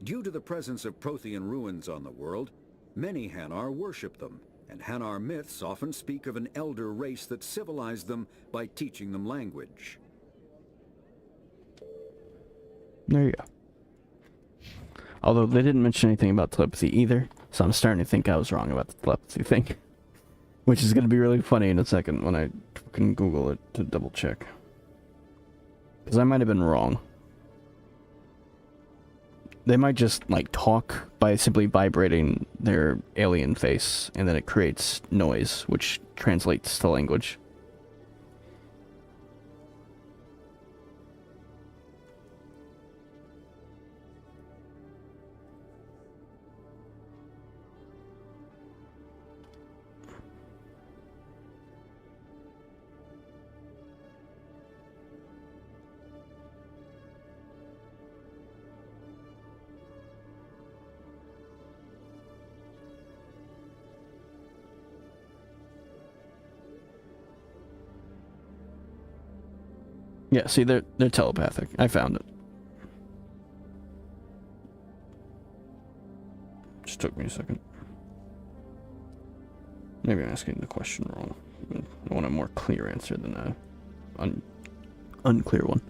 Due to the presence of Prothean ruins on the world, many Hanar worship them, and Hanar myths often speak of an elder race that civilized them by teaching them language. There you go. Although they didn't mention anything about telepathy either, so I'm starting to think I was wrong about the telepathy thing. Which is going to be really funny in a second when I can Google it to double check. Because I might have been wrong. They might just, like, talk by simply vibrating their alien face, and then it creates noise, which translates to language. Yeah, see, they're telepathic. I found it. Just took me a second. Maybe I'm asking the question wrong. I want a more clear answer than a unclear one.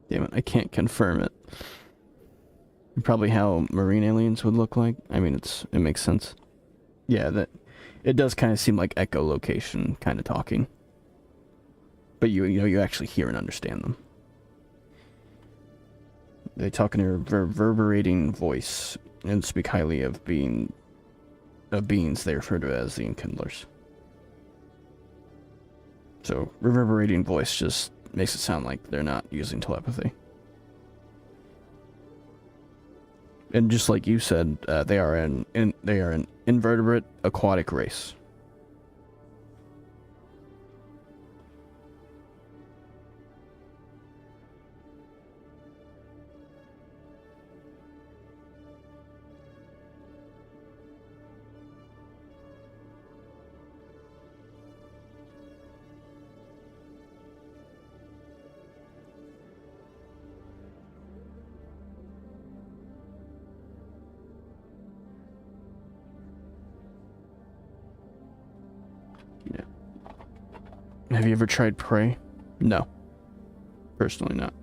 Damn it, I can't confirm it. Probably how marine aliens would look like. I mean, it makes sense. Yeah, it does kind of seem like echolocation kind of talking. But you actually hear and understand them. They talk in a reverberating voice and speak highly of beings they refer to as the Enkindlers. So, reverberating voice just makes it sound like they're not using telepathy. And just like you said, they are an invertebrate aquatic race. Have you ever tried prey? No. Personally not.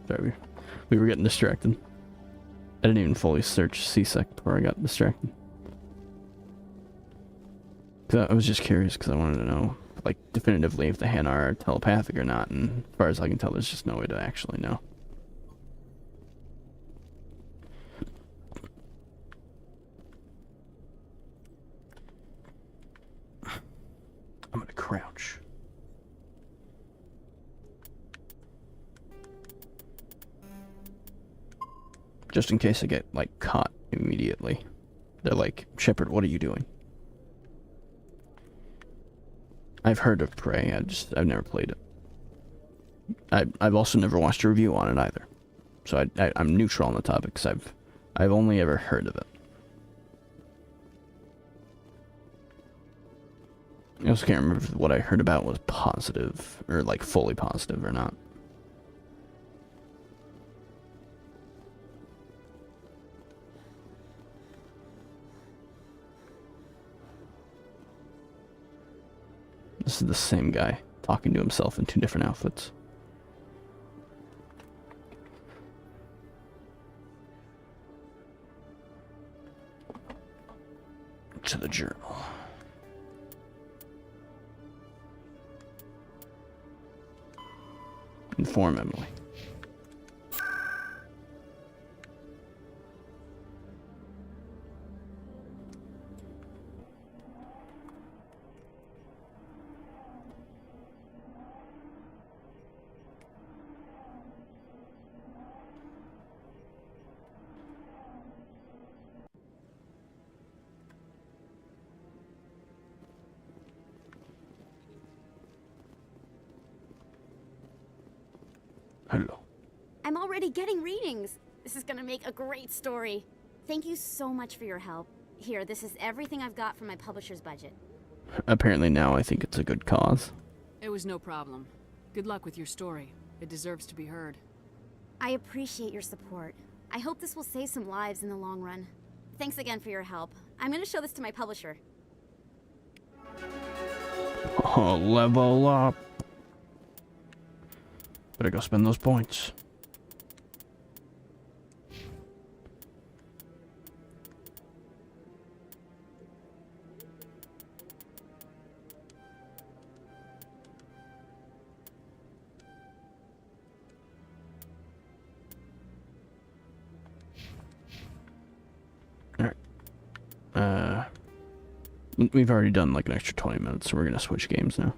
Sorry, we were getting distracted. I didn't even fully search C-Sec before I got distracted. Cause I was just curious because I wanted to know, like, definitively if the Hanar are telepathic or not, and as far as I can tell, there's just no way to actually know. I'm gonna crouch. Just in case I get, like, caught immediately. They're like, Shepard, what are you doing? I've heard of Prey, I've never played it. I've also never watched a review on it either. So I'm neutral on the topic, because I've only ever heard of it. I also can't remember if what I heard about was positive, or like fully positive or not. This is the same guy talking to himself in two different outfits. To the journal. Inform Emily. Hello. I'm already getting readings. This is gonna make a great story. Thank you so much for your help. Here, this is everything I've got from my publisher's budget. Apparently now I think it's a good cause. It was no problem. Good luck with your story. It deserves to be heard. I appreciate your support. I hope this will save some lives in the long run. Thanks again for your help. I'm gonna show this to my publisher. Oh, level up. Better go spend those points. Alright. We've already done like an extra 20 minutes, so we're gonna switch games now.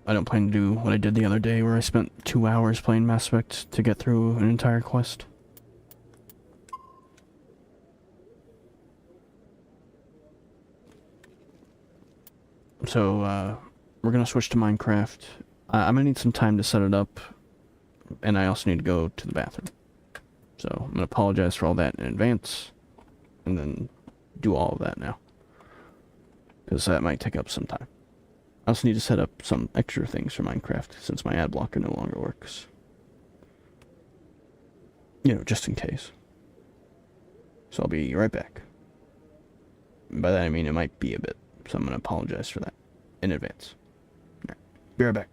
I don't plan to do what I did the other day where I spent 2 hours playing Mass Effect to get through an entire quest. So, we're gonna switch to Minecraft. I'm gonna need some time to set it up, and I also need to go to the bathroom. So, I'm gonna apologize for all that in advance, and then do all of that now. Because that might take up some time. I also need to set up some extra things for Minecraft, since my ad blocker no longer works. You know, just in case. So I'll be right back. By that I mean it might be a bit, so I'm going to apologize for that in advance. Alright, be right back.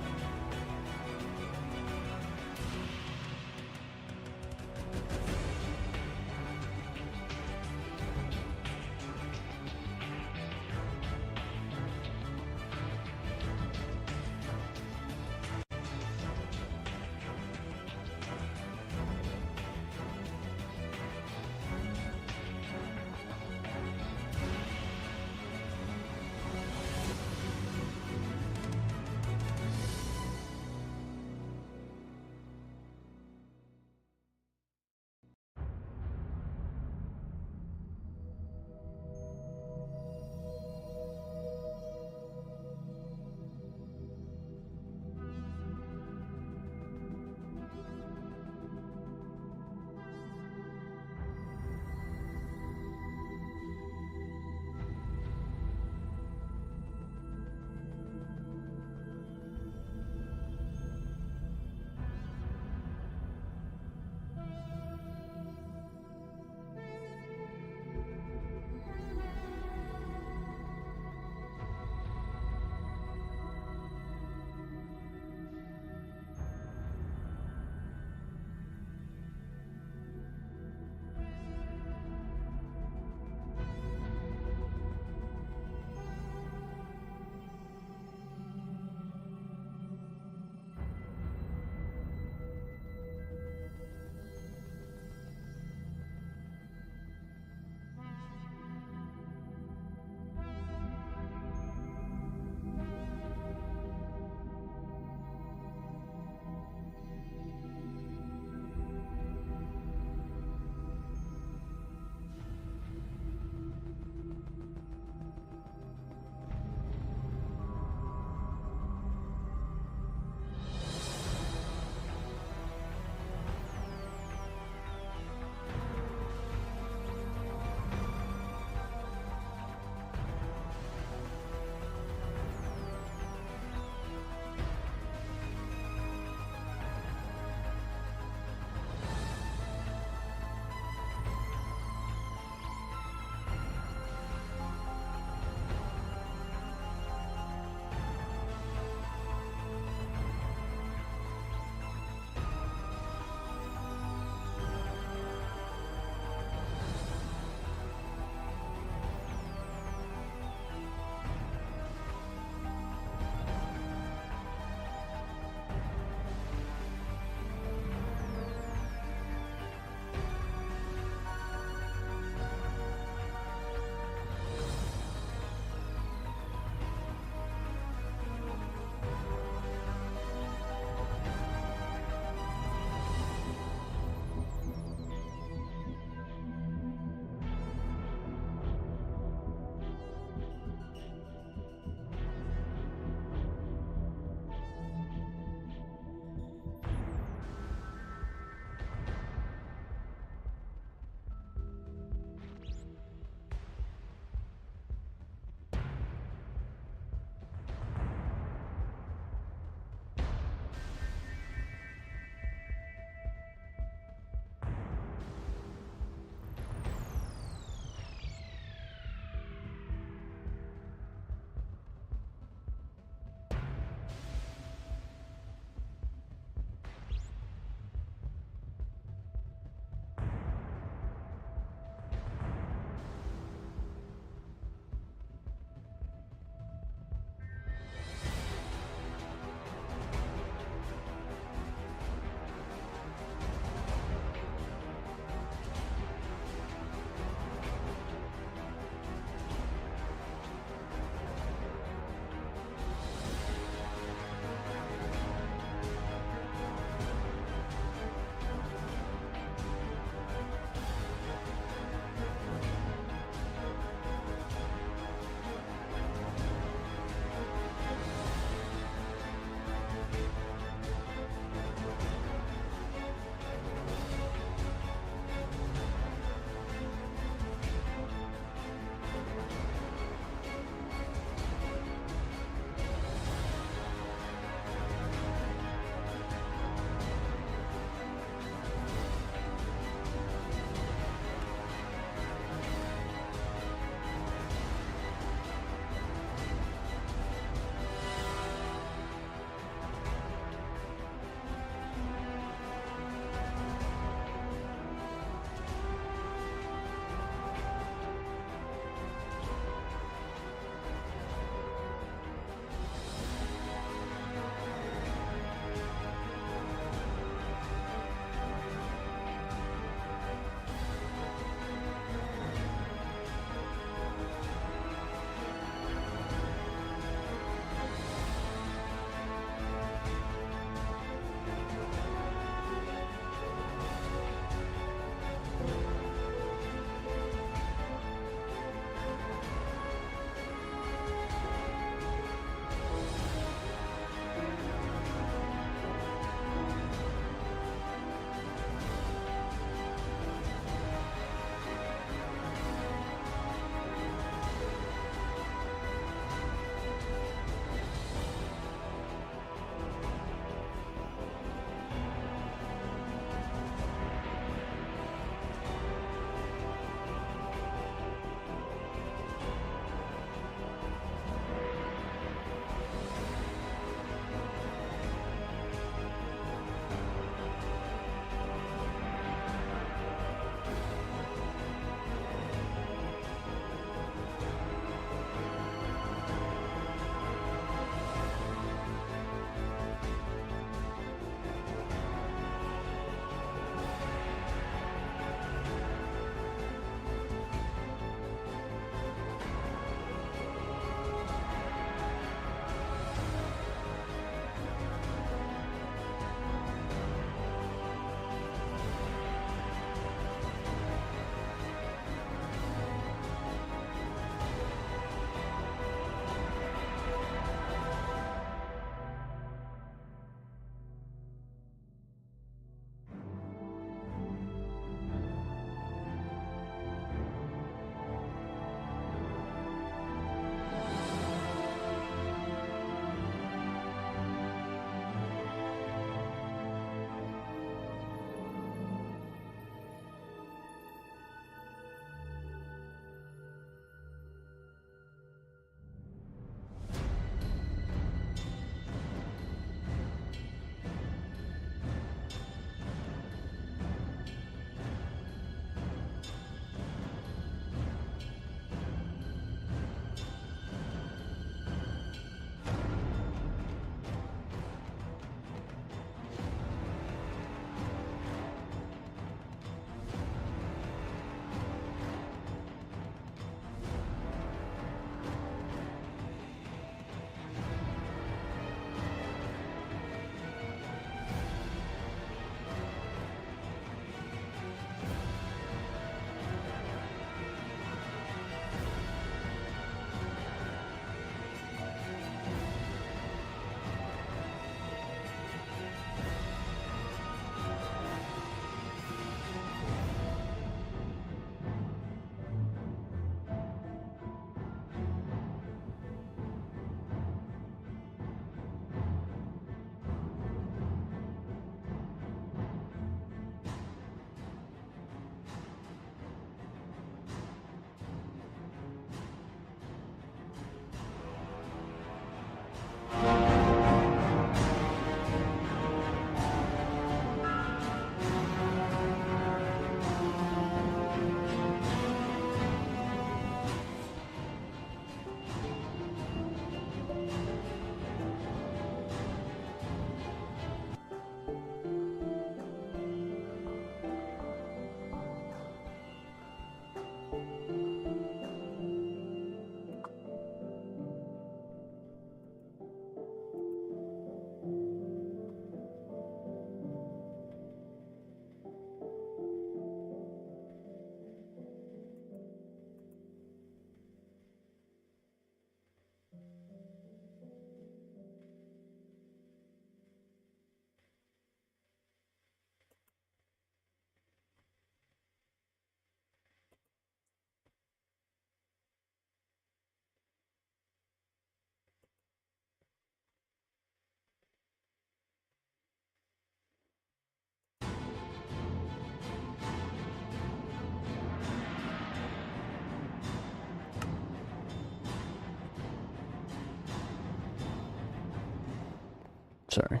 Sorry.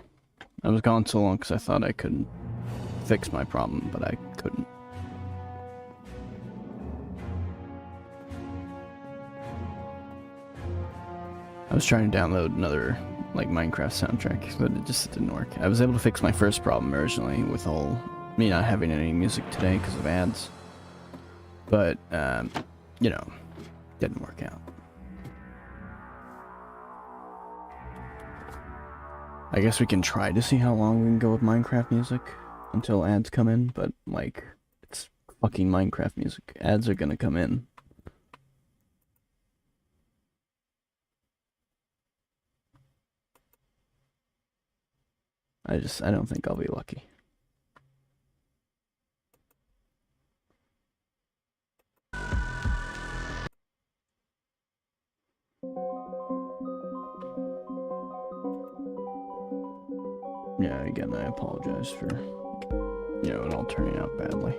I was gone so long because I thought I could fix my problem, but I couldn't. I was trying to download another, like, Minecraft soundtrack, but it just didn't work. I was able to fix my first problem originally with me not having any music today because of ads. But, you know, didn't work out. I guess we can try to see how long we can go with Minecraft music until ads come in, but, like, it's fucking Minecraft music. Ads are gonna come in. I don't think I'll be lucky. Yeah, again, I apologize for, you know, it all turning out badly.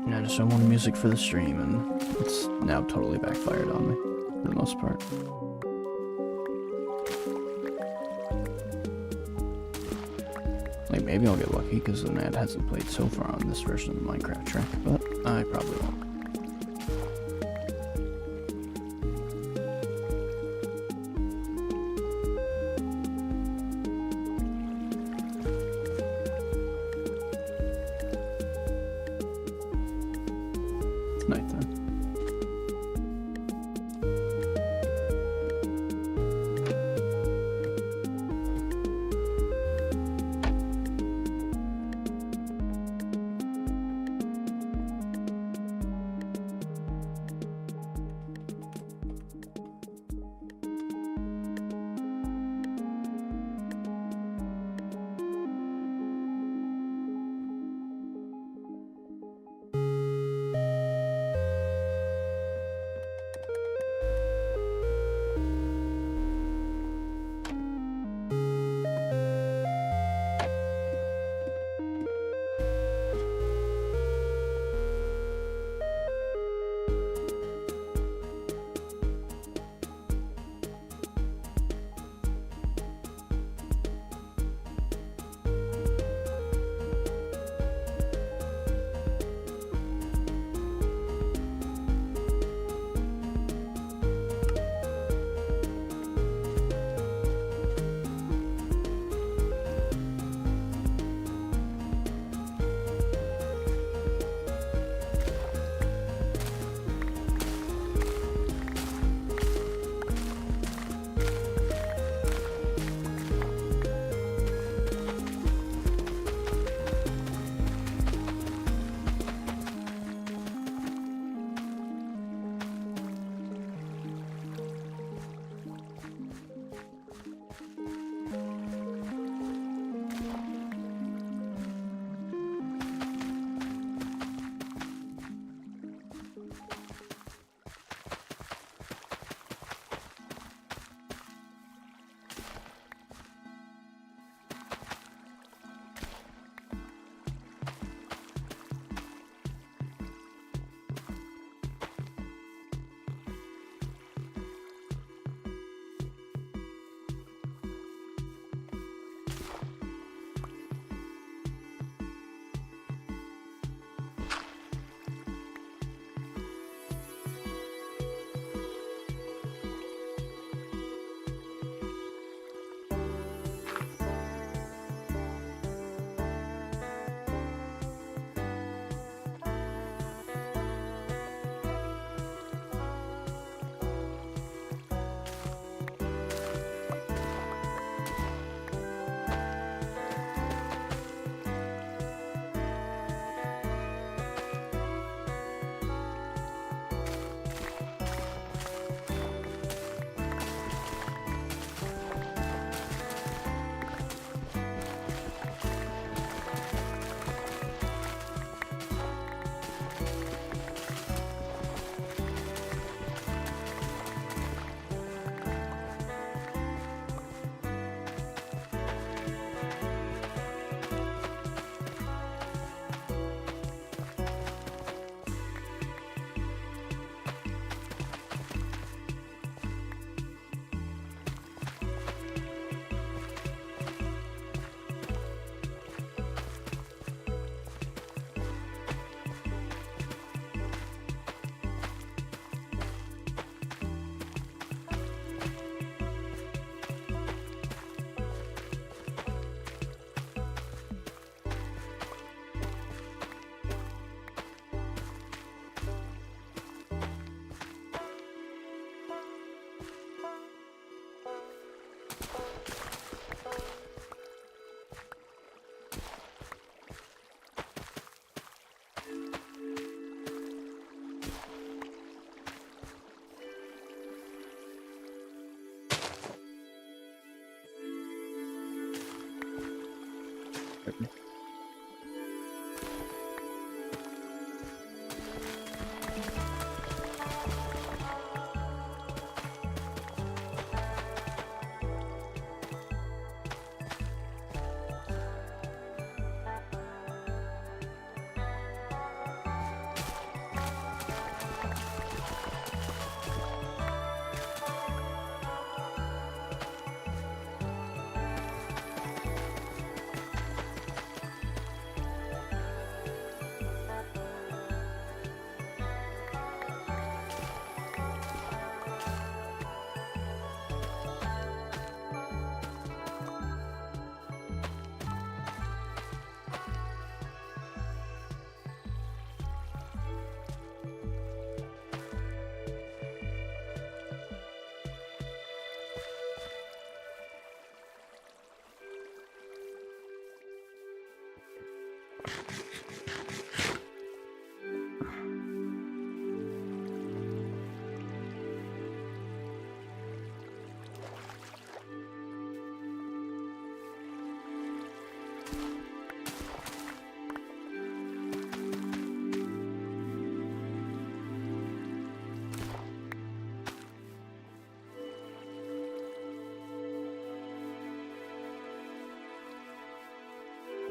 I just don't want music for the stream, and it's now totally backfired on me, for the most part. Like, maybe I'll get lucky because the man hasn't played so far on this version of the Minecraft track, but I probably won't. It's nighttime.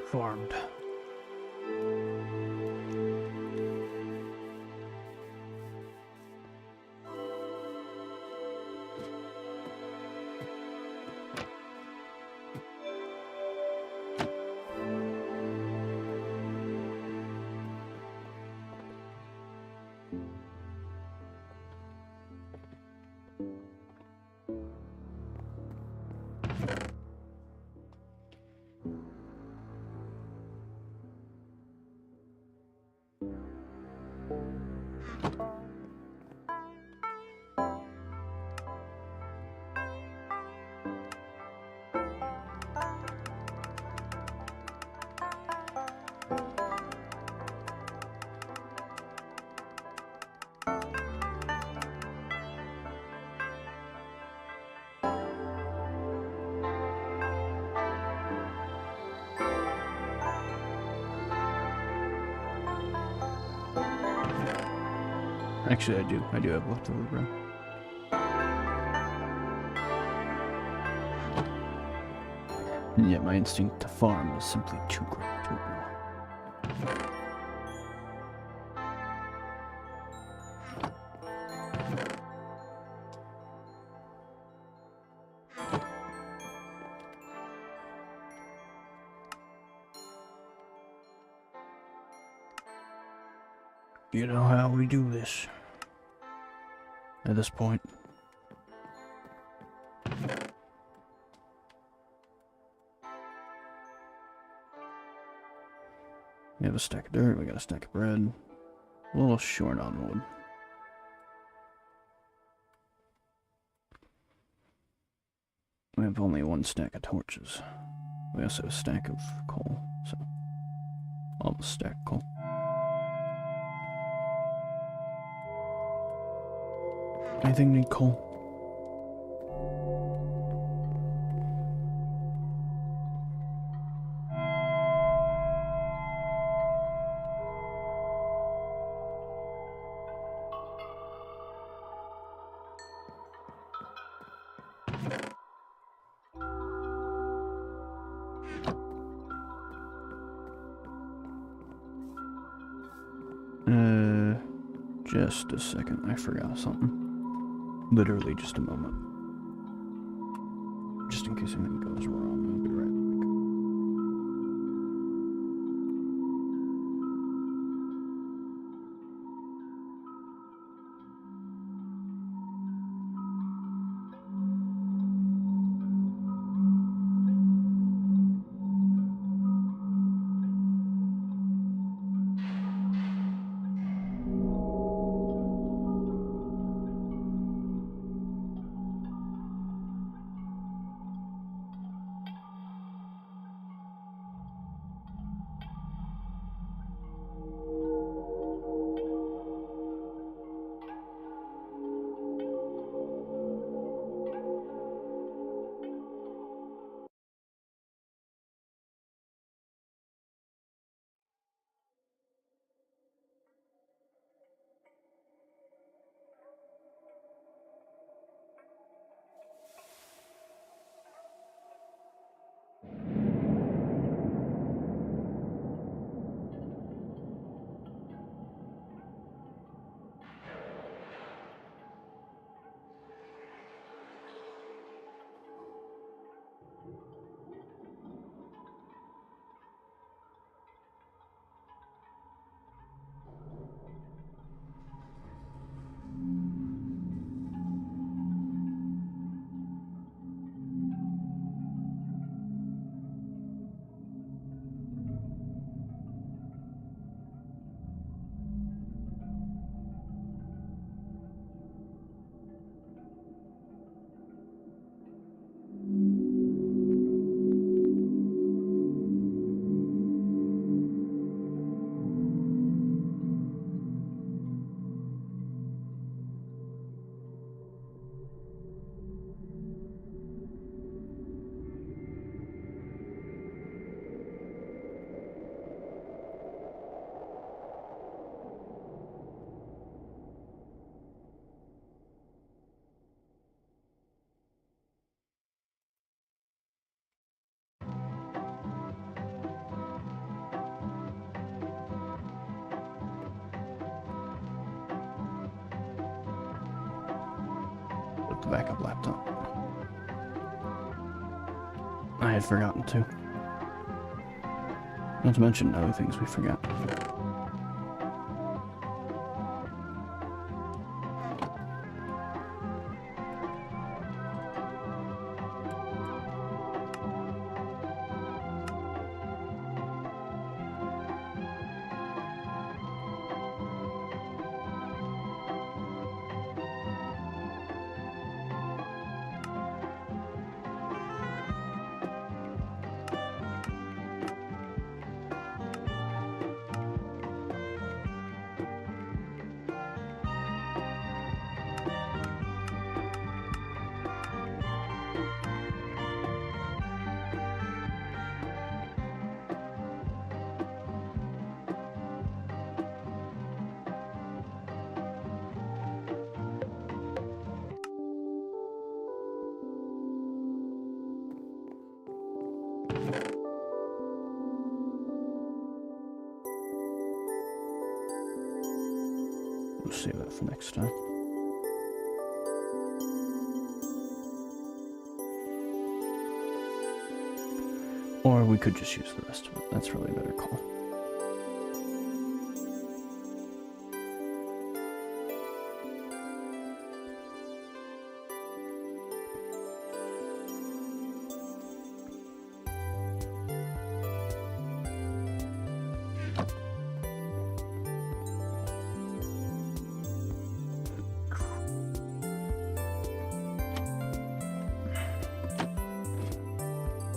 farmed. Actually, I do have leftover bread. And yet my instinct to farm is simply too great to ignore. You know how we do this. At this point. We have a stack of dirt, we got a stack of bread. A little short on wood. We have only one stack of torches. We also have a stack of coal, so almost stack of coal. Anything need coal? Just a second, I forgot something. Literally just a moment. Just in case anything goes wrong, I'll be right took the backup laptop. I had forgotten to. Not to mention other things we forgot. We'll save that for next time. Or we could just use the rest of it. That's really a better call.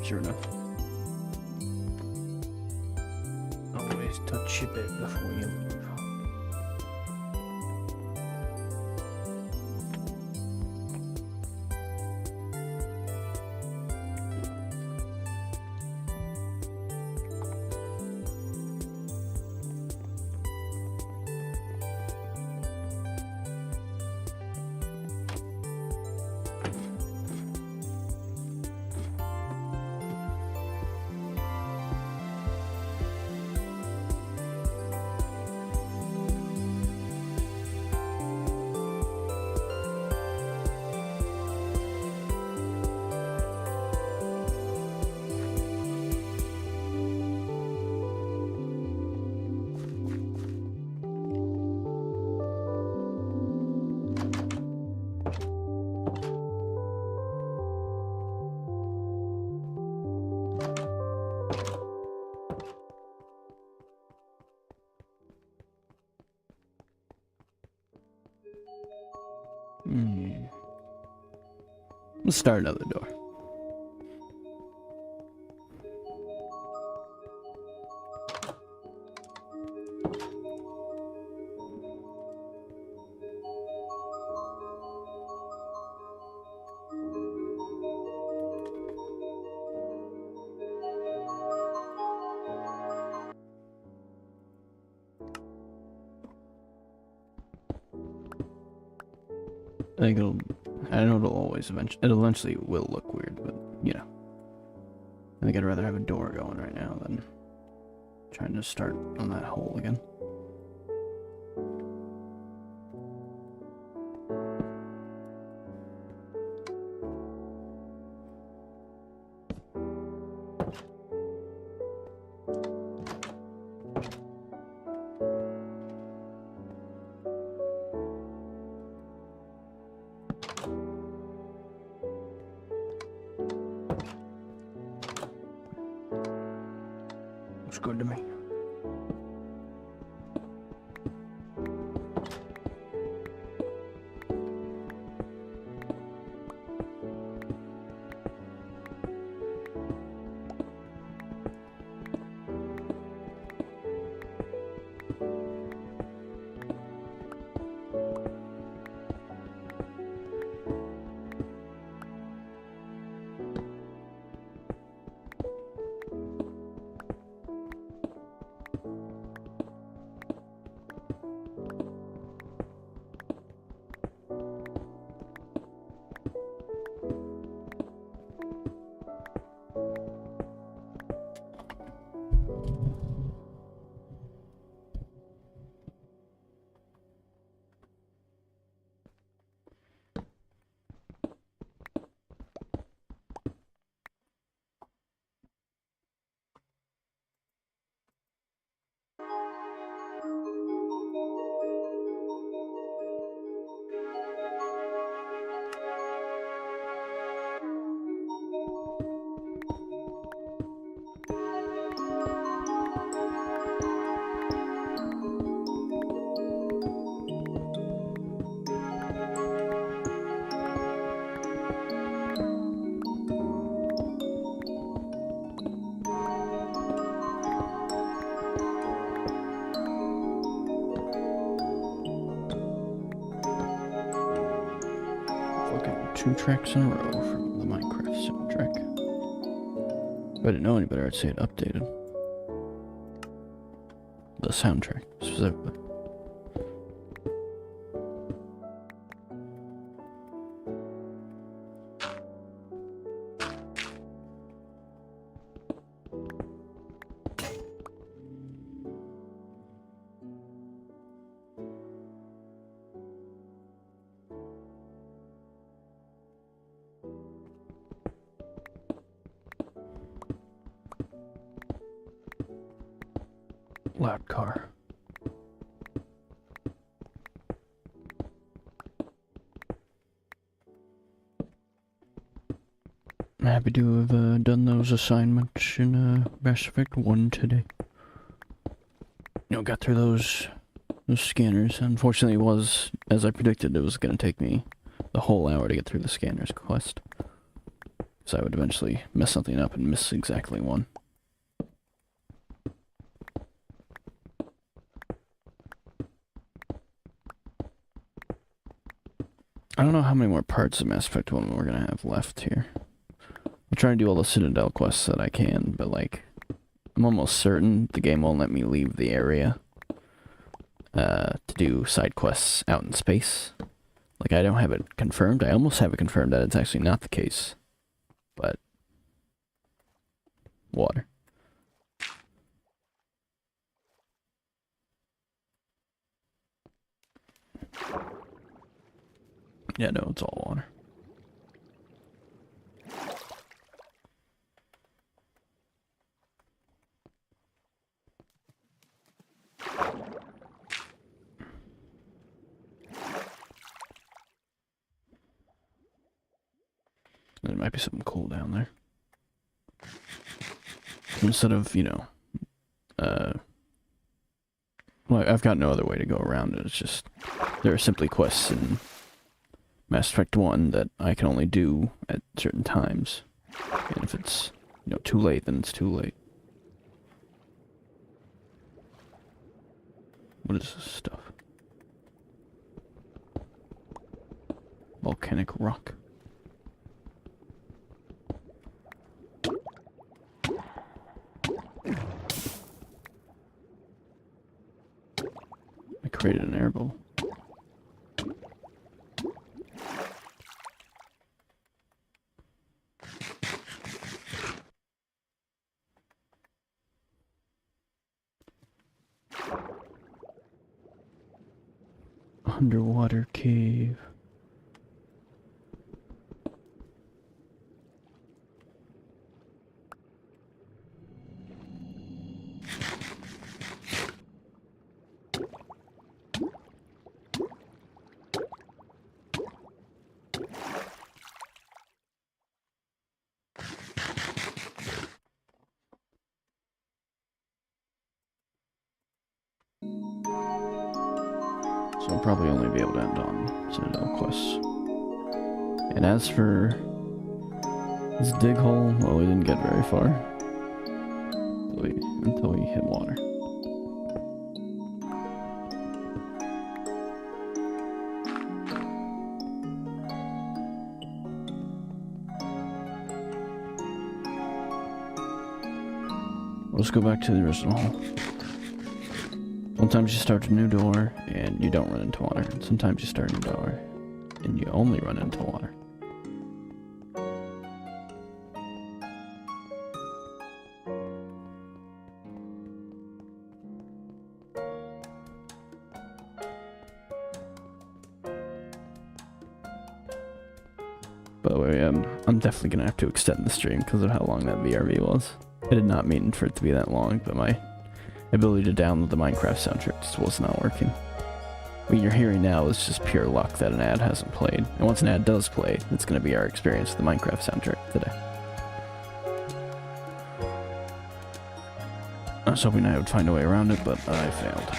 Sure enough. Always touch your bit before you leave. Let's start another door. I think I know it'll eventually will look weird, but, you know. I think I'd rather have a door going right now than trying to start on that hole again. Looks good to me. Got 2 tracks in a row from the Minecraft soundtrack. If I didn't know any better, I'd say it updated. The soundtrack, specifically. Loud car. I'm happy to have done those assignments in Mass Effect 1 today. You know, got through those scanners. Unfortunately, it was, as I predicted, it was going to take me the whole hour to get through the scanners quest. So I would eventually mess something up and miss exactly one. I don't know how many more parts of Mass Effect 1 we're gonna have left here. I'm trying to do all the Citadel quests that I can, but like, I'm almost certain the game won't let me leave the area to do side quests out in space. Like, I don't have it confirmed. I almost have it confirmed that it's actually not the case. But water. Yeah, no, it's all water. There might be something cool down there. Instead of, you know, well, I've got no other way to go around it. It's just, there are simply quests in Mass Effect 1 that I can only do at certain times. And if it's, you know, too late, then it's too late. What is this stuff? Volcanic rock. I created an air bubble. Underwater cave. So I'll probably only be able to end on Citadel quests. And as for this dig hole, well, we didn't get very far. Until we hit water. Let's go back to the original hole. Sometimes you start a new door and you don't run into water. And sometimes you start a new door and you only run into water. By the way, I'm definitely gonna have to extend the stream because of how long that VRV was. I did not mean for it to be that long, but my ability to download the Minecraft soundtrack just was not working. What you're hearing now is just pure luck that an ad hasn't played. And once an ad does play, it's going to be our experience with the Minecraft soundtrack today. I was hoping I would find a way around it, but I failed.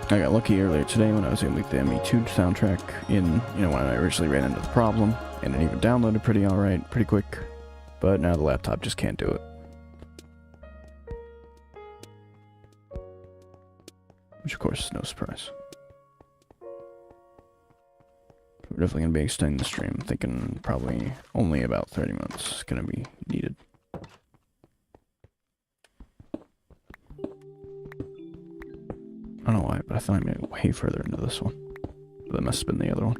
I got lucky earlier today when I was able to get the ME2 soundtrack in, when I originally ran into the problem, and it even downloaded pretty alright, pretty quick, but now the laptop just can't do it. which of course is no surprise. We're definitely going to be extending the stream, thinking probably only about 30 minutes is going to be needed. I don't know why, but I thought I made it way further into this one. But that must have been the other one.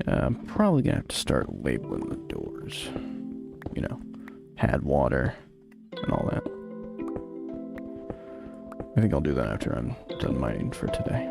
I'm probably going to have to start labeling the doors. You know, had water and all that. I think I'll do that after I'm done mining for today.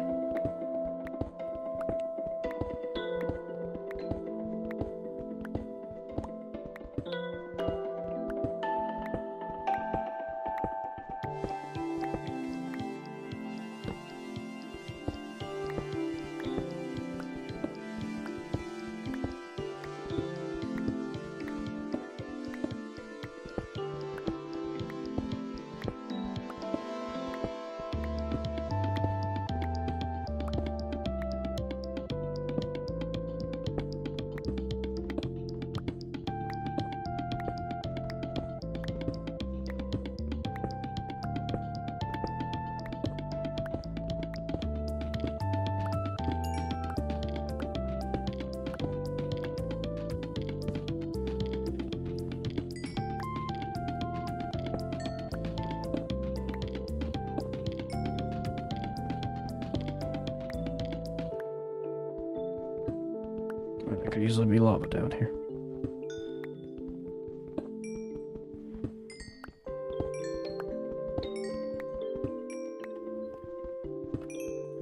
There could easily be lava down here.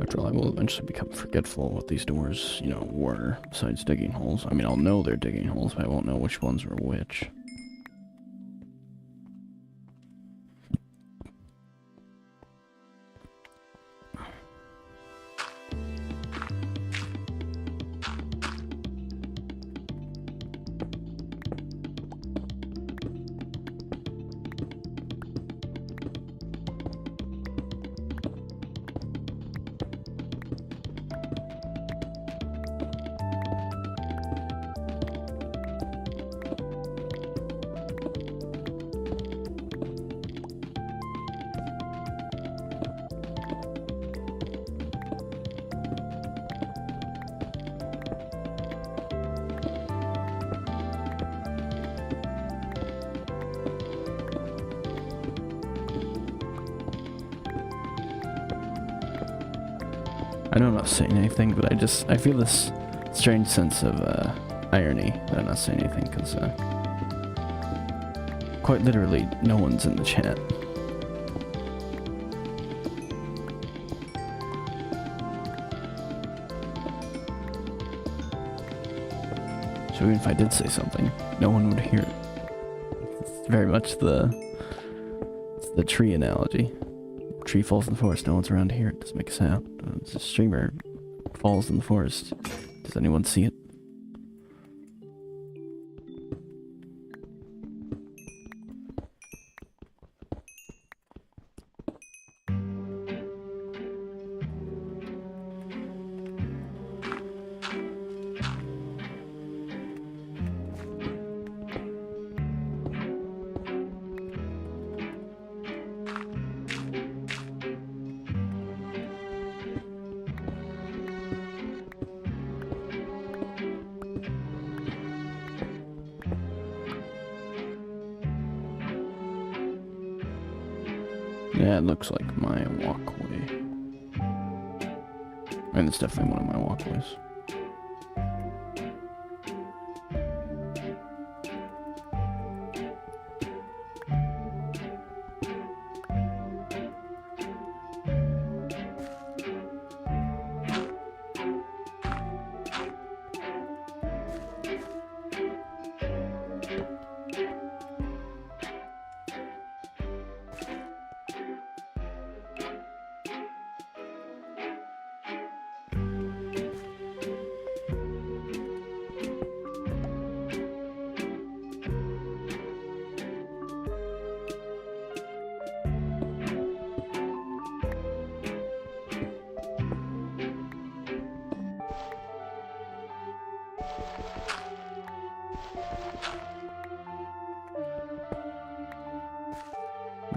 After all, I will eventually become forgetful of what these doors, you know, were, besides digging holes. I mean, I'll know they're digging holes, but I won't know which ones were which. I know I'm not saying anything, but I feel this strange sense of irony that I'm not saying anything, because quite literally, no one's in the chat. So even if I did say something, no one would hear it. It's very much it's the tree analogy. Tree falls in the forest, no one's around to hear it, doesn't make a sound. The streamer falls in the forest. Does anyone see it? Yeah, it looks like my walkway. And it's definitely one of my walkways.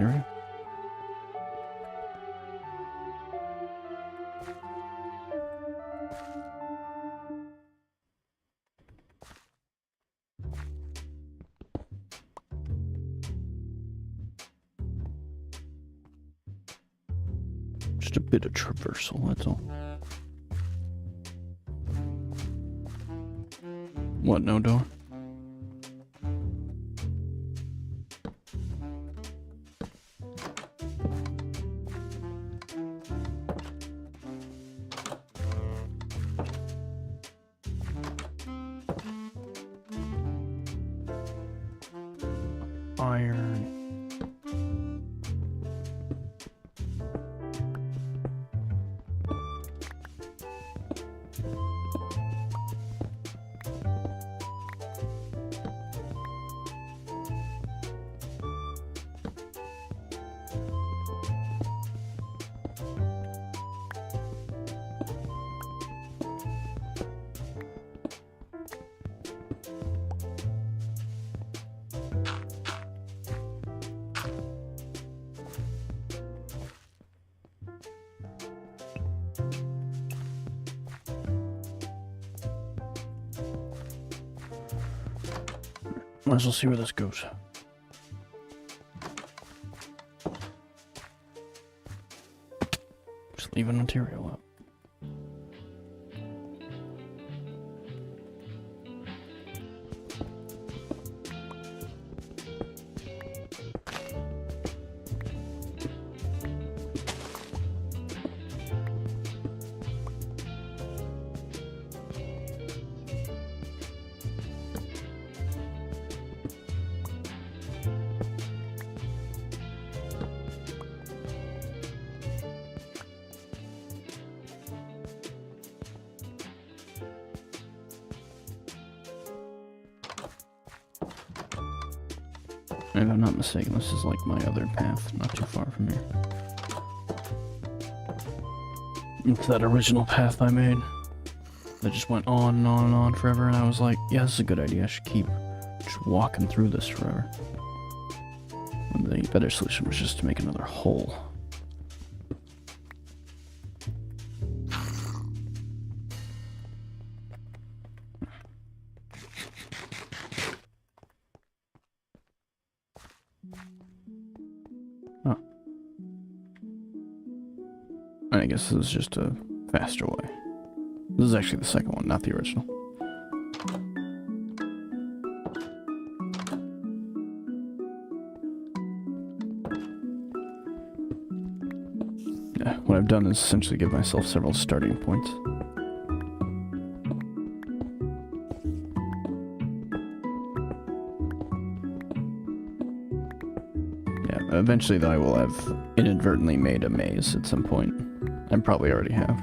area. Just a bit of traversal, that's all. What, no door? Iron. Might as well see where this goes. Just leaving material up. If I'm not mistaken, this is like my other path, not too far from here. It's that original path I made that just went on and on and on forever, and I was like, yeah, this is a good idea, I should keep just walking through this forever. And the better solution was just to make another hole. I guess this is just a faster way. This is actually the second one, not the original. Yeah, what I've done is essentially give myself several starting points. Yeah, eventually though I will have inadvertently made a maze at some point. I probably already have.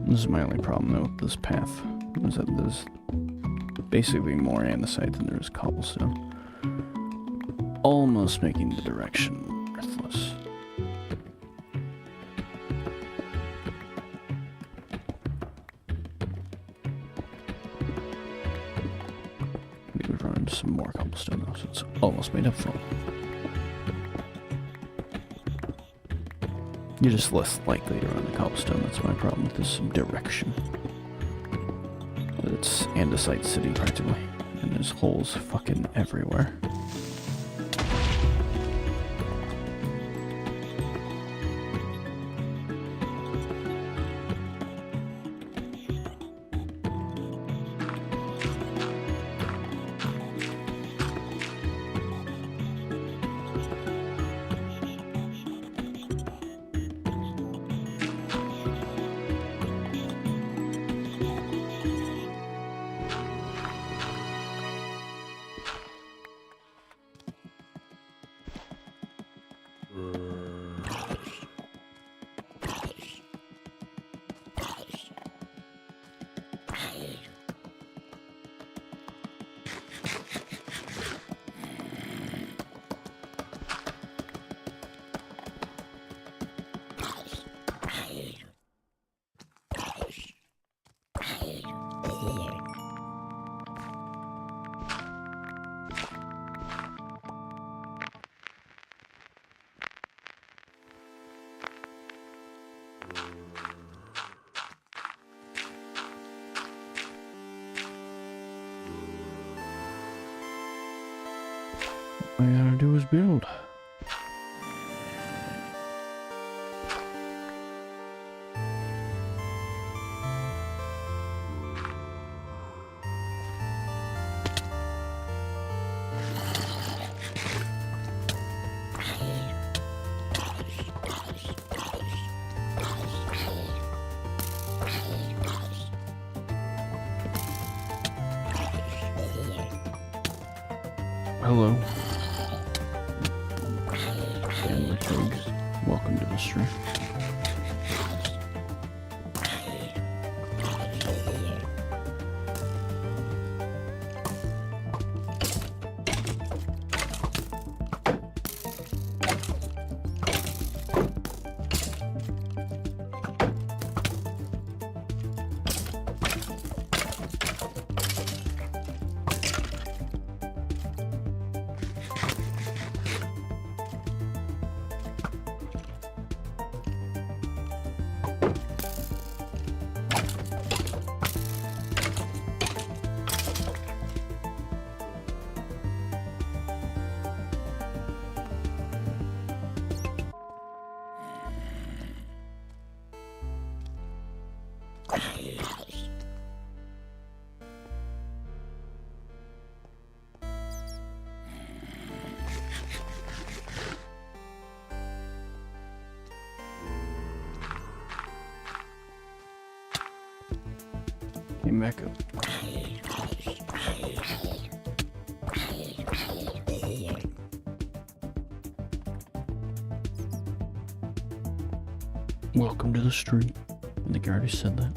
This is my only problem though with this path, is that there's basically more andesite than there is cobblestone. Almost making the direction worthless. I think we've run into some more cobblestone though, so it's almost made up for it. You're just less likely to run the cobblestone, that's my problem with this direction. It's andesite city practically, and there's holes fucking everywhere. All I gotta do is build. Hello. Family Pig. Welcome to the stream. Came back up. Welcome to the street. I think I already said that.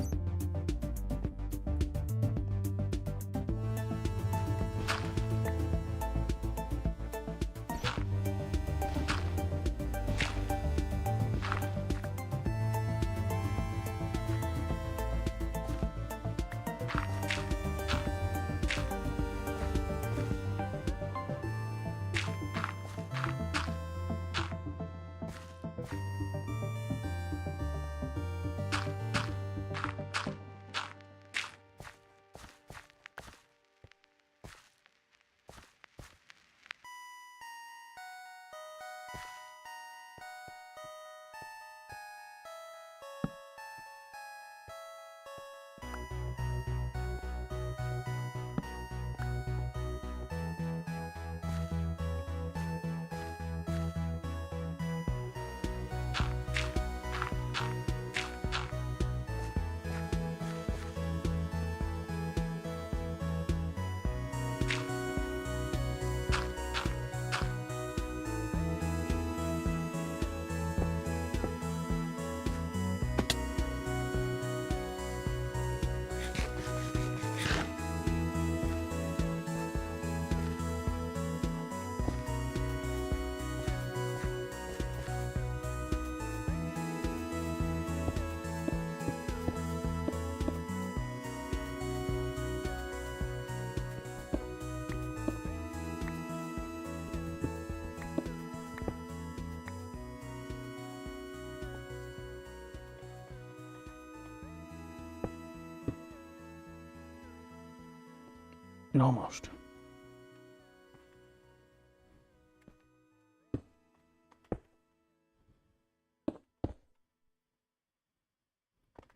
Almost.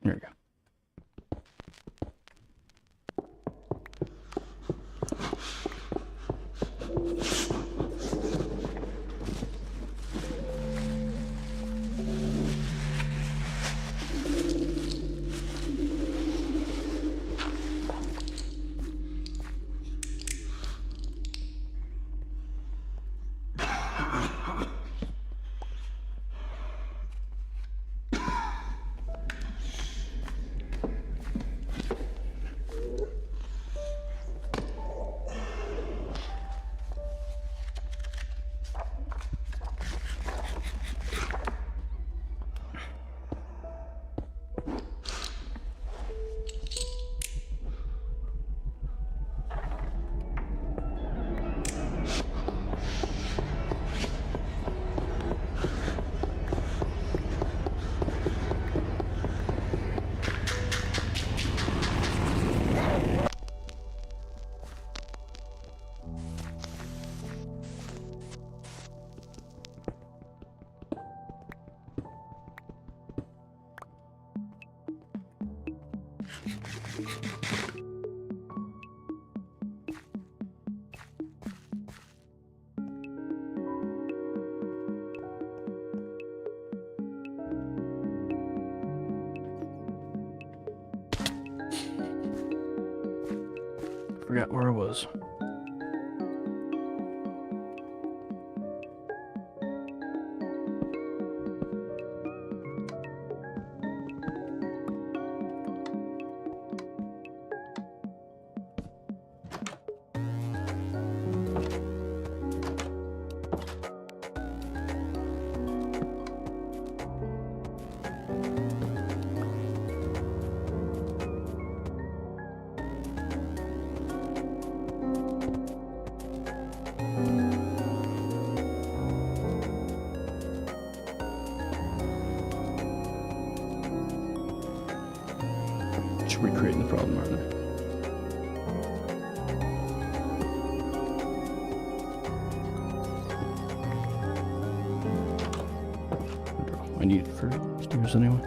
There we go. Forgot where I was. Just recreating the problem, aren't I? I need it for stairs anyway.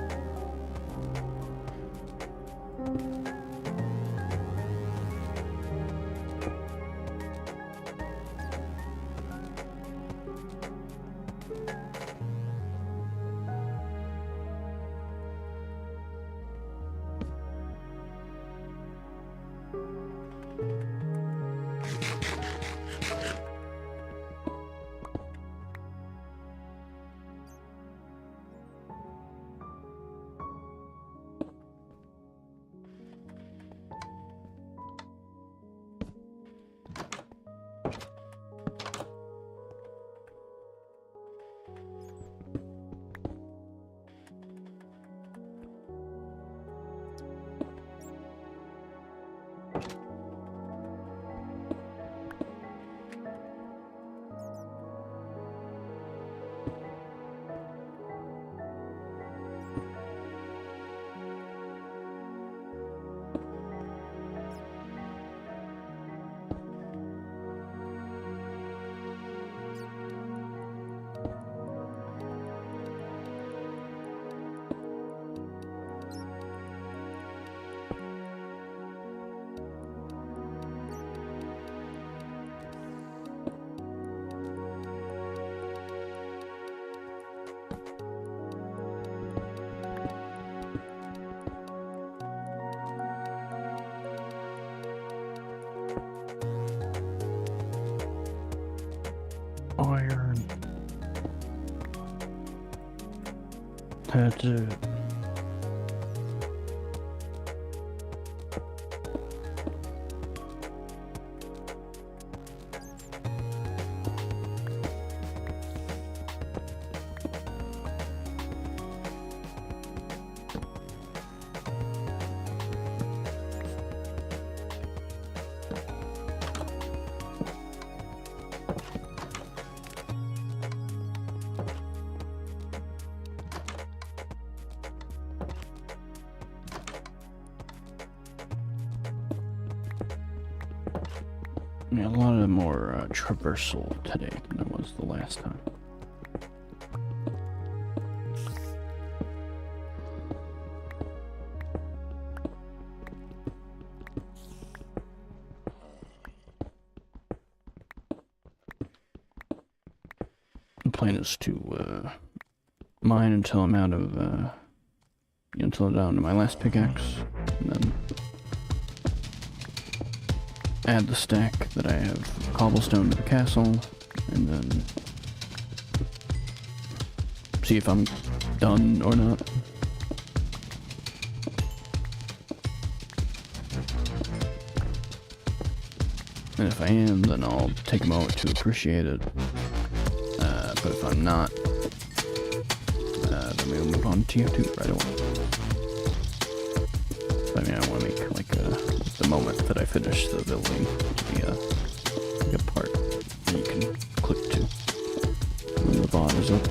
Iron. That's it. Yeah, a lot of more traversal today than there was the last time. The plan is to mine until I'm out of, until I'm down to my last pickaxe, and then add the stack that I have cobblestone to the castle, and then see if I'm done or not. And if I am, then I'll take a moment to appreciate it. But if I'm not, then we'll move on to TF2 right away. I mean, I want to make like the moment that I finish the building to be like a part that you can click to when the VOD is up.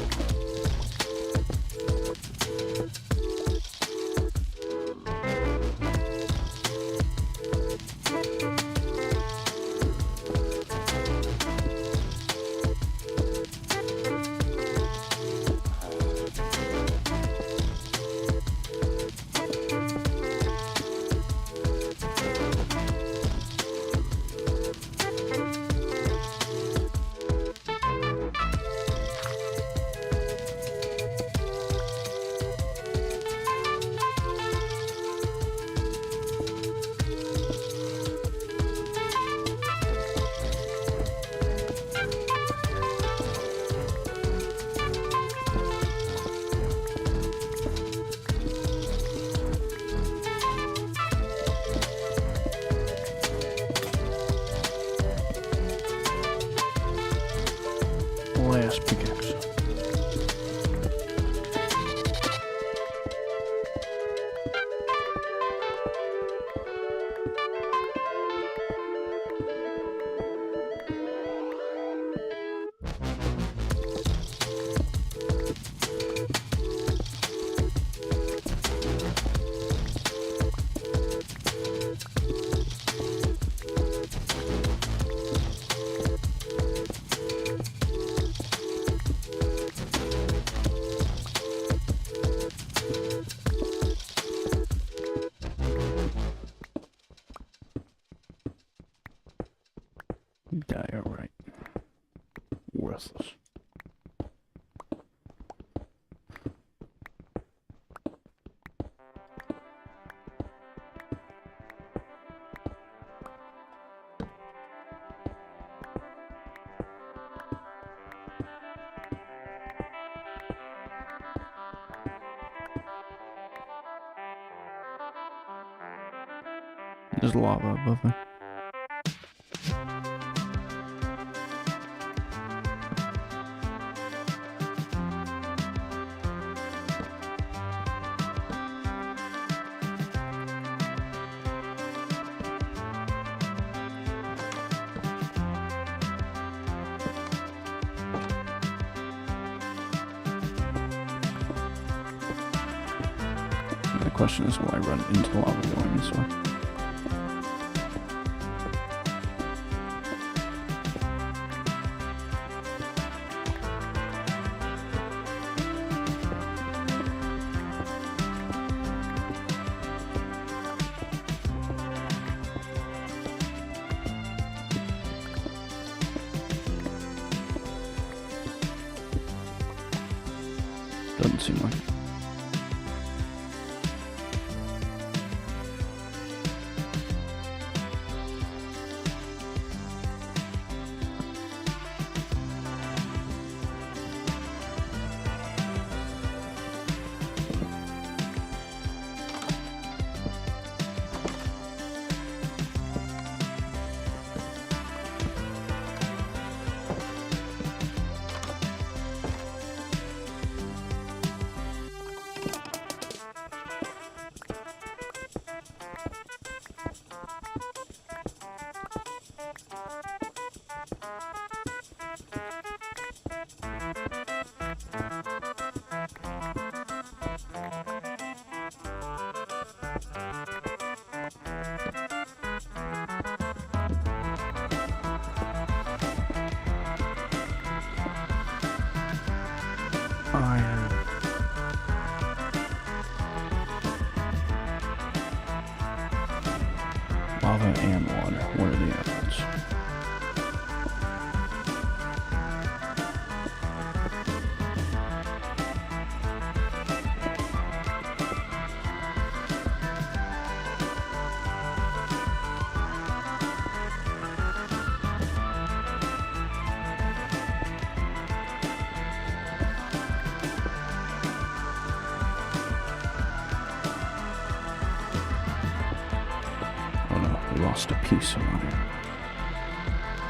Next pickaxe. Die outright. Worthless. There's lava above me. The question is, will I run into lava going this way? Doesn't seem like it. Iron. Lava and water. Where are the emeralds? Lost a piece of iron.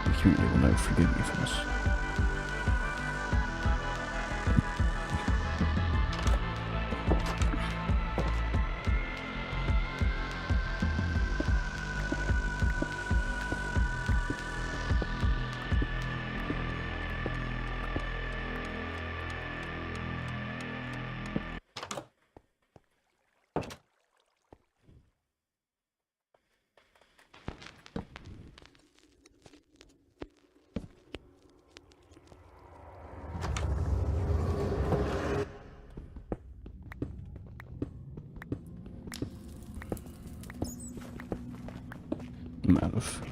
The community will never forgive me for this. I'm out of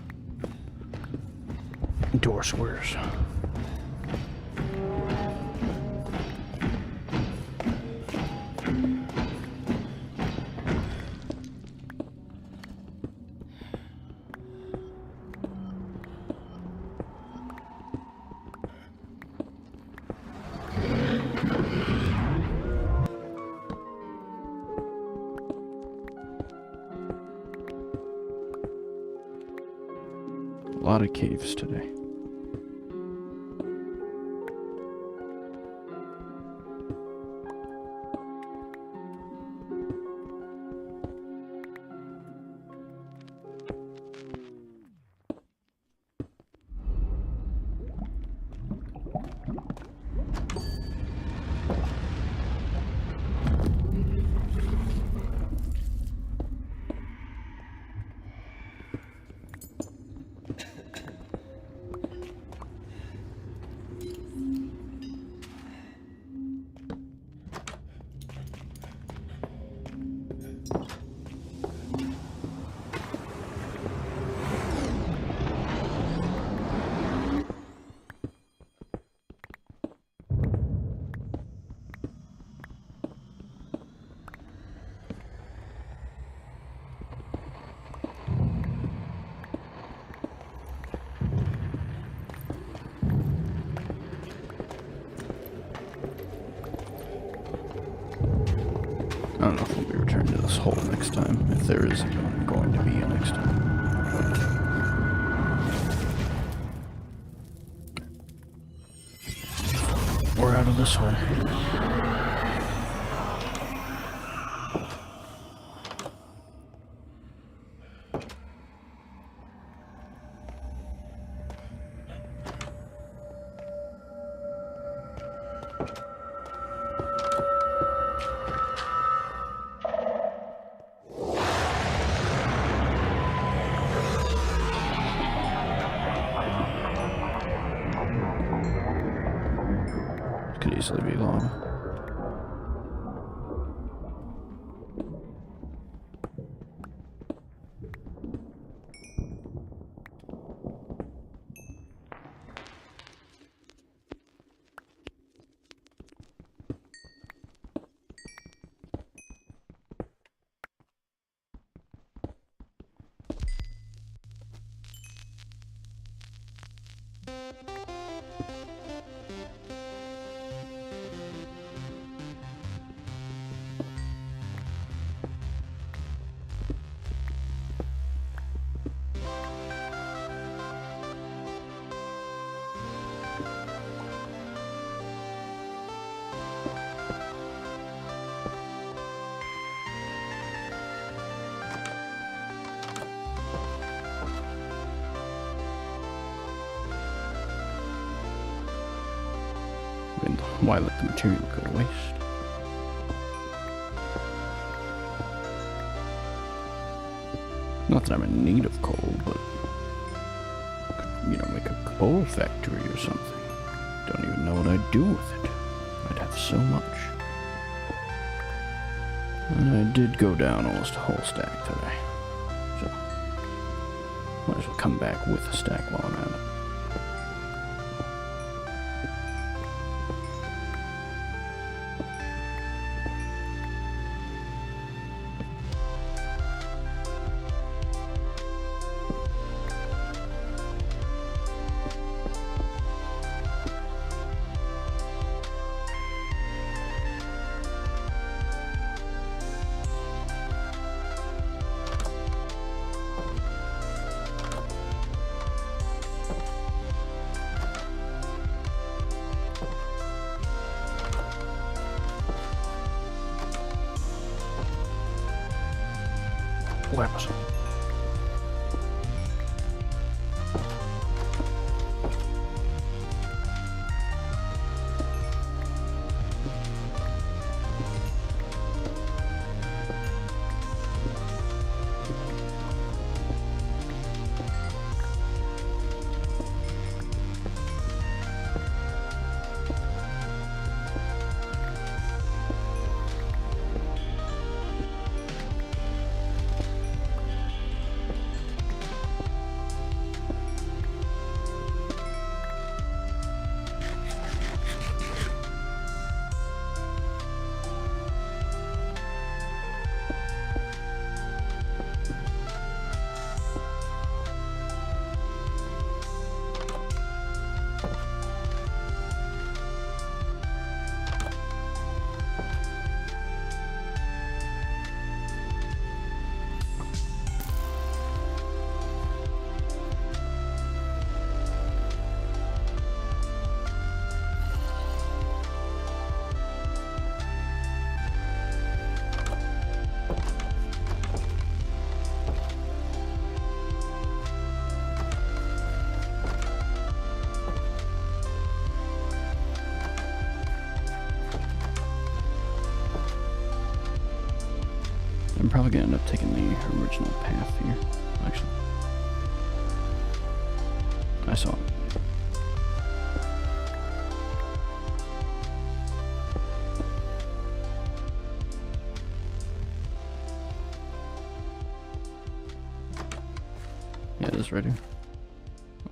door squares. A lot of caves today. don't know if we'll be returning to this hole next time, if there is going to be a next time. We're out of this hole. Could easily be long. And why let the material go to waste? Not that I'm in need of coal, but you know, make a coal factory or something. Don't even know what I'd do with it. I'd have so much. And I did go down almost a whole stack today. So, might as well come back with a stack while I'm at it. Weapons. I'm probably gonna end up taking the original path here, actually. I saw it. Yeah, it is right here.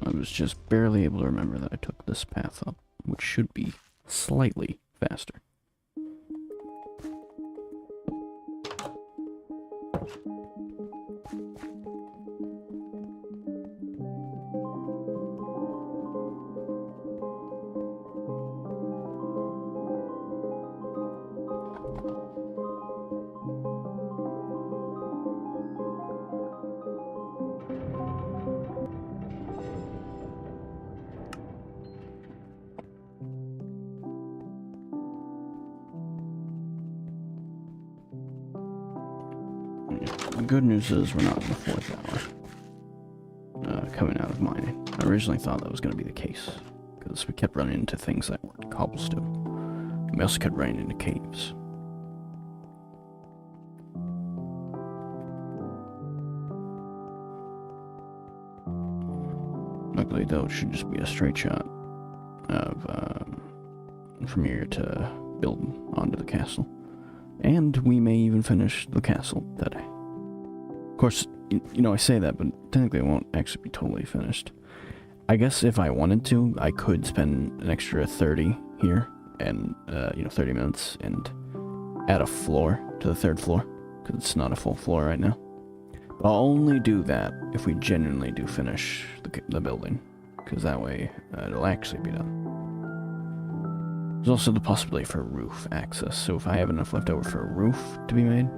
I was just barely able to remember that I took this path up, which should be slightly faster. good news is we're not in the 4th hour. Coming out of mining. I originally thought that was going to be the case, because we kept running into things that weren't cobblestone. We also kept running into caves. Luckily, though, it should just be a straight shot of from here to build onto the castle. And we may even finish the castle today. Of course, you know, I say that, but technically it won't actually be totally finished. I guess if I wanted to, I could spend an extra 30 here, and, 30 minutes, and add a floor to the 3rd floor, because it's not a full floor right now. But I'll only do that if we genuinely do finish the building, because that way it'll actually be done. There's also the possibility for roof access, so if I have enough left over for a roof to be made,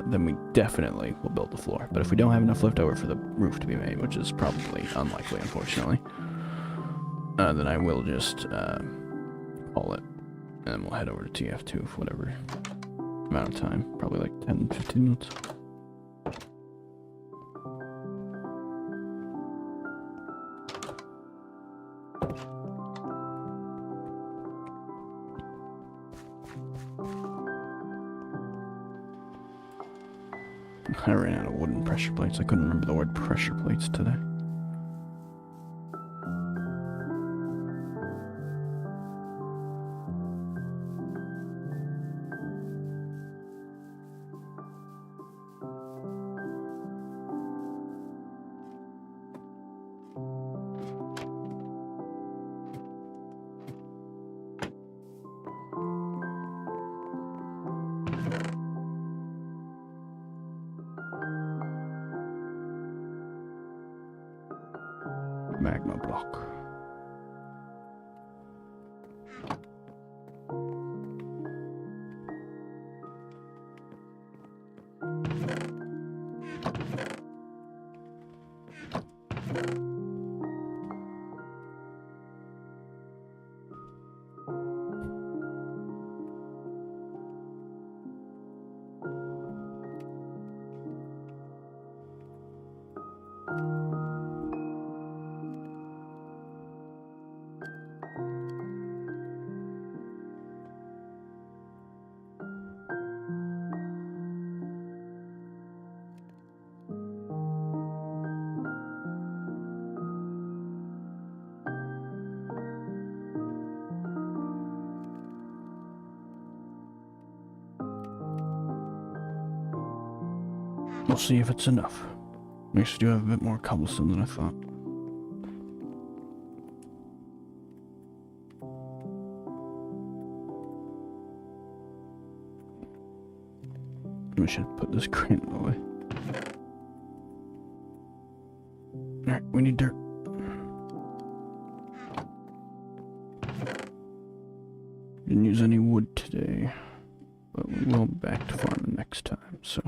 then we definitely will build the floor. But if we don't have enough left over for the roof to be made, which is probably unlikely, unfortunately, then I will just call it, and then we'll head over to TF2 for whatever amount of time, probably like 10-15 minutes. I ran out of wooden pressure plates. I couldn't remember the word pressure plates today. Magma block. We'll see if it's enough. We actually do have a bit more cobblestone than I thought. We should put this crane away. Alright, we need dirt. Didn't use any wood today, but we will be back to farming next time, so.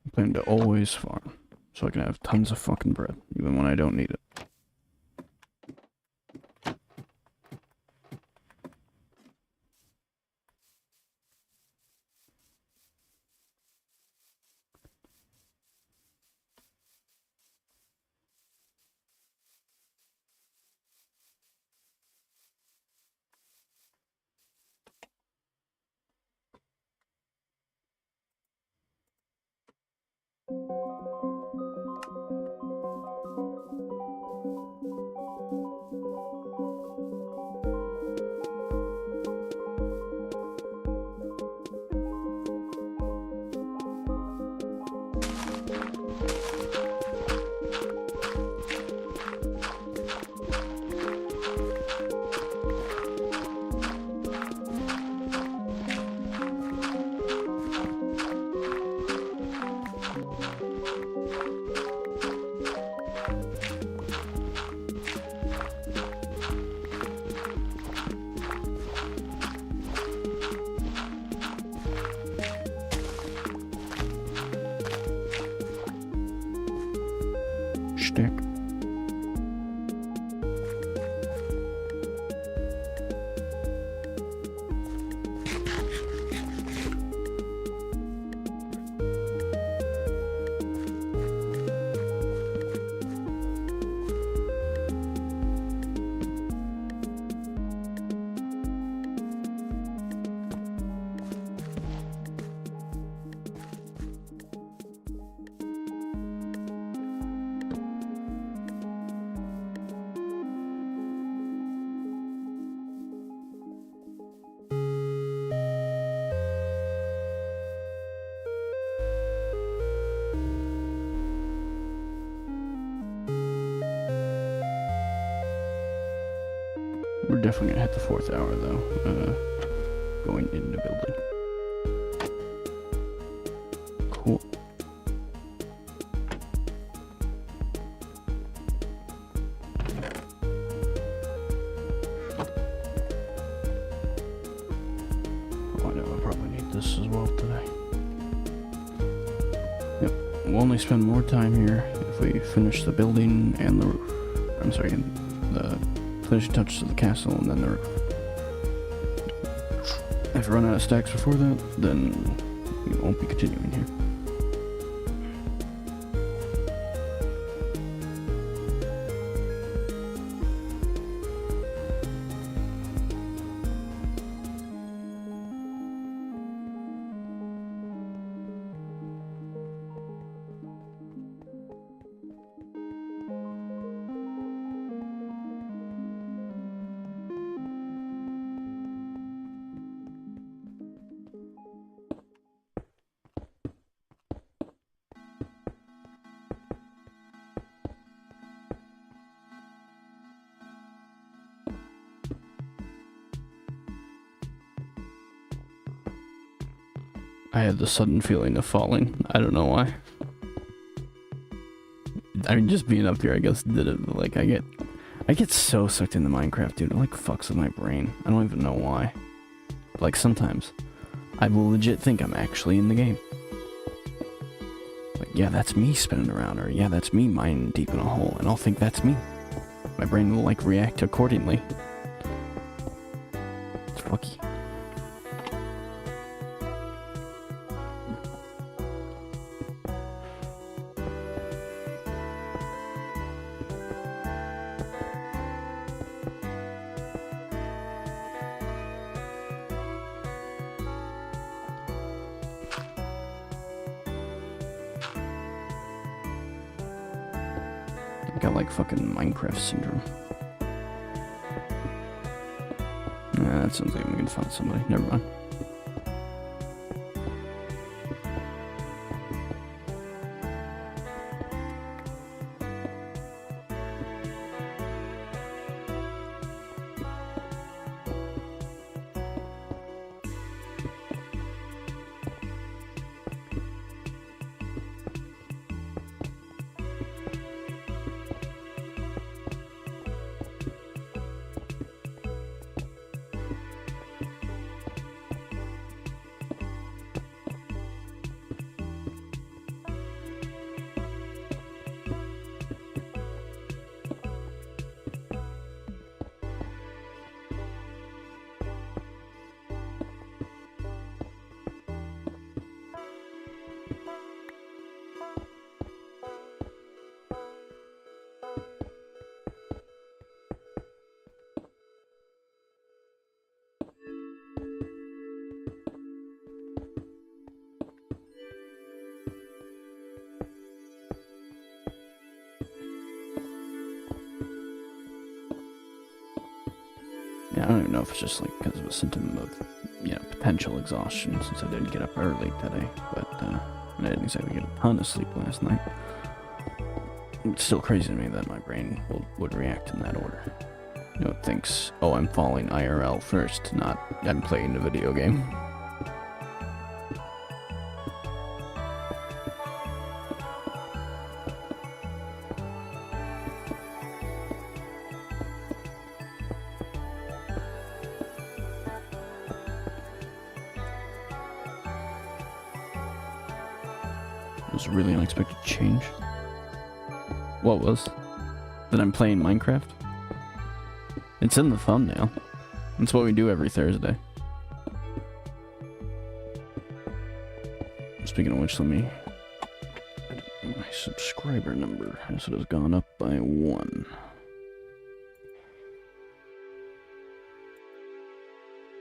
I plan to always farm, so I can have tons of fucking bread, even when I don't need it. Stick. definitely gonna hit the 4th hour though. Going into building. Cool. Oh, I know I probably need this as well today. Yep, we'll only spend more time here if we finish the building and the roof. I'm sorry, the finishing touches to the castle and then the roof. If we run out of stacks before that, then we won't be continuing here. I had the sudden feeling of falling. I don't know why. I mean, just being up here, I guess, did it. Like, I get so sucked into Minecraft, dude. It, like, fucks with my brain. I don't even know why. Like, sometimes, I will legit think I'm actually in the game. Like, yeah, that's me spinning around, or yeah, that's me mining deep in a hole, and I'll think that's me. My brain will, like, react accordingly. It's fucky. Got like fucking Minecraft syndrome. Nah, that sounds like I'm gonna find somebody. Never mind. Yeah, I don't even know if it's just like because of a symptom of, you know, potential exhaustion since I didn't get up early today, but I didn't exactly get a ton of sleep last night. It's still crazy to me that my brain would react in that order. You know, it thinks, oh, I'm falling IRL first, not I'm playing a video game. It was a really unexpected change. What was? That I'm playing Minecraft? It's in the thumbnail. It's what we do every Thursday. Speaking of which, let me... My subscriber number, as it has gone up by 1.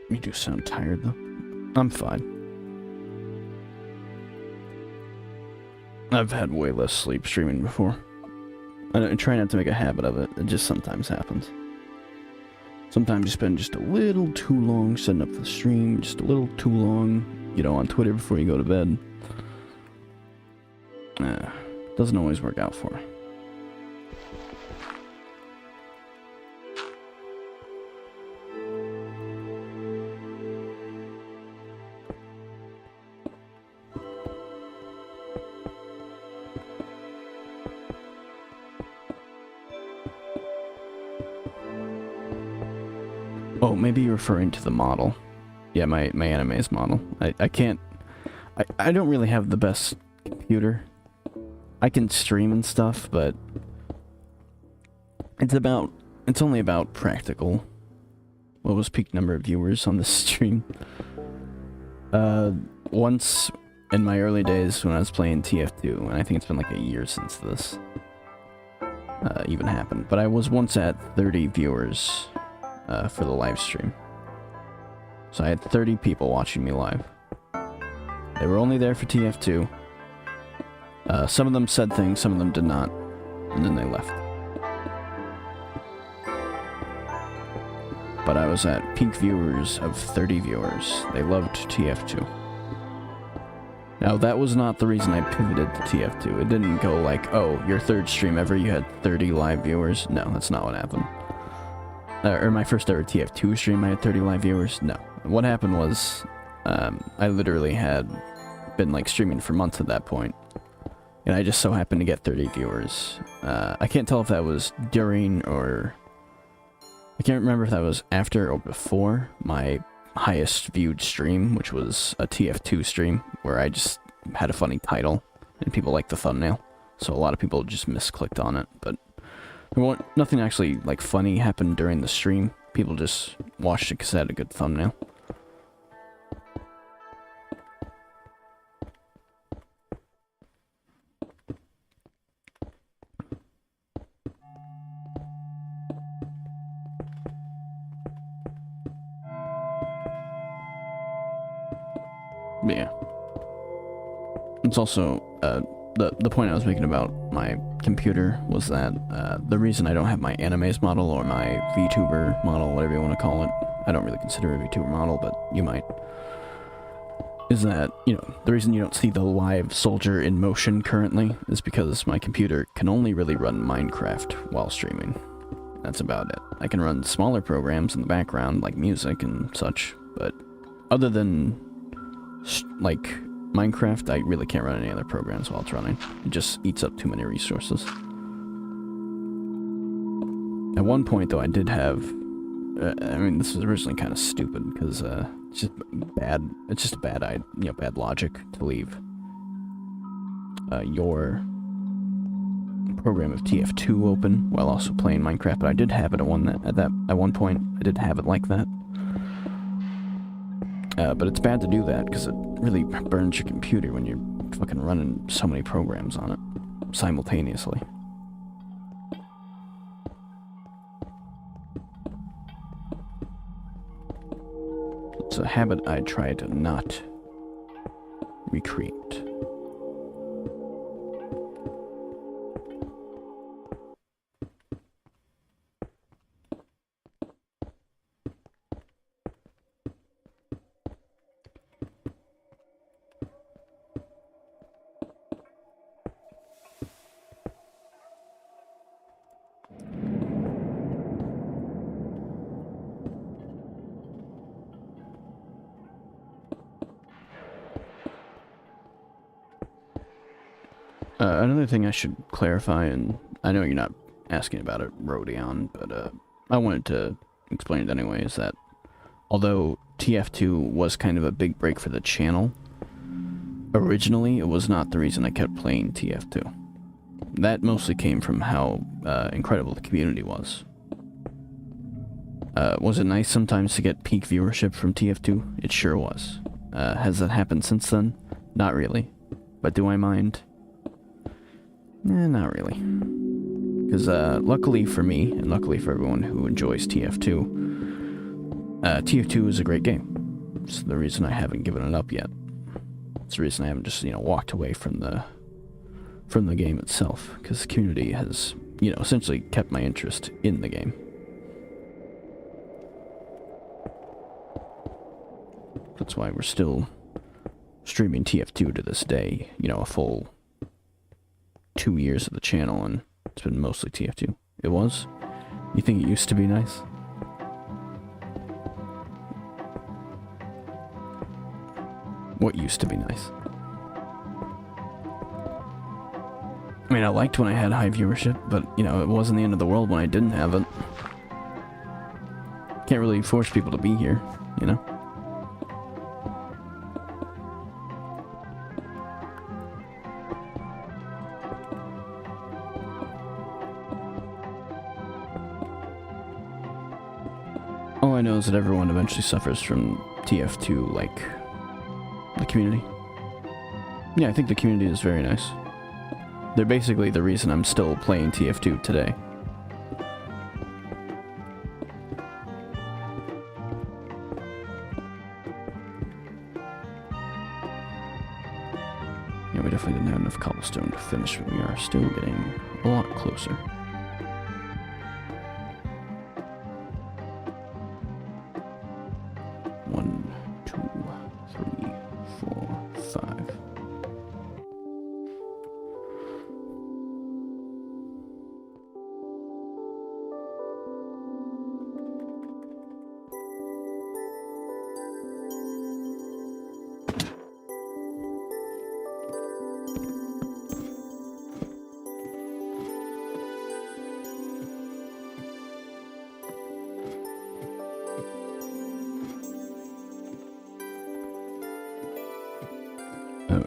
You do sound tired, though. I'm fine. I've had way less sleep streaming before. I try not to make a habit of it. It just sometimes happens. Sometimes you spend just a little too long setting up the stream, just a little too long, you know, on Twitter before you go to bed. Doesn't always work out for me. Oh, maybe you're referring to the model. Yeah, my anime's model. I can't... I don't really have the best computer. I can stream and stuff, but... It's only about practical. What was peak number of viewers on this stream? Once in my early days when I was playing TF2, and I think it's been like a year since this even happened, but I was once at 30 viewers for the live stream. So I had 30 people watching me live. They were only there for TF2. Some of them said things, some of them did not, and then they left. But I was at peak viewers of 30 viewers. They loved TF2. Now, that was not the reason I pivoted to TF2. It didn't go like, oh, your third stream ever, you had 30 live viewers. No, that's not what happened. Or my first ever TF2 stream, I had 30 live viewers. No. What happened was, I literally had been like streaming for months at that point, and I just so happened to get 30 viewers. I can't tell if that was during or... I can't remember if that was after or before my highest viewed stream, which was a TF2 stream, where I just had a funny title, and people liked the thumbnail, so a lot of people just misclicked on it, but nothing actually, like, funny happened during the stream. People just watched it because it had a good thumbnail. But yeah. It's also, the point I was making about my computer was that, the reason I don't have my animes model or my VTuber model, whatever you want to call it, I don't really consider it a VTuber model, but you might, is that, you know, the reason you don't see the live soldier in motion currently is because my computer can only really run Minecraft while streaming. That's about it. I can run smaller programs in the background, like music and such, but other than like Minecraft, I really can't run any other programs while it's running. It just eats up too many resources. At one point, though, I did have... I mean, this was originally kind of stupid, because it's just bad... It's just a bad, bad logic to leave your program of TF2 open while also playing Minecraft, but I did have it at one point. I did have it like that. But it's bad to do that, because it really burns your computer when you're fucking running so many programs on it simultaneously. It's a habit I try to not recreate. Another thing I should clarify, and I know you're not asking about it, Rodion, but I wanted to explain it anyway, is that although TF2 was kind of a big break for the channel, originally it was not the reason I kept playing TF2. That mostly came from how incredible the community was. Was it nice sometimes to get peak viewership from TF2? It sure was. Has that happened since then? Not really. But do I mind? Not really. Because luckily for me, and luckily for everyone who enjoys TF2, TF2 is a great game. It's the reason I haven't given it up yet. It's the reason I haven't just, walked away from the game itself. Because the community has, essentially kept my interest in the game. That's why we're still streaming TF2 to this day, a full 2 years of the channel, and it's been mostly TF2. It was? You think it used to be nice? What used to be nice? I mean, I liked when I had high viewership, but, it wasn't the end of the world when I didn't have it. Can't really force people to be here, you know? All I know is that everyone eventually suffers from TF2, like, the community. Yeah, I think the community is very nice. They're basically the reason I'm still playing TF2 today. Yeah, we definitely didn't have enough cobblestone to finish, but we are still getting a lot closer.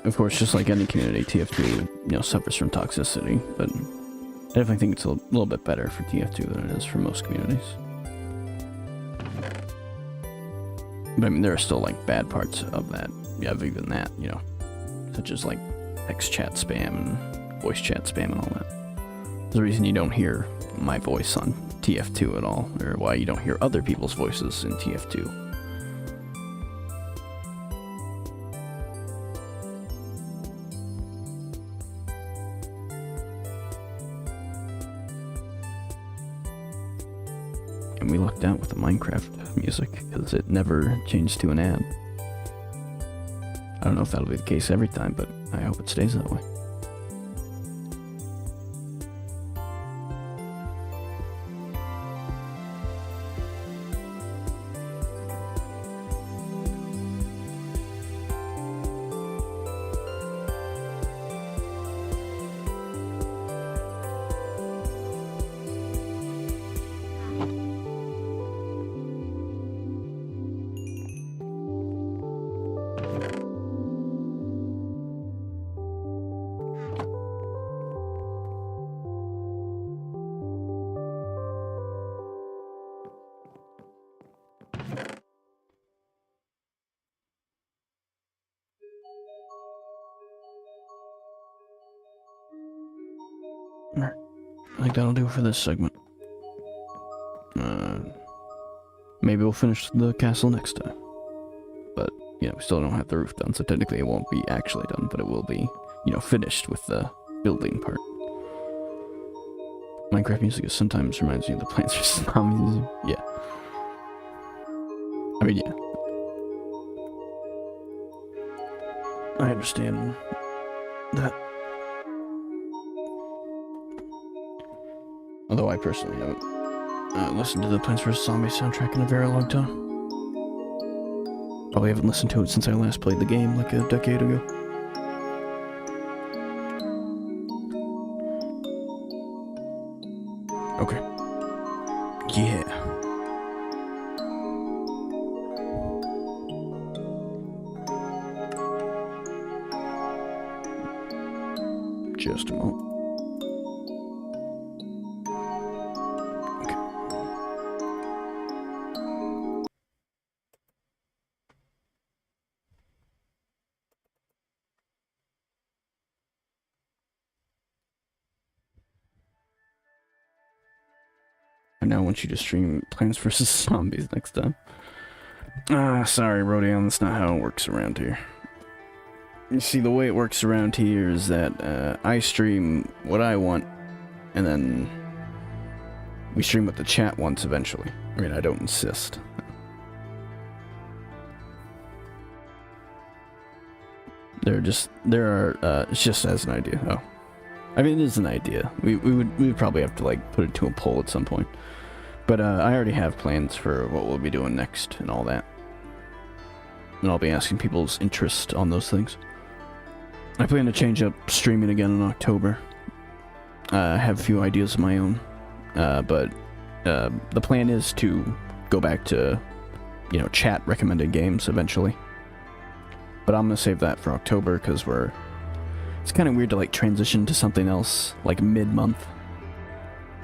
Of course, just like any community, TF2, suffers from toxicity, but I definitely think it's a little bit better for TF2 than it is for most communities. But I mean, there are still, like, bad parts of that, even that, such as, like, text chat spam and voice chat spam and all that. There's a reason you don't hear my voice on TF2 at all, or why you don't hear other people's voices in TF2. And we lucked out with the Minecraft music, because it never changed to an ad. I don't know if that'll be the case every time, but I hope it stays that way. Alright, I think that'll do for this segment. Maybe we'll finish the castle next time. But, we still don't have the roof done, so technically it won't be actually done, but it will be, finished with the building part. Minecraft music sometimes reminds me of the Plants vs. Zombies music. Yeah. I mean, yeah. I understand that. Although I personally haven't listened to the Plants vs. Zombies soundtrack in a very long time. Probably haven't listened to it since I last played the game like a decade ago. Okay. Yeah. Just a moment. I now want you to stream Plants vs. Zombies next time. Sorry, Rodion, that's not how it works around here. You see, the way it works around here is that I stream what I want, and then we stream what the chat wants eventually. I mean, I don't insist. It's just as an idea. Oh. I mean, it is an idea. We would probably have to, like, put it to a poll at some point. But I already have plans for what we'll be doing next and all that. And I'll be asking people's interest on those things. I plan to change up streaming again in October. I have a few ideas of my own. But the plan is to go back to, you know, chat recommended games eventually. But I'm gonna save that for October because it's kind of weird to like transition to something else like mid-month.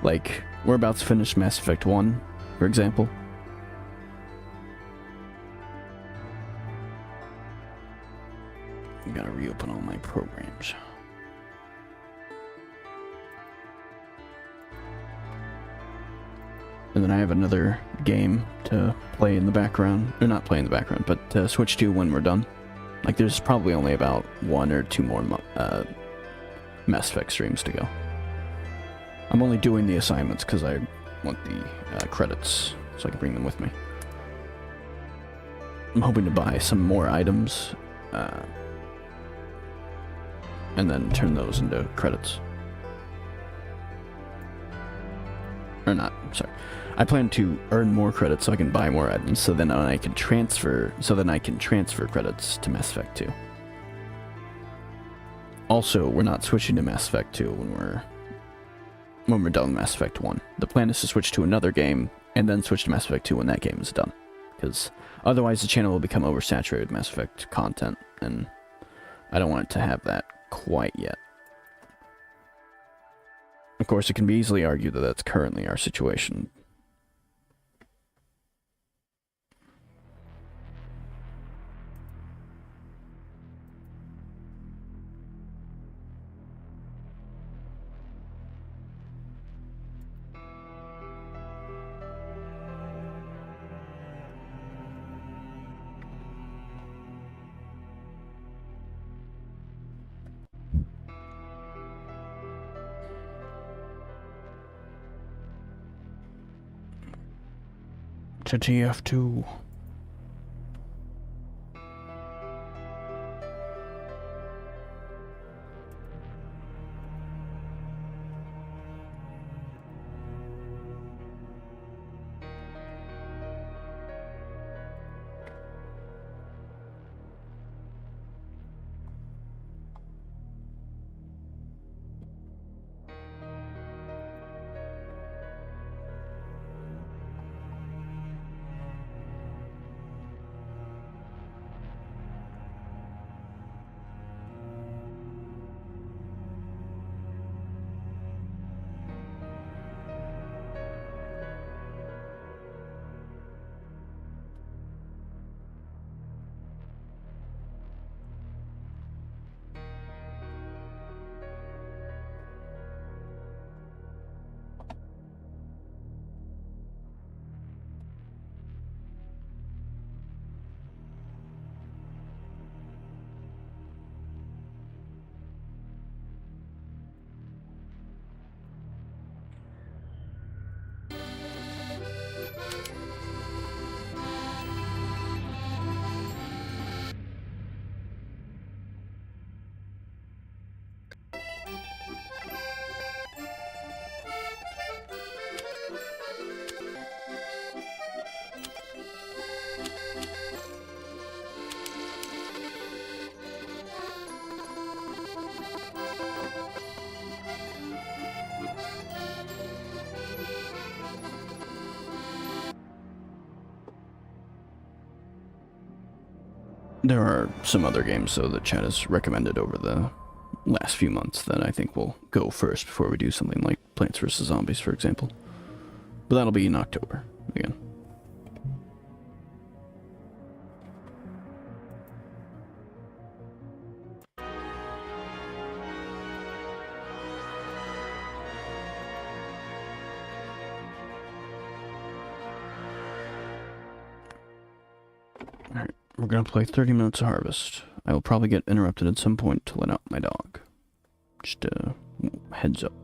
Like, we're about to finish Mass Effect 1, for example. I gotta reopen all my programs. And then I have another game to play in the background. Or not play in the background, but to switch to when we're done. Like, there's probably only about 1 or 2 more Mass Effect streams to go. I'm only doing the assignments because I want the credits, so I can bring them with me. I'm hoping to buy some more items, and then turn those into credits. Or not, sorry. I plan to earn more credits so I can buy more items, so then I can transfer credits to Mass Effect 2. Also, we're not switching to Mass Effect 2 when we're done with Mass Effect 1. The plan is to switch to another game, and then switch to Mass Effect 2 when that game is done. Because otherwise the channel will become oversaturated with Mass Effect content, and I don't want it to have that quite yet. Of course, it can be easily argued that that's currently our situation. To TF2. There are some other games, though, that chat has recommended over the last few months that I think will go first before we do something like Plants vs. Zombies, for example. But that'll be in October, again. Alright, we're gonna play 30 minutes of Harvest. I will probably get interrupted at some point to let out my dog. Just a heads up.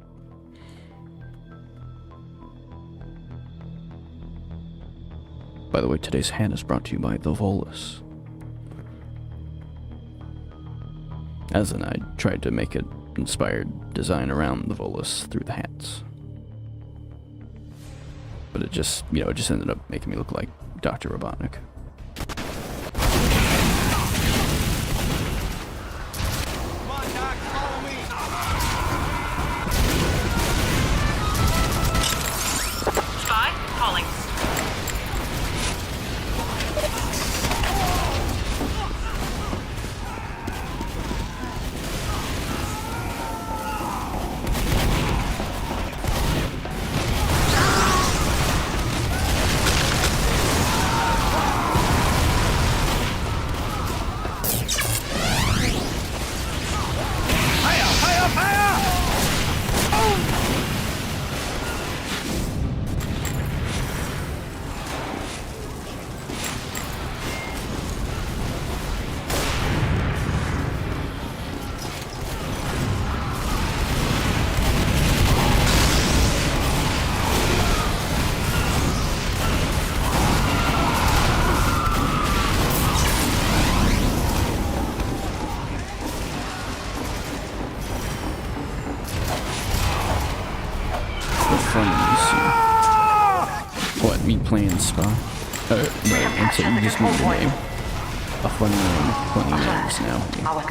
By the way, today's hat is brought to you by the Volus. As in, I tried to make an inspired design around the Volus through the hats. But it just, it just ended up making me look like Dr. Robotnik. funny you see. What, me playing Spy? No, until you just need a name. A funny name with plenty names now.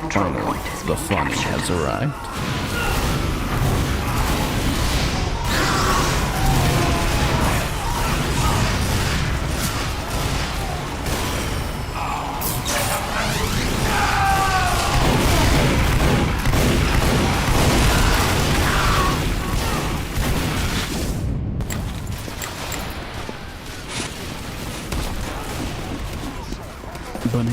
Finally, the funny has arrived. Bunny.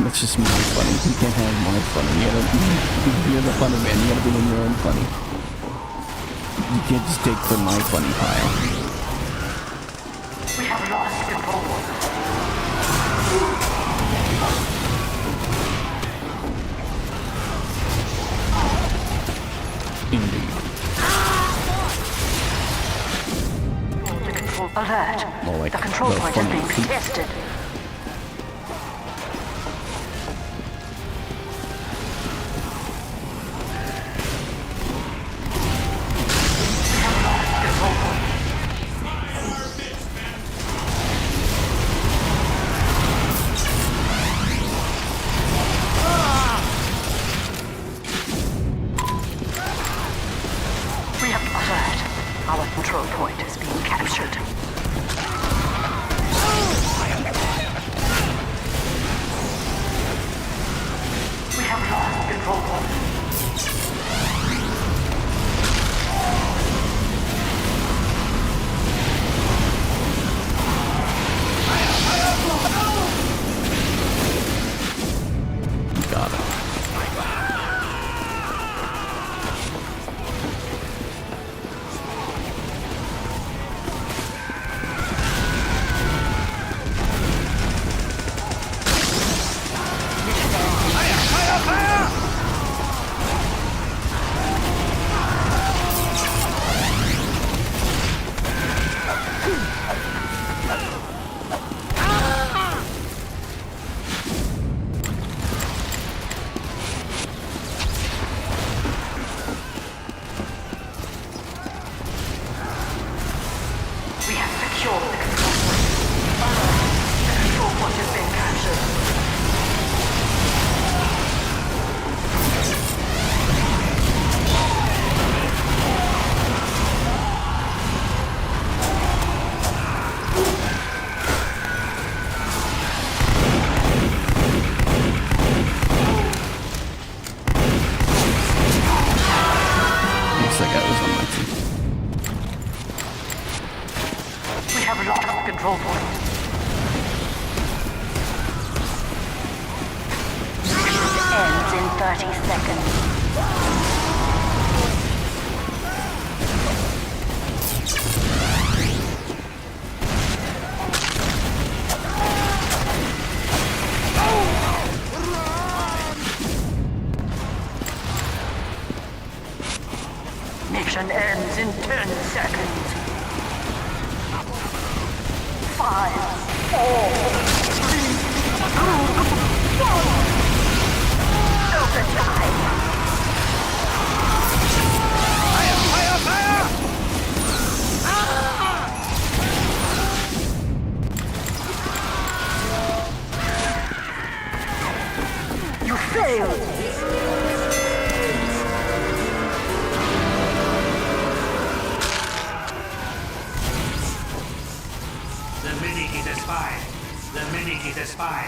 That's just my funny. You can't have my funny. You're the funny man. You gotta be in your own funny. You can't just take from my funny pile. We have lost control. Indeed. Alert. More like The control point is being contested. We have alert. Our control point is being captured. We have lost control point. Got it. We have secured the control point. The control point has been captured. Looks like I was on my team. We have lost control point. Mission ends in 30 seconds. Mission ends in 10 seconds. 5, 4, 3, 2, 1. Overtime. Fire! Fire! Fire! You failed. The mini-kit is spy. The mini-kit is spy.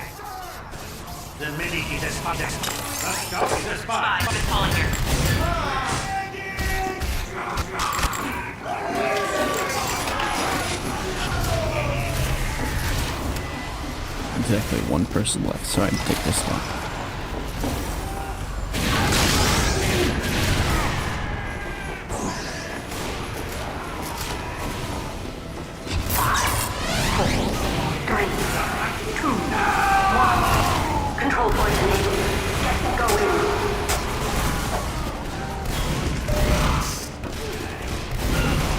The mini-kit is spy. The scout is a spy. Spy is calling here. Exactly one person left, so I can take this one. Control point enabled. Go in.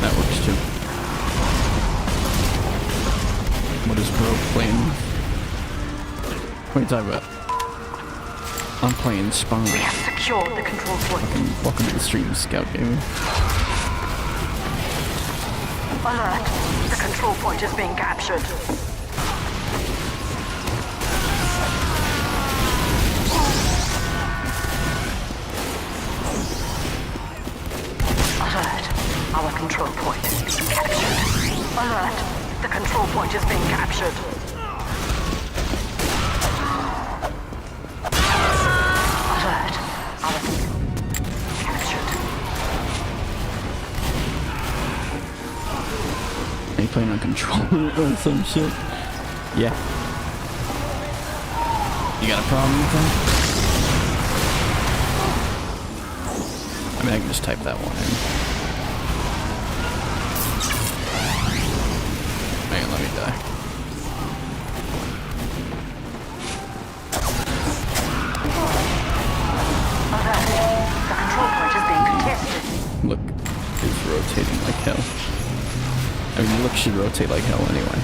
That works too. What is bro playing? What are you talking about? I'm playing Spawn. We have Secure the control point. Welcome to the stream, Scout Gaming. Alert! The control point is being captured. Alert! Our control point is being captured. Alert! The control point is being captured. Alert! Our captured. Are you playing on controller or some shit? Yeah. You got a problem with that? I mean, I can just type that one in. Hang on, let me die. The control point is being contested. Look, it's rotating like hell. I mean, look should rotate like hell anyway.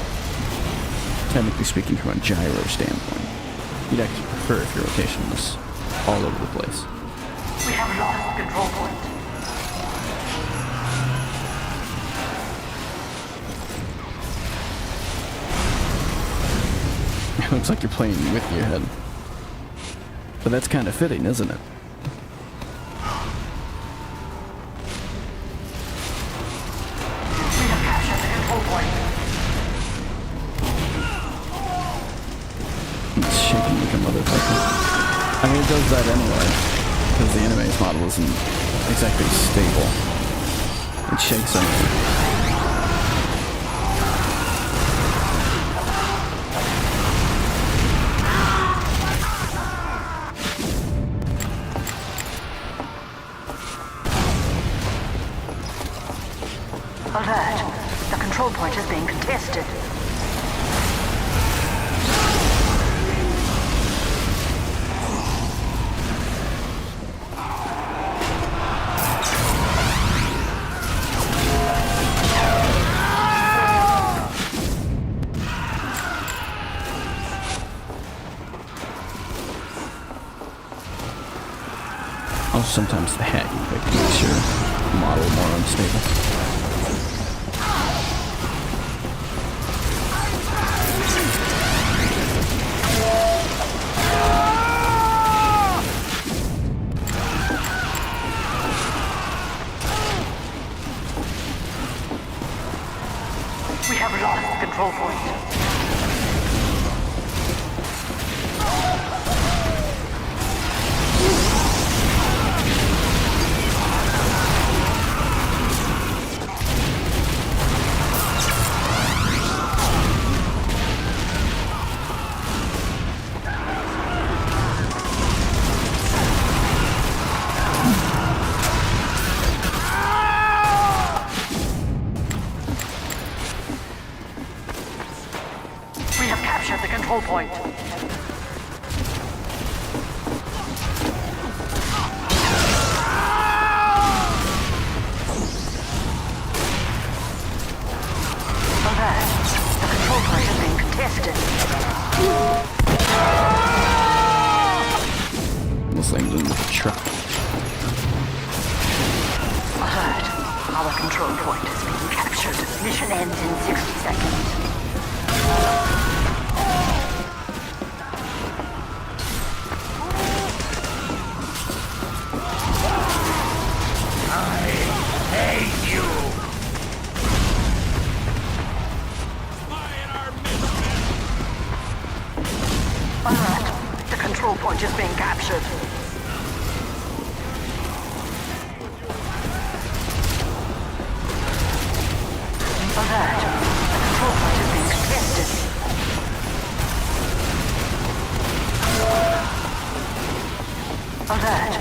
Technically speaking, from a gyro standpoint, you'd actually prefer if your rotation was all over the place. We have lost the control point. It looks like you're playing with your head. But that's kind of fitting, isn't it? We have captured the control point. It's shaking like a motherfucker. I mean, it does that anyway, because the anime's model isn't exactly stable. It shakes anyway. Alert! The control point is being contested. Also, sometimes the hat you pick makes your model more unstable. We have lost the control point. We have captured the control point. Alert! The control point is being contested. Almost like moving with a truck. Alert! Our control point is being captured. Mission ends in 60 seconds. Alert! The control point is being captured. Alert! The control point is being contested. Alert!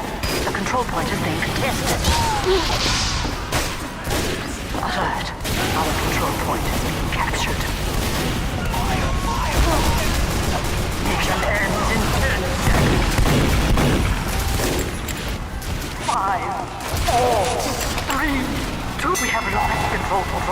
The control point is being contested. Alert! Our control point is being captured. Mission ends in 10 seconds. 5, 4, 3, 2. We have lost control point.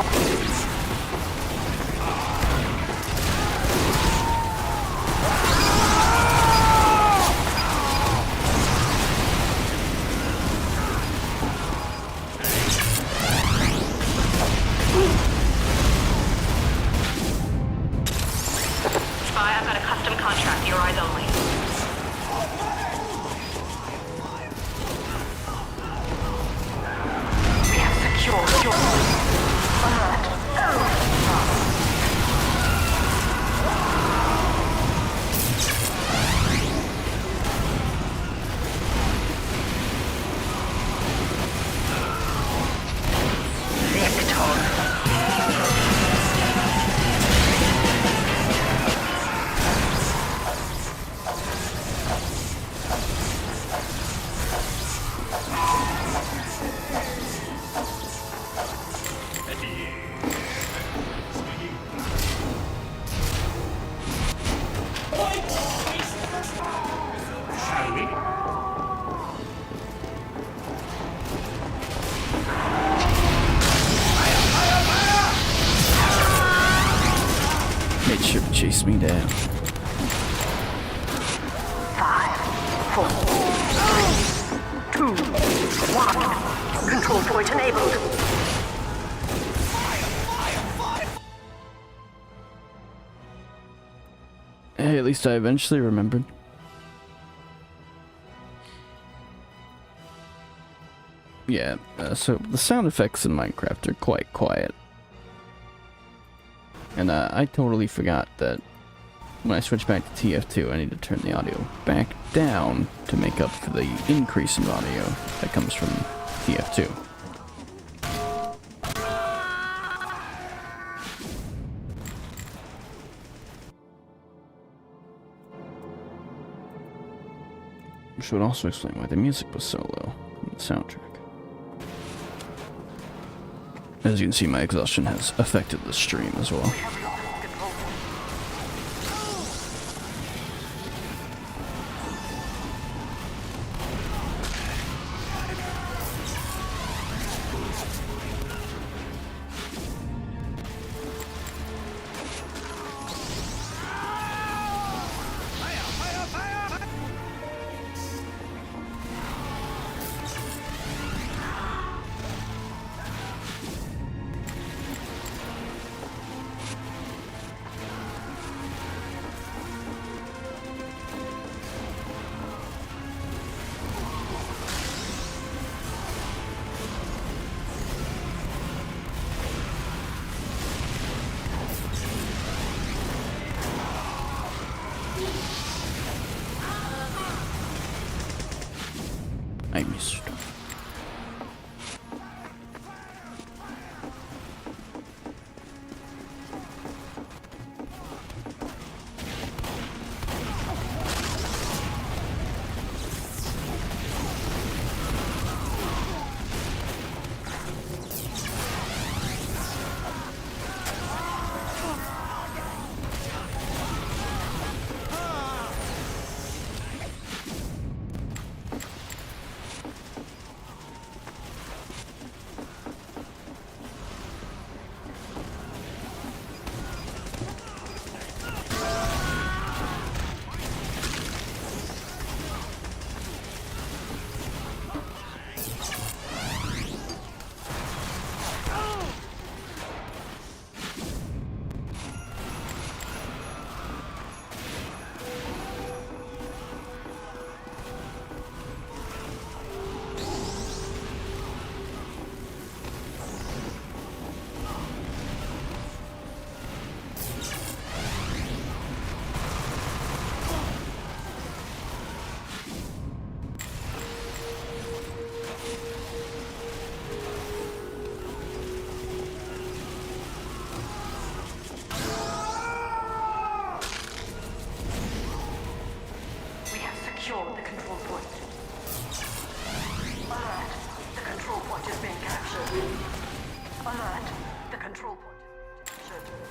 sure to chase me down. 5, 4, 3, 2, 1. Control point enabled. Hey, at least I eventually remembered. Yeah, so the sound effects in Minecraft are quite quiet. And I totally forgot that when I switch back to TF2, I need to turn the audio back down to make up for the increase in audio that comes from TF2. Which would also explain why the music was so low in the soundtrack. As you can see, my exhaustion has affected the stream as well. I missed. Secure the control point. Alert. The control point is being captured. Alert. The control point is being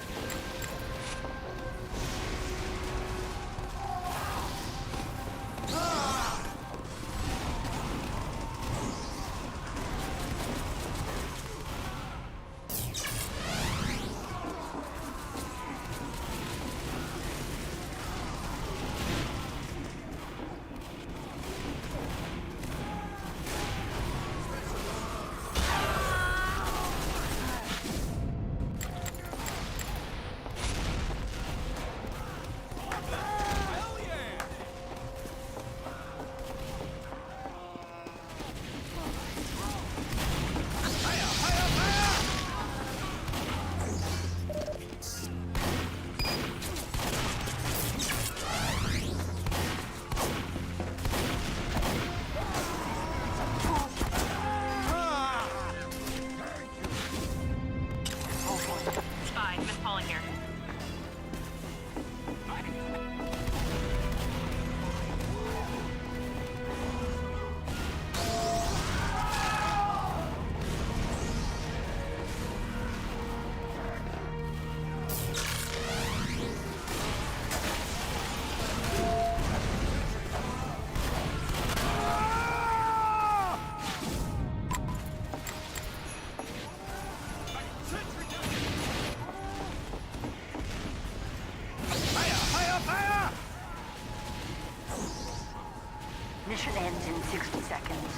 seconds.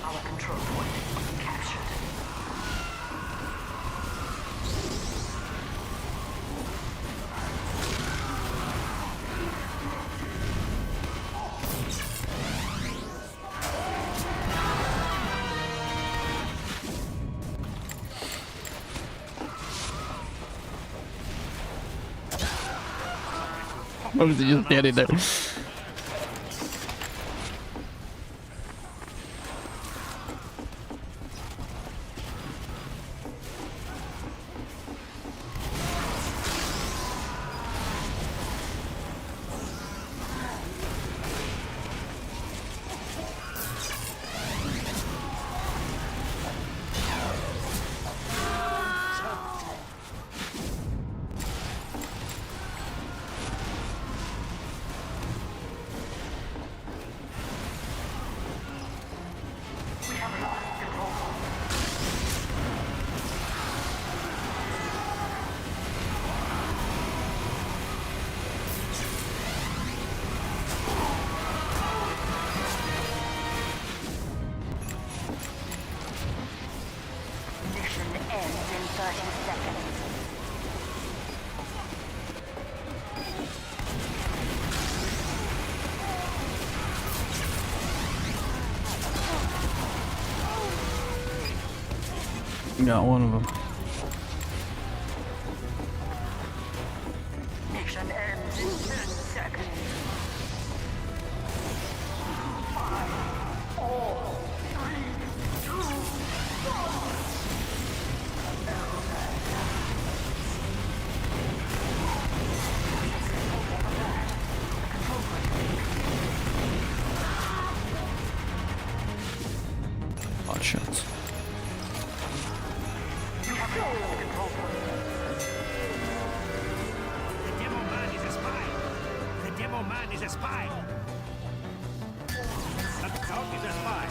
Our control point captured. What was he just standing there? Got one of them. Mission ends in 10 seconds. 5, 4, 3, 2, 1. Hot shots. Man is a spy. The dog is a spy.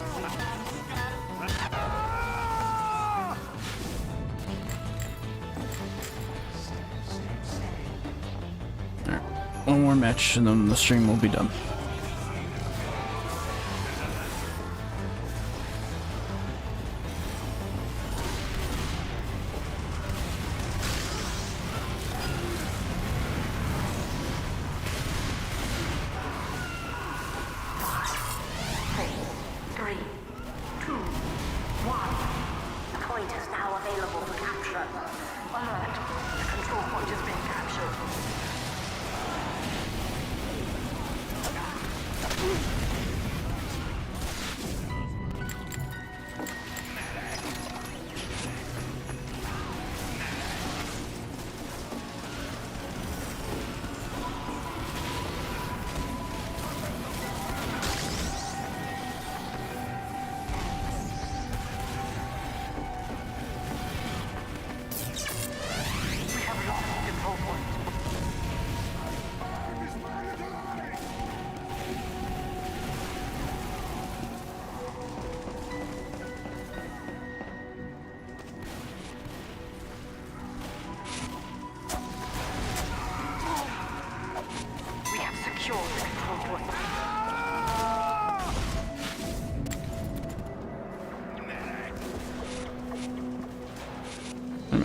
Alright, one more match and then the stream will be done.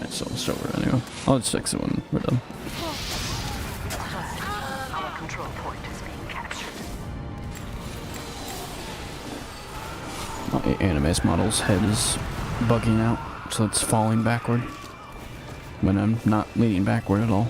So it's over anyway. I'll just fix it when we're done. Our control point is being captured. My Animus model's head is bugging out, so it's falling backward when I'm not leaning backward at all.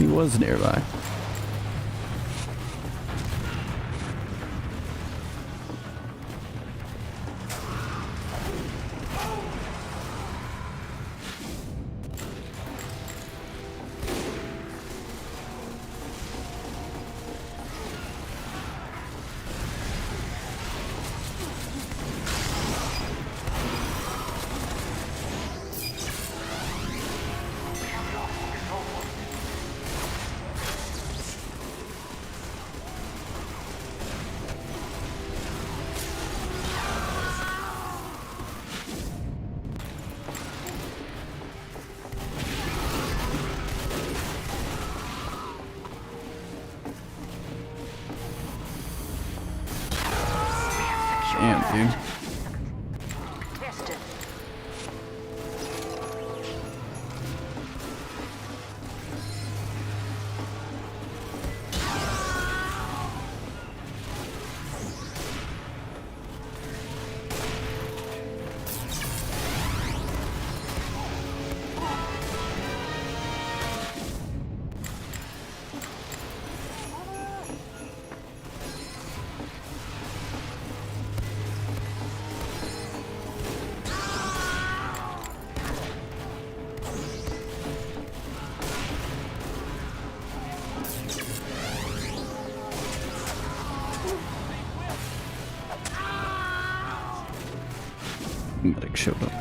was nearby. Damn, dude. Medic showed up.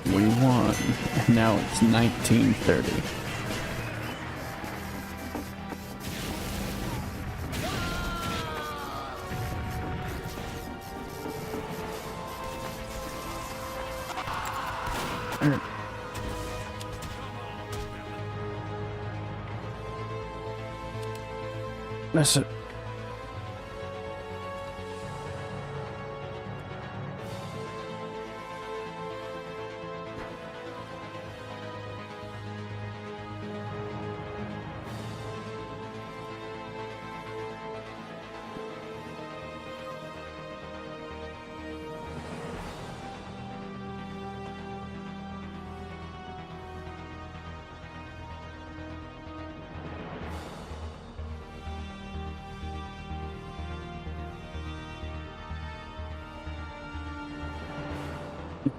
We won. Now it's 1930. That's it.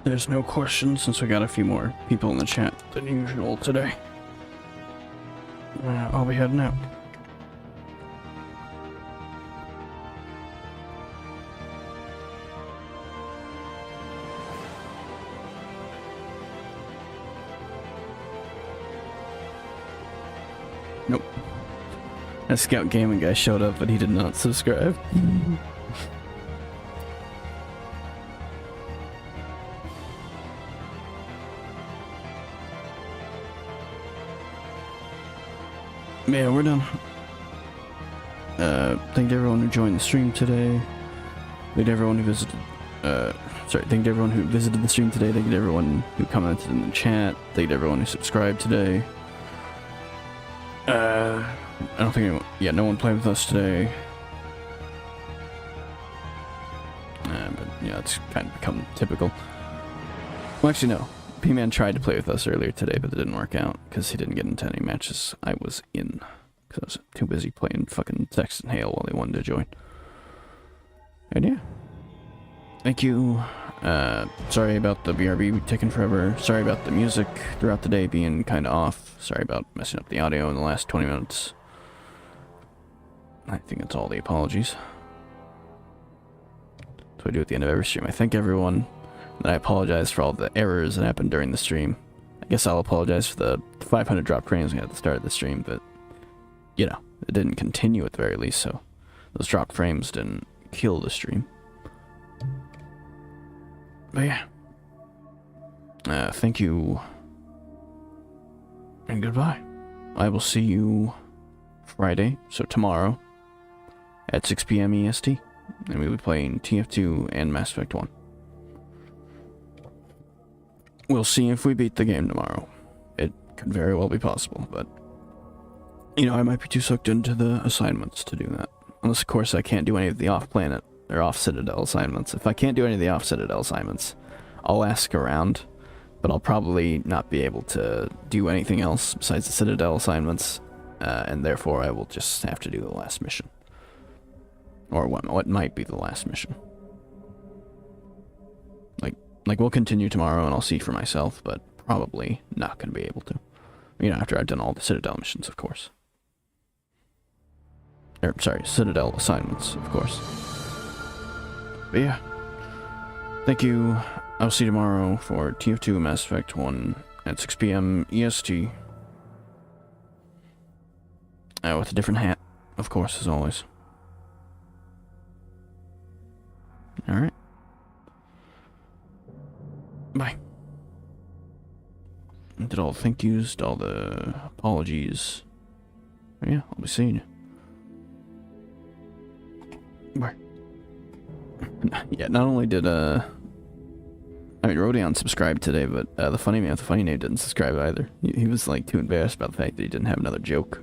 There's no questions since we got a few more people in the chat than usual today. I'll be heading out. Nope. A Scout Gaming guy showed up, but he did not subscribe. Yeah, we're done. Thank to everyone who joined the stream today. Thank to everyone who visited. Thank to everyone who visited the stream today. Thank you to everyone who commented in the chat. Thank you to everyone who subscribed today. I don't think anyone. Yeah, no one played with us today. But yeah, it's kind of become typical. Well, actually, no. P-Man tried to play with us earlier today, but it didn't work out because he didn't get into any matches I was in. Because I was too busy playing fucking Text and Hail while they wanted to join. And yeah. Thank you. Sorry about the BRB taking forever. Sorry about the music throughout the day being kind of off. Sorry about messing up the audio in the last 20 minutes. I think that's all the apologies. That's what I do at the end of every stream. I thank everyone. And I apologize for all the errors that happened during the stream. I guess I'll apologize for the 500 drop frames we had at the start of the stream, but, you know, it didn't continue at the very least, so those drop frames didn't kill the stream. But yeah. Thank you. And goodbye. I will see you Friday, so tomorrow, at 6 p.m. EST. And we'll be playing TF2 and Mass Effect 1. We'll see if we beat the game tomorrow. It could very well be possible, but, you know, I might be too sucked into the assignments to do that. Unless, of course, I can't do any of the off-planet or off-Citadel assignments. If I can't do any of the off-Citadel assignments, I'll ask around, but I'll probably not be able to do anything else besides the Citadel assignments, and therefore I will just have to do the last mission. Or what might be the last mission. Like, we'll continue tomorrow and I'll see for myself, but probably not going to be able to. You know, after I've done all the Citadel missions, of course. Sorry, Citadel assignments, of course. But yeah. Thank you. I'll see you tomorrow for TF2 Mass Effect 1 at 6 p.m. EST. With a different hat, of course, as always. Alright. Bye. Did all the thank yous, did all the apologies. Yeah, I'll be seeing you. Bye. Yeah, not only did, I mean, Rodion subscribed today, but the funny man with the funny name didn't subscribe either. He was, like, too embarrassed about the fact that he didn't have another joke.